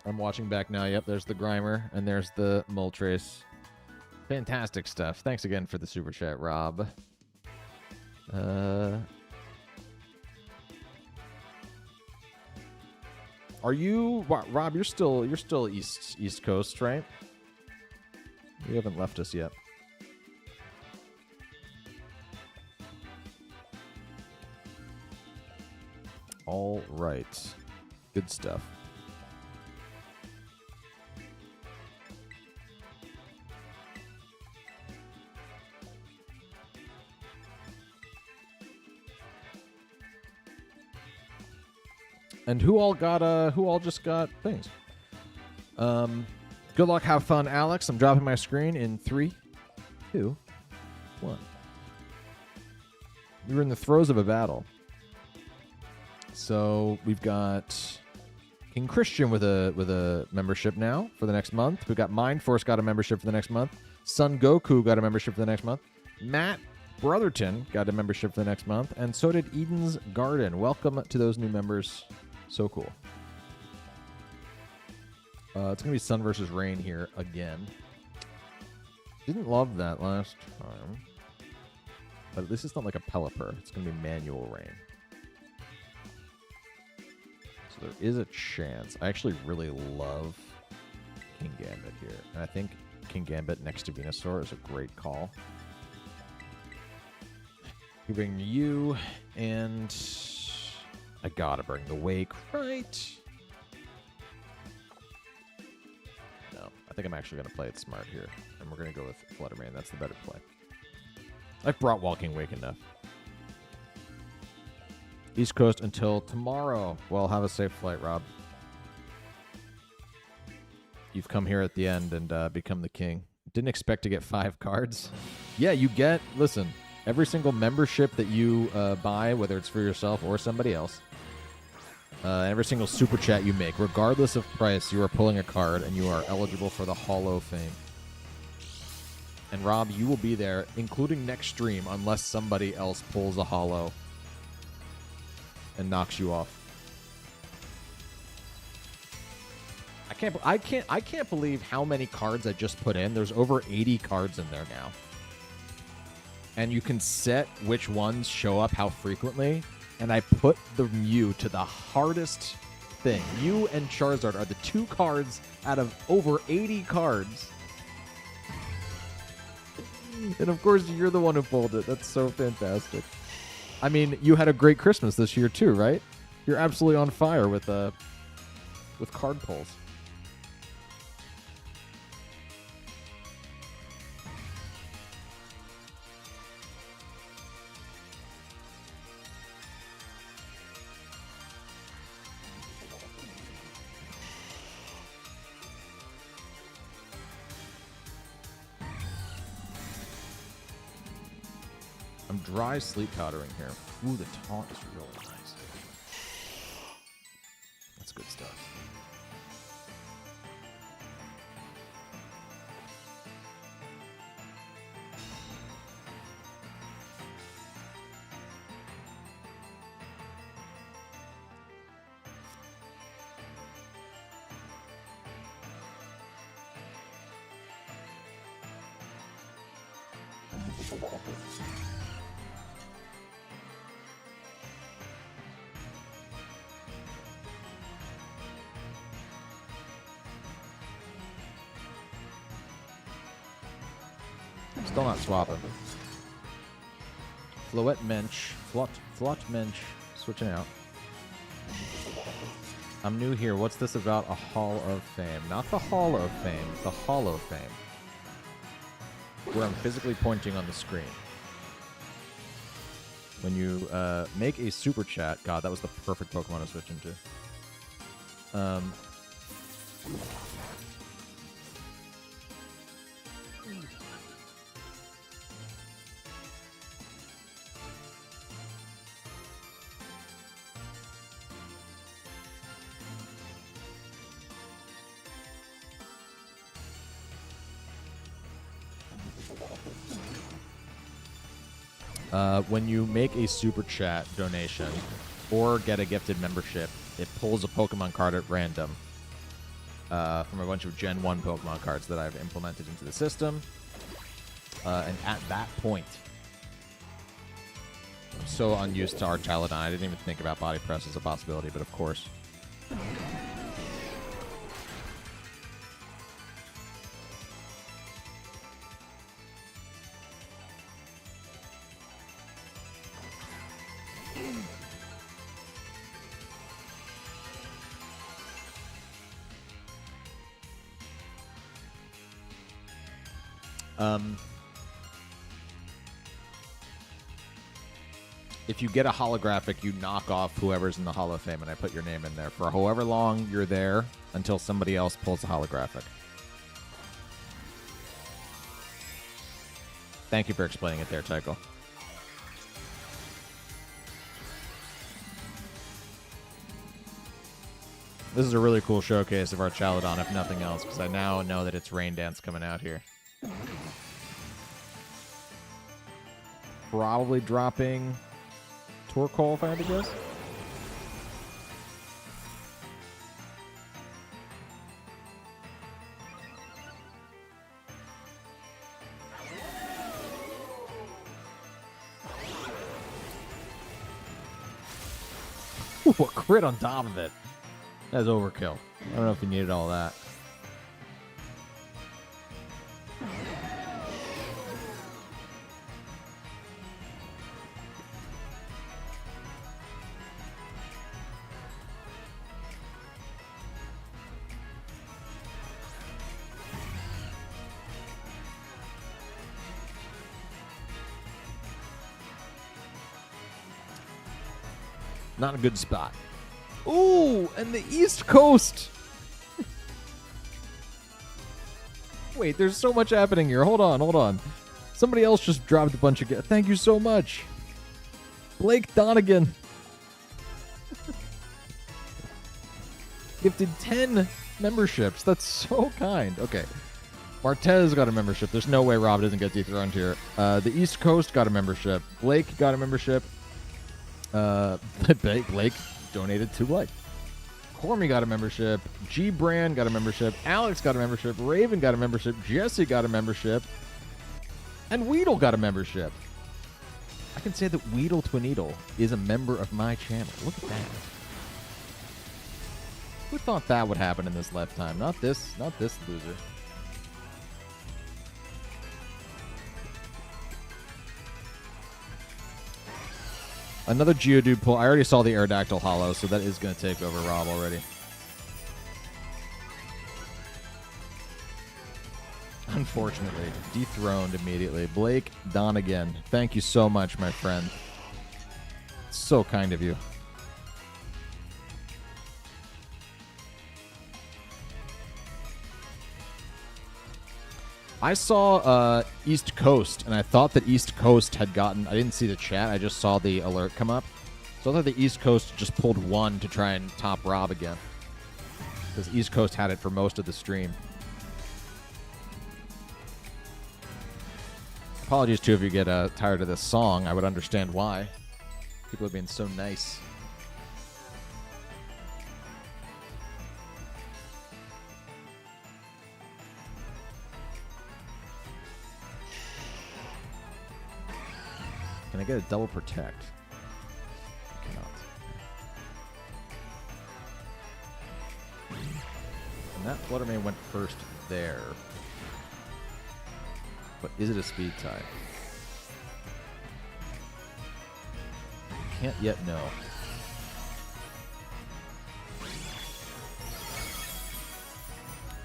I'm watching back now. Yep, there's the Grimer, and there's the Moltres. Fantastic stuff. Thanks again for the super chat, Rob. Are you, Rob? You're still East Coast, right? You haven't left us yet. All right, good stuff. And who all just got things? Good luck, have fun, Alex. I'm dropping my screen in 3, 2, 1. We were in the throes of a battle. So we've got King Christian with a membership now for the next month. We've got Mind Force got a membership for the next month. Son Goku got a membership for the next month. Matt Brotherton got a membership for the next month, and so did Eden's Garden. Welcome to those new members. So cool. It's going to be Sun versus Rain here again. Didn't love that last time. But at least it's not like a Pelipper. It's going to be manual rain. So there is a chance. I actually really love King Gambit here. And I think King Gambit next to Venusaur is a great call. You bring you, and I gotta bring the Wake, right? No, I think I'm actually gonna play it smart here, and we're gonna go with Fluttermane. That's the better play. I've brought Walking Wake enough. East Coast until tomorrow. Well, have a safe flight, Rob. You've come here at the end and become the king. Didn't expect to get 5 cards. Yeah, you get, listen, every single membership that you buy, whether it's for yourself or somebody else, every single super chat you make, regardless of price, you are pulling a card and you are eligible for the Hall of Fame. And Rob, you will be there, including next stream, unless somebody else pulls a holo and knocks you off. I can't believe how many cards I just put in. There's over 80 cards in there now. And you can set which ones show up how frequently. And I put the Mew to the hardest thing. Mew and Charizard are the 2 cards out of over 80 cards. And of course, you're the one who pulled it. That's so fantastic. I mean, you had a great Christmas this year too, right? You're absolutely on fire with card pulls. I'm dry sleep powdering here. Ooh, the taunt is really nice. That's good stuff. Still not swapping. Floette Mensch. Flot Mensch. Switching out. I'm new here. What's this about a Hall of Fame? Not the Hall of Fame. The Hall of Fame. Where I'm physically pointing on the screen. When you make a super chat, God, that was the perfect Pokemon to switch into. When you make a super chat donation or get a gifted membership, it pulls a Pokemon card at random from a bunch of Gen 1 Pokemon cards that I've implemented into the system. And at that point, I'm so unused to Archaludon, I didn't even think about Body Press as a possibility, but of course. If you get a holographic, you knock off whoever's in the Hall of Fame, and I put your name in there for however long you're there until somebody else pulls a holographic. Thank you for explaining it there, Tycho. This is a really cool showcase of Archaludon, if nothing else, because I now know that it's Rain Dance coming out here. Probably dropping Torkoal, if I had to guess. Ooh, a crit on top of it. That's overkill. I don't know if you needed all that. Not a good spot. Ooh, and the East Coast. Wait, there's so much happening here. Hold on. Somebody else just dropped a bunch of... Thank you so much. Blake Donegan. Gifted 10 memberships. That's so kind. Okay. Martez got a membership. There's no way Rob doesn't get dethroned here. The East Coast got a membership. Blake got a membership. Blake donated 2 likes. Cormy got a membership. G Brand got a membership. Alex got a membership. Raven got a membership. Jesse got a membership. And Weedle got a membership. I can say that Weedle Twineedle is a member of my channel. Look at that. Who thought that would happen in this lifetime? Not this loser. Another Geodude pull. I already saw the Aerodactyl Hollow, so that is going to take over Rob already. Unfortunately, dethroned immediately. Blake Donegan, thank you so much, my friend. So kind of you. I saw East Coast, and I thought that East Coast had gotten... I didn't see the chat. I just saw the alert come up. So I thought the East Coast just pulled 1 to try and top Rob again. Because East Coast had it for most of the stream. Apologies, too, if you get tired of this song. I would understand why. People are being so nice. Can I get a double protect? I cannot. And that Flutter Mane went first there. But is it a speed type? Can't yet know.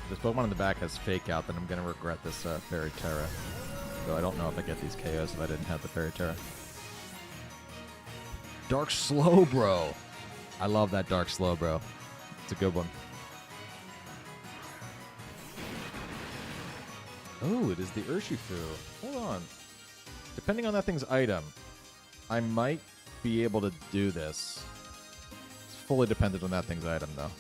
If this Pokemon in the back has Fake Out, then I'm going to regret this Fairy Terra. Though I don't know if I get these KOs if I didn't have the Fairy Terra. Dark Slow Bro. I love that Dark Slow Bro. It's a good one. Oh, it is the Urshifu. Hold on. Depending on that thing's item, I might be able to do this. It's fully dependent on that thing's item, though.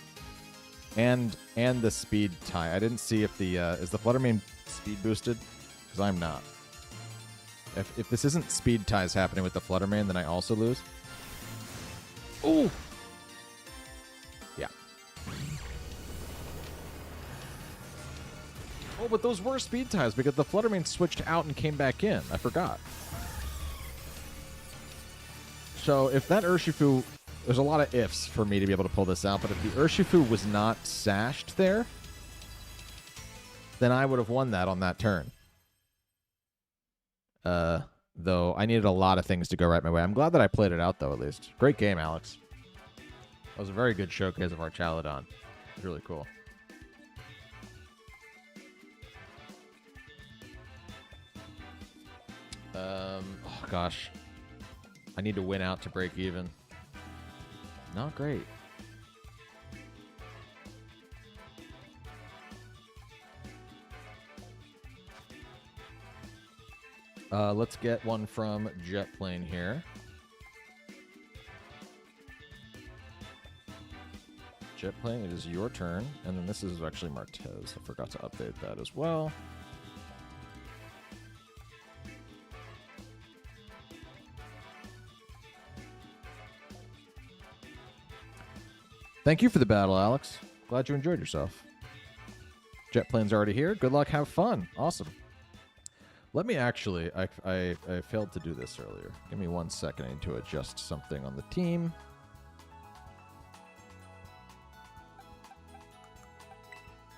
And the speed tie. I didn't see if the is the Fluttermane speed boosted, because I'm not. If this isn't speed ties happening with the Fluttermane, then I also lose. Ooh. Yeah. Oh, but those were speed ties because the Fluttermane switched out and came back in. I forgot. So if that Urshifu, there's a lot of ifs for me to be able to pull this out, but if the Urshifu was not sashed there, then I would have won that on that turn. Though I needed a lot of things to go right my way. I'm glad that I played it out, though, at least. Great game, Alex. That was a very good showcase of our Chaladon. It was really cool. Oh, gosh. I need to win out to break even. Not great. Let's get one from Jet Plane here. Jet Plane, it is your turn. And then this is actually Martez. I forgot to update that as well. Thank you for the battle, Alex. Glad you enjoyed yourself. Jet Plane's already here. Good luck, have fun. Awesome. Let me actually, I failed to do this earlier. Give me 1 second. I need to adjust something on the team.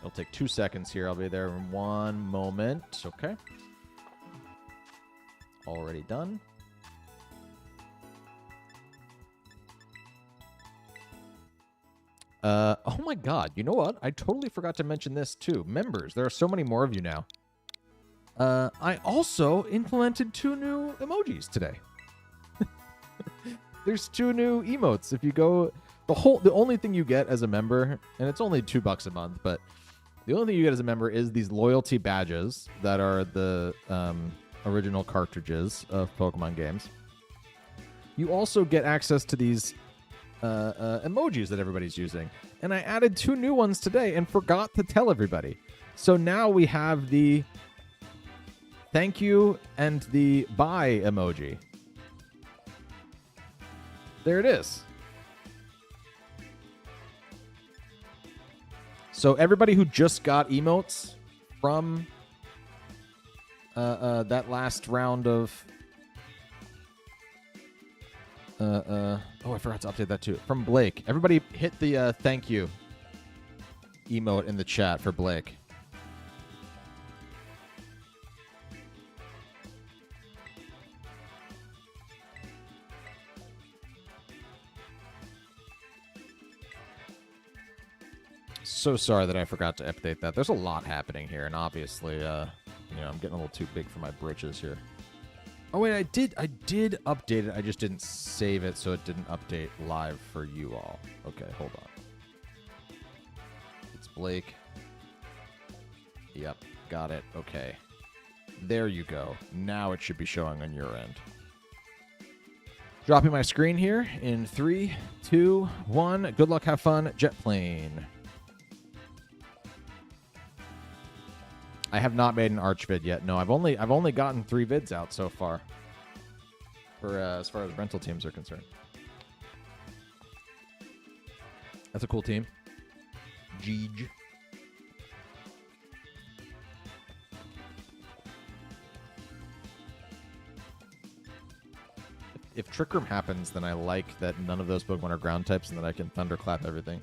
It'll take 2 seconds here. I'll be there in 1 moment. Okay. Already done. Oh my god, you know what? I totally forgot to mention this too. Members, there are so many more of you now. I also implemented 2 new emojis today. There's 2 new emotes. If you go, the only thing you get as a member, and it's only $2 a month, but the only thing you get as a member is these loyalty badges that are the original cartridges of Pokemon games. You also get access to these emojis that everybody's using. And I added 2 new ones today and forgot to tell everybody. So now we have the thank you and the bye emoji. There it is. So everybody who just got emotes from that last round of oh, I forgot to update that too. From Blake. Everybody hit the thank you emote in the chat for Blake. So sorry that I forgot to update that. There's a lot happening here, and obviously, I'm getting a little too big for my britches here. Oh wait, I did update it. I just didn't save it, so it didn't update live for you all. Okay, hold on. It's Blake. Yep, got it. Okay. There you go. Now it should be showing on your end. Dropping my screen here in 3, 2, 1. Good luck, have fun, Jet Plane. I have not made an Arch vid yet. No, I've only gotten 3 vids out so far. For as far as rental teams are concerned. That's a cool team. Jeej. If Trick Room happens, then I like that none of those Pokemon are ground types and that I can thunderclap everything.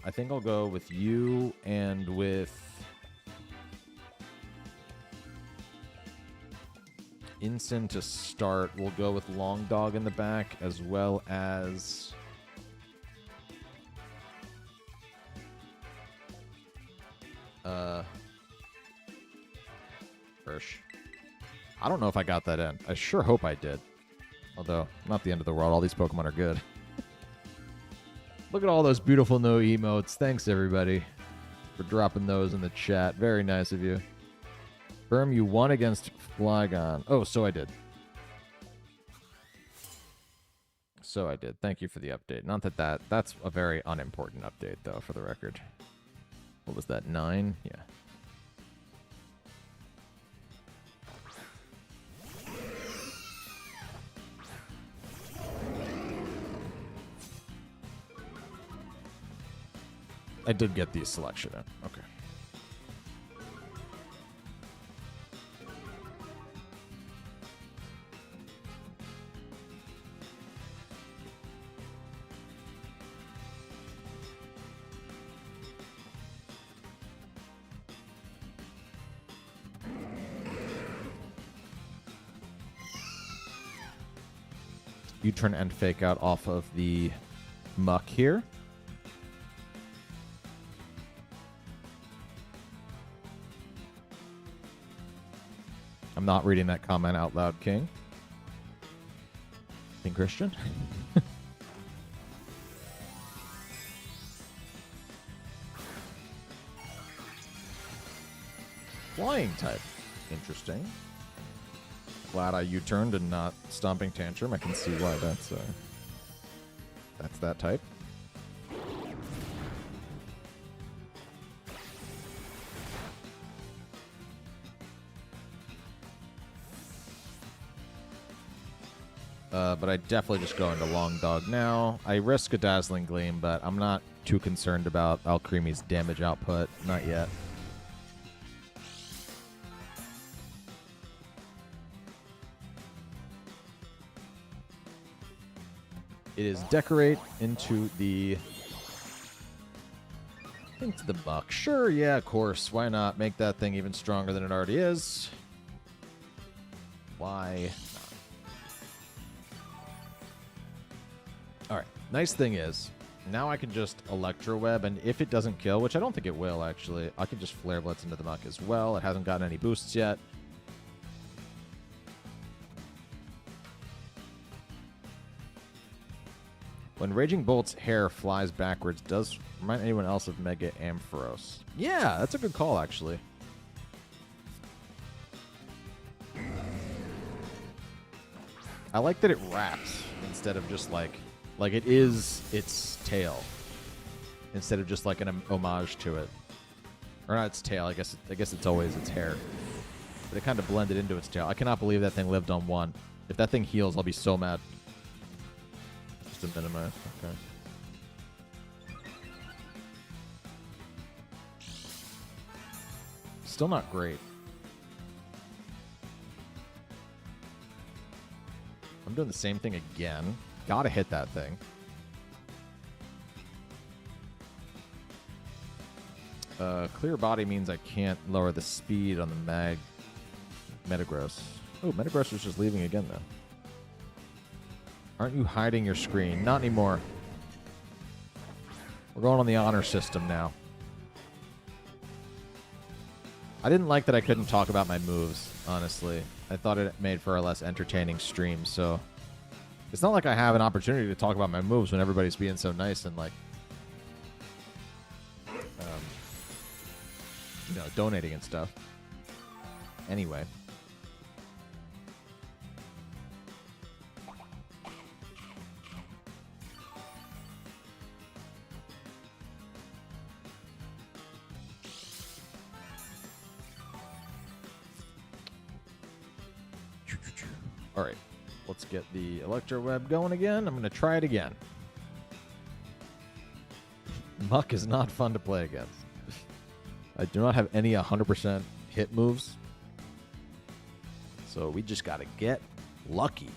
I think I'll go with you and with Incin to start. We'll go with Long Dog in the back as well as Flourish. I don't know if I got that in. I sure hope I did. Although, not the end of the world. All these Pokemon are good. Look at all those beautiful no emotes. Thanks, everybody, for dropping those in the chat. Very nice of you. Firm, you won against Flygon. Oh, so I did. So I did. Thank you for the update. Not that's a very unimportant update, though, for the record. What was that, 9? Yeah. I did get the selection in. Okay. U-turn and fake out off of the muck here. I'm not reading that comment out loud, King. King Christian? Flying type. Interesting. Glad I U-turned and not Stomping Tantrum. I can see why that's that type. But I definitely just go into Long Dog now. I risk a Dazzling Gleam, but I'm not too concerned about Alcremie's damage output. Not yet. It is Decorate into the muck. Sure, yeah, of course. Why not make that thing even stronger than it already is? Why not? All right. Nice thing is, now I can just Electro Web, and if it doesn't kill, which I don't think it will, actually, I can just Flare Blitz into the muck as well. It hasn't gotten any boosts yet. When Raging Bolt's hair flies backwards, does remind anyone else of Mega Ampharos. Yeah, that's a good call, actually. I like that it wraps instead of just like it is its tail, instead of just like an homage to it. Or not its tail, I guess it's always its hair. But it kind of blended into its tail. I cannot believe that thing lived on 1. If that thing heals, I'll be so mad. Just to minimize, okay. Still not great. I'm doing the same thing again. Gotta hit that thing. Clear body means I can't lower the speed on the Metagross. Oh, Metagross is just leaving again, though. Aren't you hiding your screen? Not anymore. We're going on the honor system now. I didn't like that I couldn't talk about my moves, honestly. I thought it made for a less entertaining stream, so... It's not like I have an opportunity to talk about my moves when everybody's being so nice and, like... you know, donating and stuff. Anyway. All right, let's get the Electro Web going again. I'm going to try it again. Muck is not fun to play against. I do not have any 100% hit moves. So we just got to get lucky.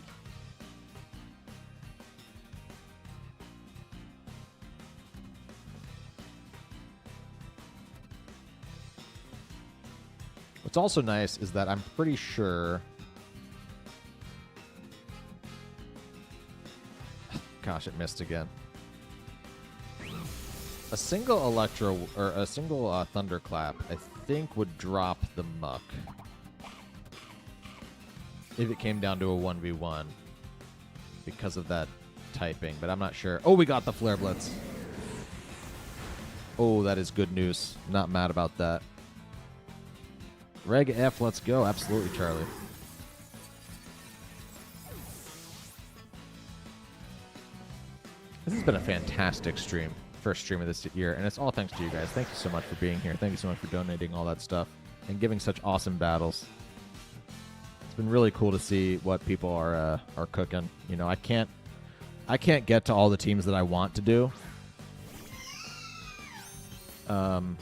What's also nice is that I'm pretty sure... Gosh, it missed again. A single Electro or a single Thunderclap, I think, would drop the muck. if it came down to a 1v1 because of that typing, but I'm not sure. Oh, we got the Flare Blitz. Oh, that is good news. Not mad about that. Reg F, let's go. Absolutely, Charlie. This has been a fantastic stream. First stream of this year, and it's all thanks to you guys. Thank you so much for being here. Thank you so much for donating all that stuff and giving such awesome battles. It's been really cool to see what people are cooking. You know, I can't get to all the teams that I want to do. And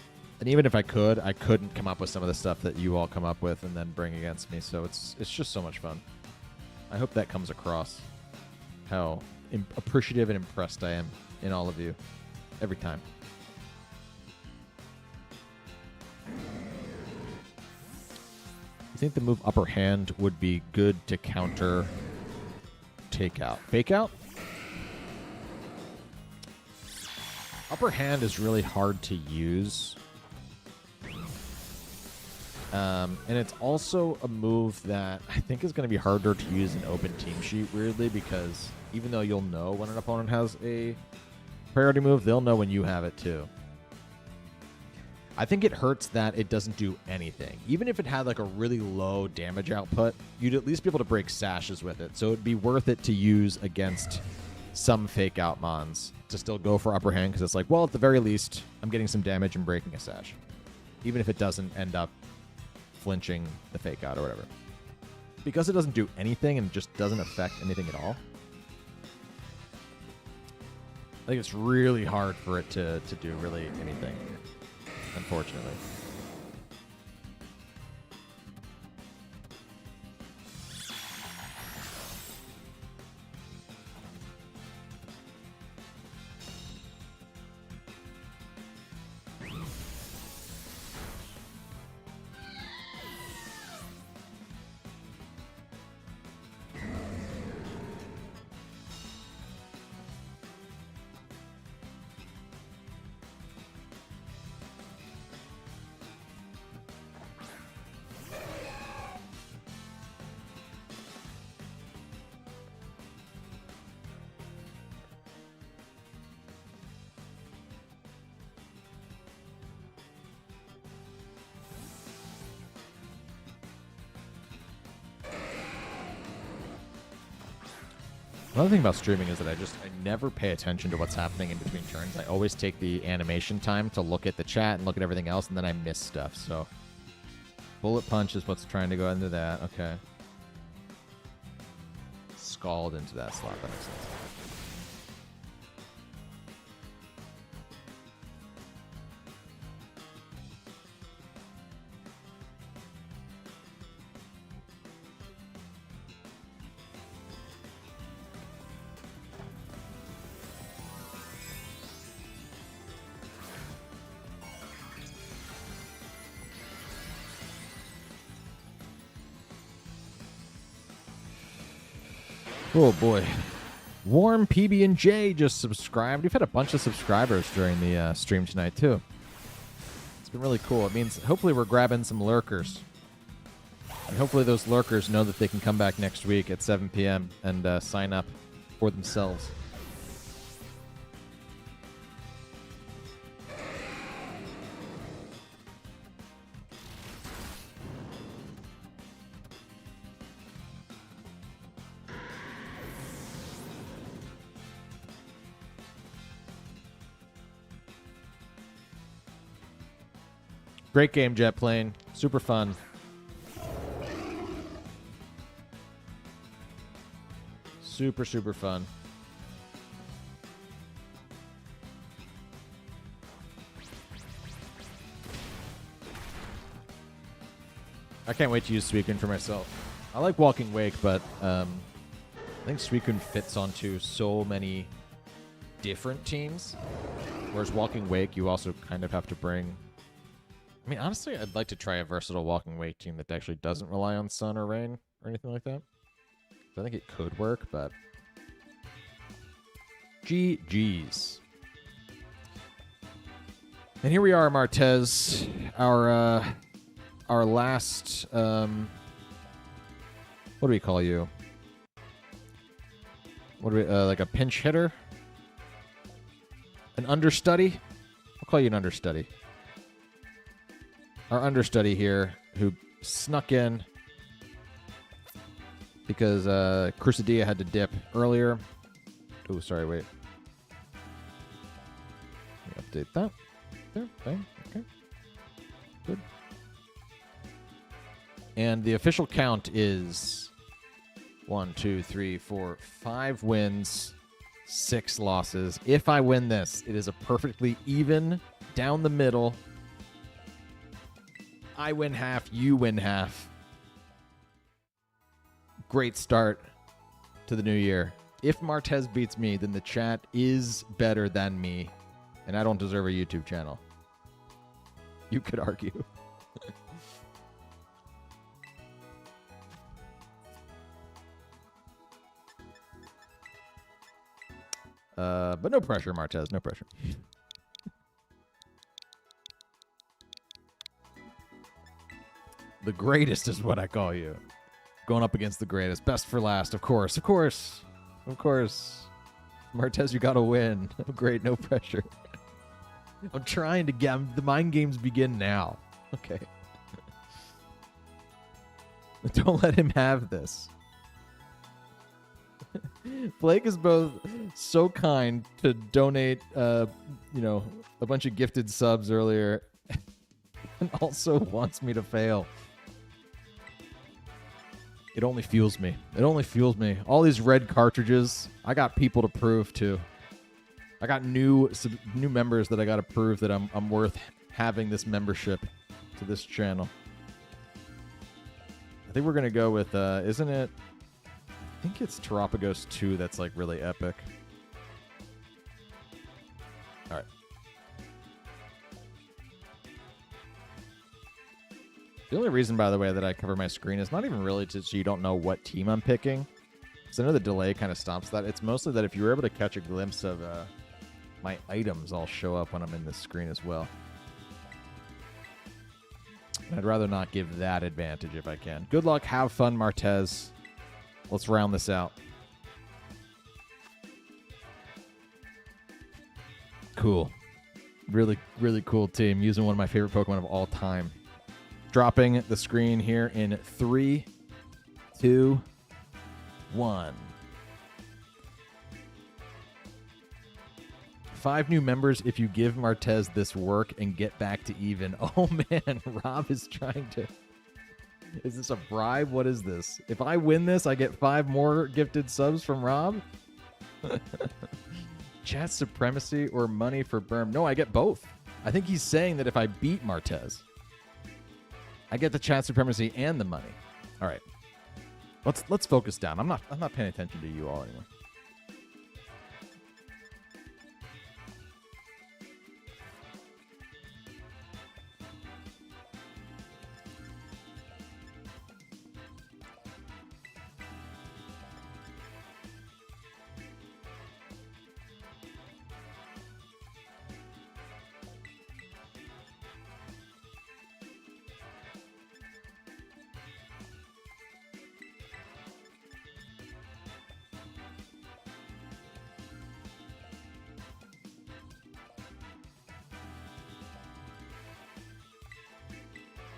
even if I could, I couldn't come up with some of the stuff that you all come up with and then bring against me. So it's just so much fun. I hope that comes across how appreciative and impressed I am in all of you every time. I think the move upper hand would be good to counter takeout. Fake out? Upper hand is really hard to use. And it's also a move that I think is going to be harder to use in open team sheet, weirdly, because even though you'll know when an opponent has a priority move, they'll know when you have it too. I think it hurts that it doesn't do anything. Even if it had like a really low damage output, you'd at least be able to break sashes with it. So it'd be worth it to use against some fake out mons to still go for upper hand, because it's like, well, at the very least, I'm getting some damage and breaking a sash. Even if it doesn't end up flinching the fake out or whatever. Because it doesn't do anything and just doesn't affect anything at all, I think it's really hard for it to do really anything, unfortunately. Another thing about streaming is that I never pay attention to what's happening in between turns. I always take the animation time to look at the chat and look at everything else, and then I miss stuff. So, bullet punch is what's trying to go into that. Okay. Scald into that slot. That makes sense. Oh boy. Warm PB&J just subscribed. We've had a bunch of subscribers during the stream tonight too. It's been really cool. It means hopefully we're grabbing some lurkers. And hopefully those lurkers know that they can come back next week at 7 p.m. and sign up for themselves. Great game, Jet Plane. Super fun. Super, super fun. I can't wait to use Suicune for myself. I like Walking Wake, but I think Suicune fits onto so many different teams. Whereas Walking Wake, you also kind of have to bring... I mean, honestly, I'd like to try a versatile Walking Wake team that actually doesn't rely on Sun or Rain or anything like that. So I think it could work, but... GG's. And here we are, Martez. Our last What do we call you? What do we, like a pinch hitter? An understudy? I'll call you an understudy. Our understudy here who snuck in because Crusadilla had to dip earlier. Oh, sorry, wait. Let me update that. There, bang, okay. Good. And the official count is 1, 2, 3, 4, 5 wins, 6 losses. If I win this, it is a perfectly even, down the middle. I win half, you win half. Great start to the new year. If Martez beats me, then the chat is better than me, and I don't deserve a YouTube channel. You could argue. But no pressure, Martez. No pressure. The greatest is what I call you. Going up against the greatest. Best for last, of course. Of course. Of course. Martez, you gotta win. Great, no pressure. I'm trying to get... The mind games begin now. Okay. Don't let him have this. Blake is both so kind to donate, a bunch of gifted subs earlier, and also wants me to fail. It only fuels me. It only fuels me. All these red cartridges, I got people to prove to. I got new members that I got to prove that I'm worth having this membership to this channel. I think we're gonna go with, isn't it? I think it's Terapagos 2 that's like really epic. All right. The only reason, by the way, that I cover my screen is not even really so you don't know what team I'm picking. Because I know the delay kind of stops that. It's mostly that if you were able to catch a glimpse of my items, all show up when I'm in this screen as well. I'd rather not give that advantage if I can. Good luck. Have fun, Martez. Let's round this out. Cool. Really, really cool team. Using one of my favorite Pokemon of all time. Dropping the screen here in 3, 2, 1. 5 new members if you give Martez this work and get back to even. Oh, man. Rob is trying to... Is this a bribe? What is this? If I win this, I get 5 more gifted subs from Rob? Chat supremacy or money for Berm? No, I get both. I think he's saying that if I beat Martez, I get the chat supremacy and the money. All right. Let's focus down. I'm not paying attention to you all anymore.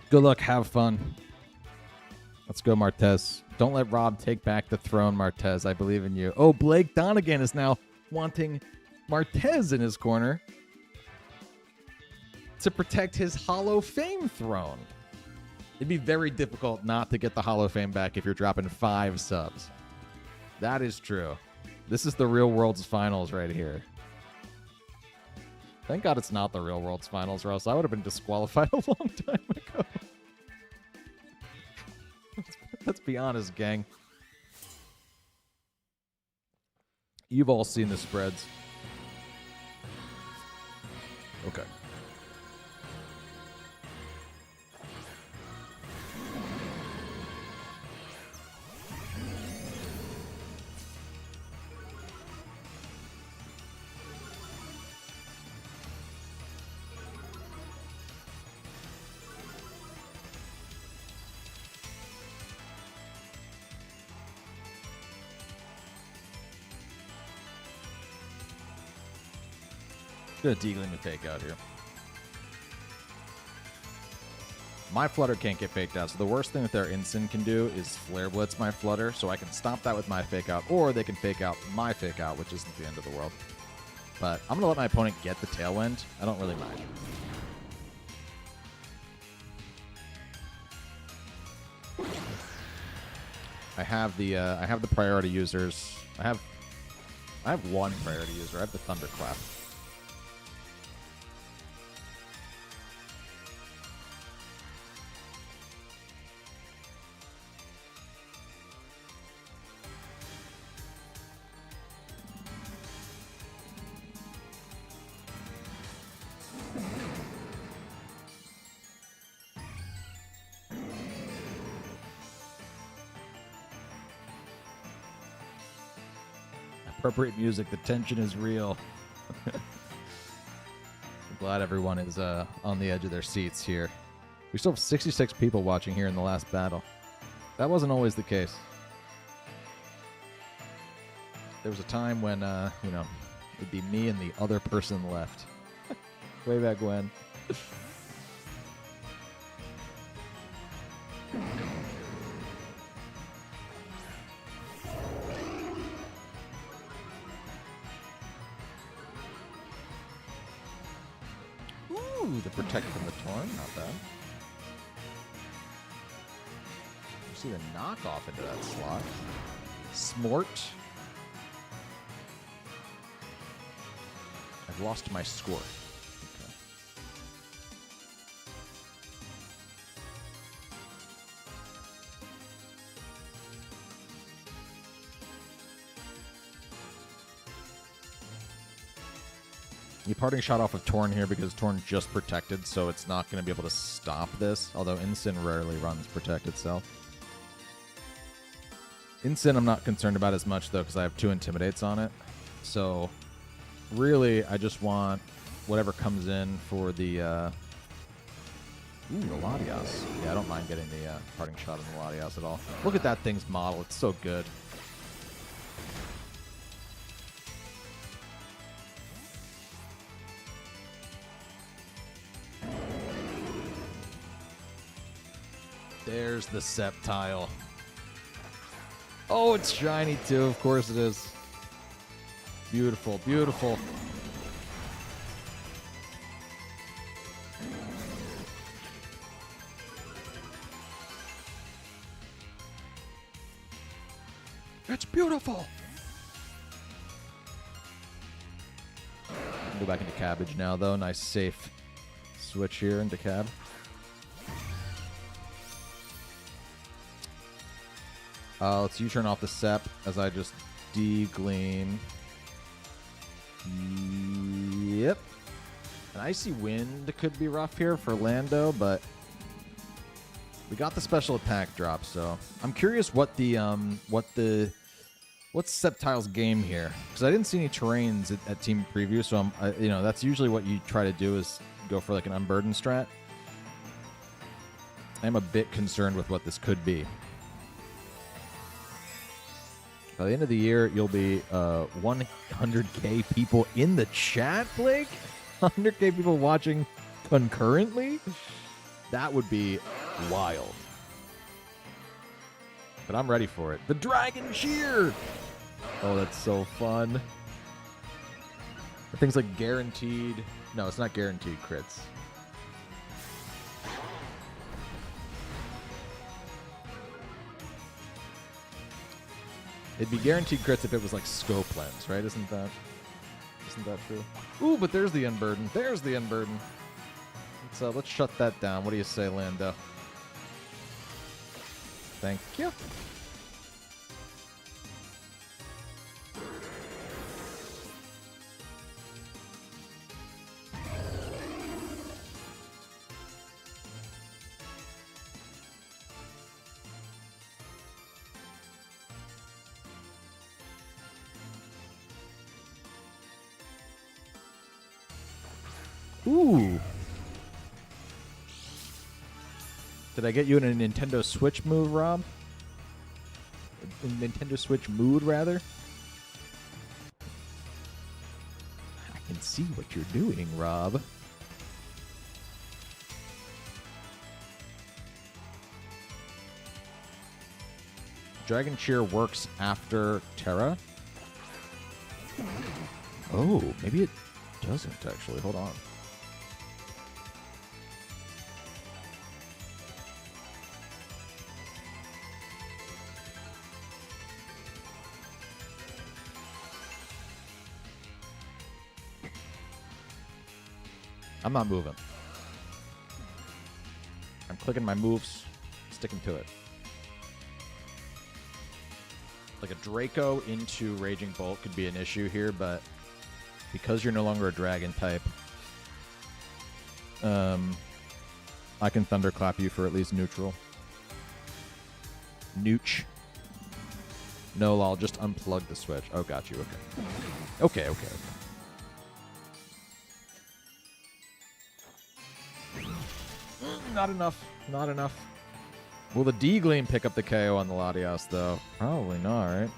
Good luck. Have fun. Let's go, Martez. Don't let Rob take back the throne, Martez. I believe in you. Oh, Blake Donegan is now wanting Martez in his corner to protect his Hall of Fame throne. It'd be very difficult not to get the Hall of Fame back if you're dropping 5 subs. That is true. This is the real world's finals right here. Thank God it's not the real world's finals, or else I would have been disqualified a long time ago. Let's be honest, gang. You've all seen the spreads. Okay. Gonna degleam and fake out here. My Flutter can't get faked out, so the worst thing that their Instant can do is Flare Blitz my Flutter, so I can stop that with my fake out, or they can fake out my fake out, which isn't the end of the world. But I'm gonna let my opponent get the Tailwind. I don't really mind. I have the priority users. I have one priority user. I have the Thunderclap. Appropriate music. The tension is real. I'm glad everyone is on the edge of their seats here. We still have 66 people watching here in the last battle. That wasn't always the case. There was a time when, it'd be me and the other person left. Way back when. Ooh, the Protect from the Torn, not bad. You see the knockoff into that slot. Smort. I've lost my score. Okay. The parting shot off of Torn here because Torn just protected, so it's not going to be able to stop this, although Instant rarely runs Protect itself. Instant I'm not concerned about as much, though, because I have 2 Intimidates on it. So, really, I just want whatever comes in for the... the Latias. Yeah, I don't mind getting the parting shot on the Latias at all. Look at that thing's model. It's so good. There's the Sceptile. Oh, it's shiny too. Of course it is. Beautiful, beautiful. It's beautiful. Go back into Cabbage now, though. Nice safe switch here into Cab. Let's U-turn off the Sep as I just degleam. Yep. An Icy Wind could be rough here for Lando, but we got the special attack drop, so I'm curious what what's Sceptile's game here, because I didn't see any terrains at Team Preview, so that's usually what you try to do is go for like an Unburden strat. I'm a bit concerned with what this could be. By the end of the year, you'll be 100K people in the chat, Blake? 100K people watching concurrently? That would be wild. But I'm ready for it. The Dragon Cheer! Oh, that's so fun. Things like guaranteed... No, it's not guaranteed crits. It'd be guaranteed crits if it was like Scope Lens, right? Isn't that true? Ooh, but there's the Unburden. There's the Unburden. Let's shut that down. What do you say, Lando? Thank you. Ooh. Did I get you in a Nintendo Switch move, Rob? In Nintendo Switch mood, rather? I can can see what you're doing, Rob. Dragon Cheer works after Terra. Oh, maybe it doesn't actually. Hold on. I'm not moving. I'm clicking my moves, sticking to it. Like a Draco into Raging Bolt could be an issue here, but because you're no longer a dragon type, I can Thunderclap you for at least neutral. Nooch. No, I'll just unplug the switch. Oh, got you. Okay. Okay. Not enough. Not enough. Will the D-Gleam pick up the KO on the Latias, though? Probably not, right?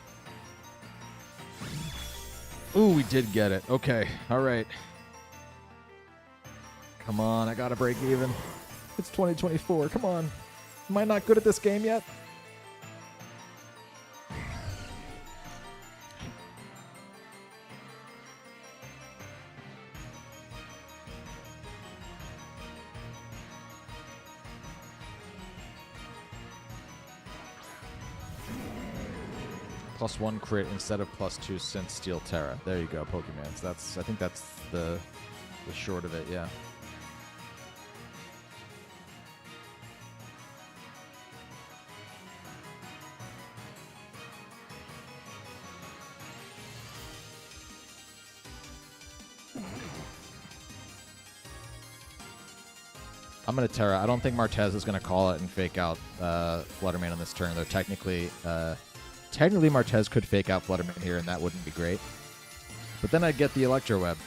Ooh, we did get it. Okay. All right. Come on. I gotta break even. It's 2024. Come on. Am I not good at this game yet? +1 crit instead of +2 since Steel Terra. There you go, Pokemon. So I think that's the short of it, yeah. I'm going to Terra. I don't think Martez is going to call it and fake out Flutterman on this turn, though technically Martez could fake out Flutterman here, and that wouldn't be great. But then I'd get the Electro Web.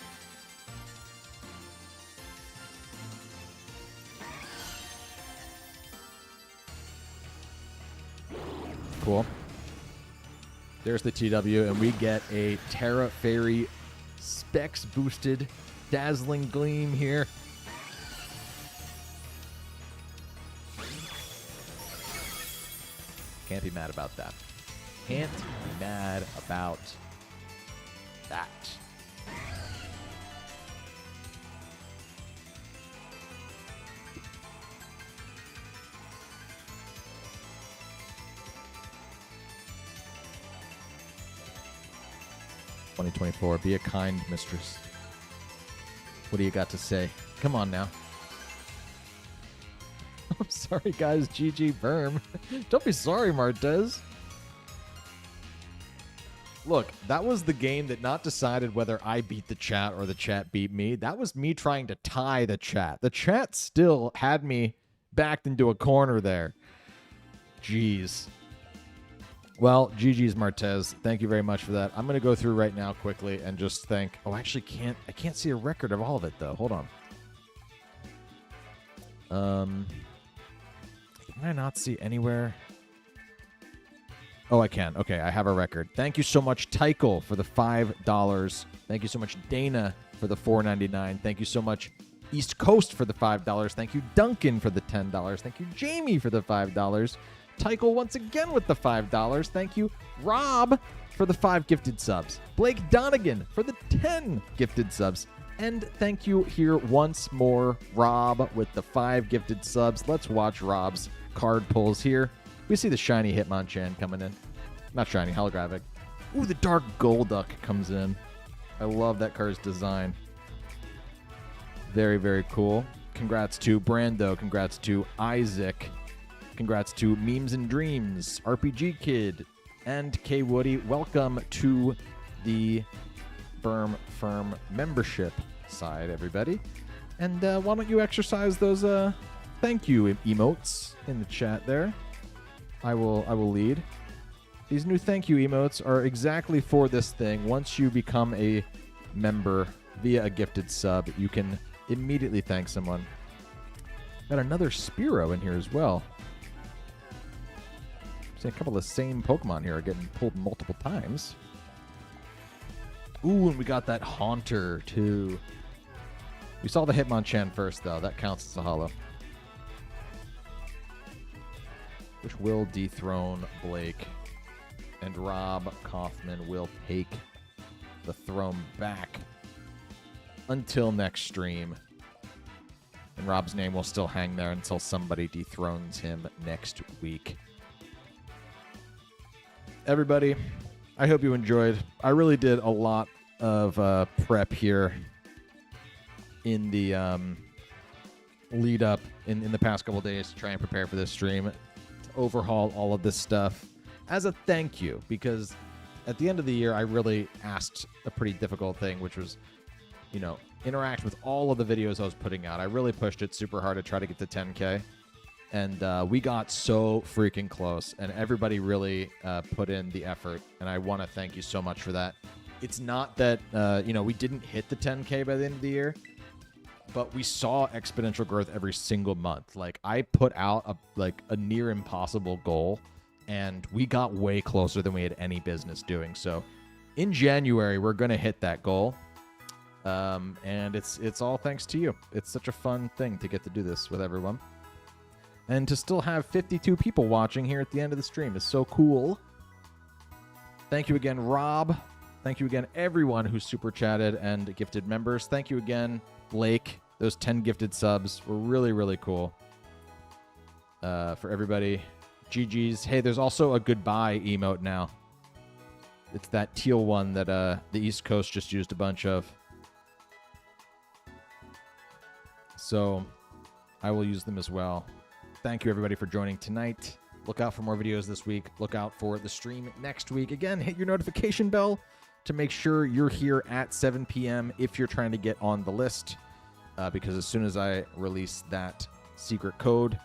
Cool. There's the TW, and we get a Terra Fairy Specs boosted Dazzling Gleam here. Can't be mad about that. Can't be mad about that. "2024, be a kind mistress." What do you got to say? Come on now. I'm sorry, guys. GG Berm. Don't be sorry, Martez. Look, that was the game that not decided whether I beat the chat or the chat beat me. That was me trying to tie the chat. The chat still had me backed into a corner there. Jeez. Well, GG's Martez. Thank you very much for that. I'm going to go through right now quickly and just think. Oh, I actually I can't see a record of all of it, though. Hold on. Can I not see anywhere? Oh, I can. Okay, I have a record. Thank you so much, Tykel, for the $5. Thank you so much, Dana, for the $4.99. Thank you so much, East Coast, for the $5. Thank you, Duncan, for the $10. Thank you, Jamie, for the $5. Tykel once again with the $5. Thank you, Rob, for the 5 gifted subs. Blake Donegan for the 10 gifted subs. And thank you here once more, Rob, with the 5 gifted subs. Let's watch Rob's card pulls here. We see the shiny Hitmonchan coming in. Not shiny, holographic. Ooh, the Dark Golduck comes in. I love that card's design. Very, very cool. Congrats to Brando. Congrats to Isaac. Congrats to Memes and Dreams, RPG Kid, and K Woody. Welcome to the Berm Firm membership side, everybody. And why don't you exercise those thank you emotes in the chat there? I will lead. These new thank you emotes are exactly for this thing. Once you become a member via a gifted sub, you can immediately thank someone. Got another Spearow in here as well. See, a couple of the same Pokemon here are getting pulled multiple times. Ooh, and we got that Haunter, too. We saw the Hitmonchan first, though. That counts as a holo. Which will dethrone Blake. And Rob Kaufman will take the throne back until next stream. And Rob's name will still hang there until somebody dethrones him next week. Everybody, I hope you enjoyed. I really did a lot of prep here in the lead up in the past couple days to try and prepare for this stream, to overhaul all of this stuff as a thank you, because at the end of the year, I really asked a pretty difficult thing, which was, you know, interact with all of the videos I was putting out. I really pushed it super hard to try to get to 10K. And we got so freaking close, and everybody really put in the effort, and I want to thank you so much for that. It's not that, we didn't hit the 10K by the end of the year, but we saw exponential growth every single month. Like, I put out a near impossible goal, and we got way closer than we had any business doing. So in January, we're going to hit that goal, and it's all thanks to you. It's such a fun thing to get to do this with everyone. And to still have 52 people watching here at the end of the stream is so cool. Thank you again, Rob. Thank you again, everyone who super chatted and gifted members. Thank you again, Blake. Those 10 gifted subs were really, really cool. For everybody, GG's. Hey, there's also a goodbye emote now. It's that teal one that the East Coast just used a bunch of. So I will use them as well. Thank you, everybody, for joining tonight. Look out for more videos this week. Look out for the stream next week. Again, hit your notification bell to make sure you're here at 7 p.m. if you're trying to get on the list, because as soon as I release that secret code,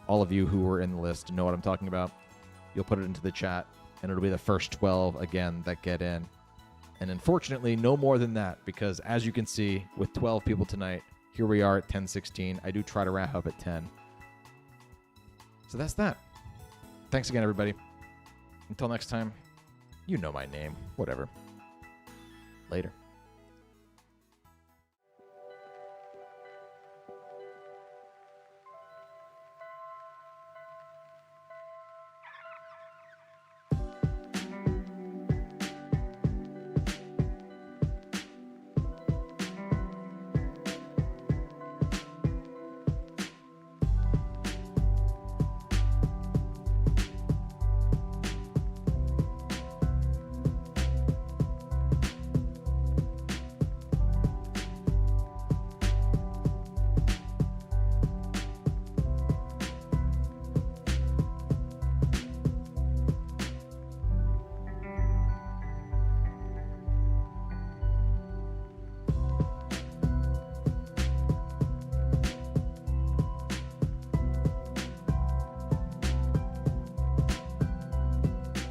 all of you who were in the list know what I'm talking about. You'll put it into the chat, and it'll be the first 12, again, that get in. And unfortunately, no more than that, because as you can see, with 12 people tonight, here we are at 10:16. I do try to wrap up at 10. So that's that. Thanks again, everybody. Until next time, you know my name. Whatever. Later.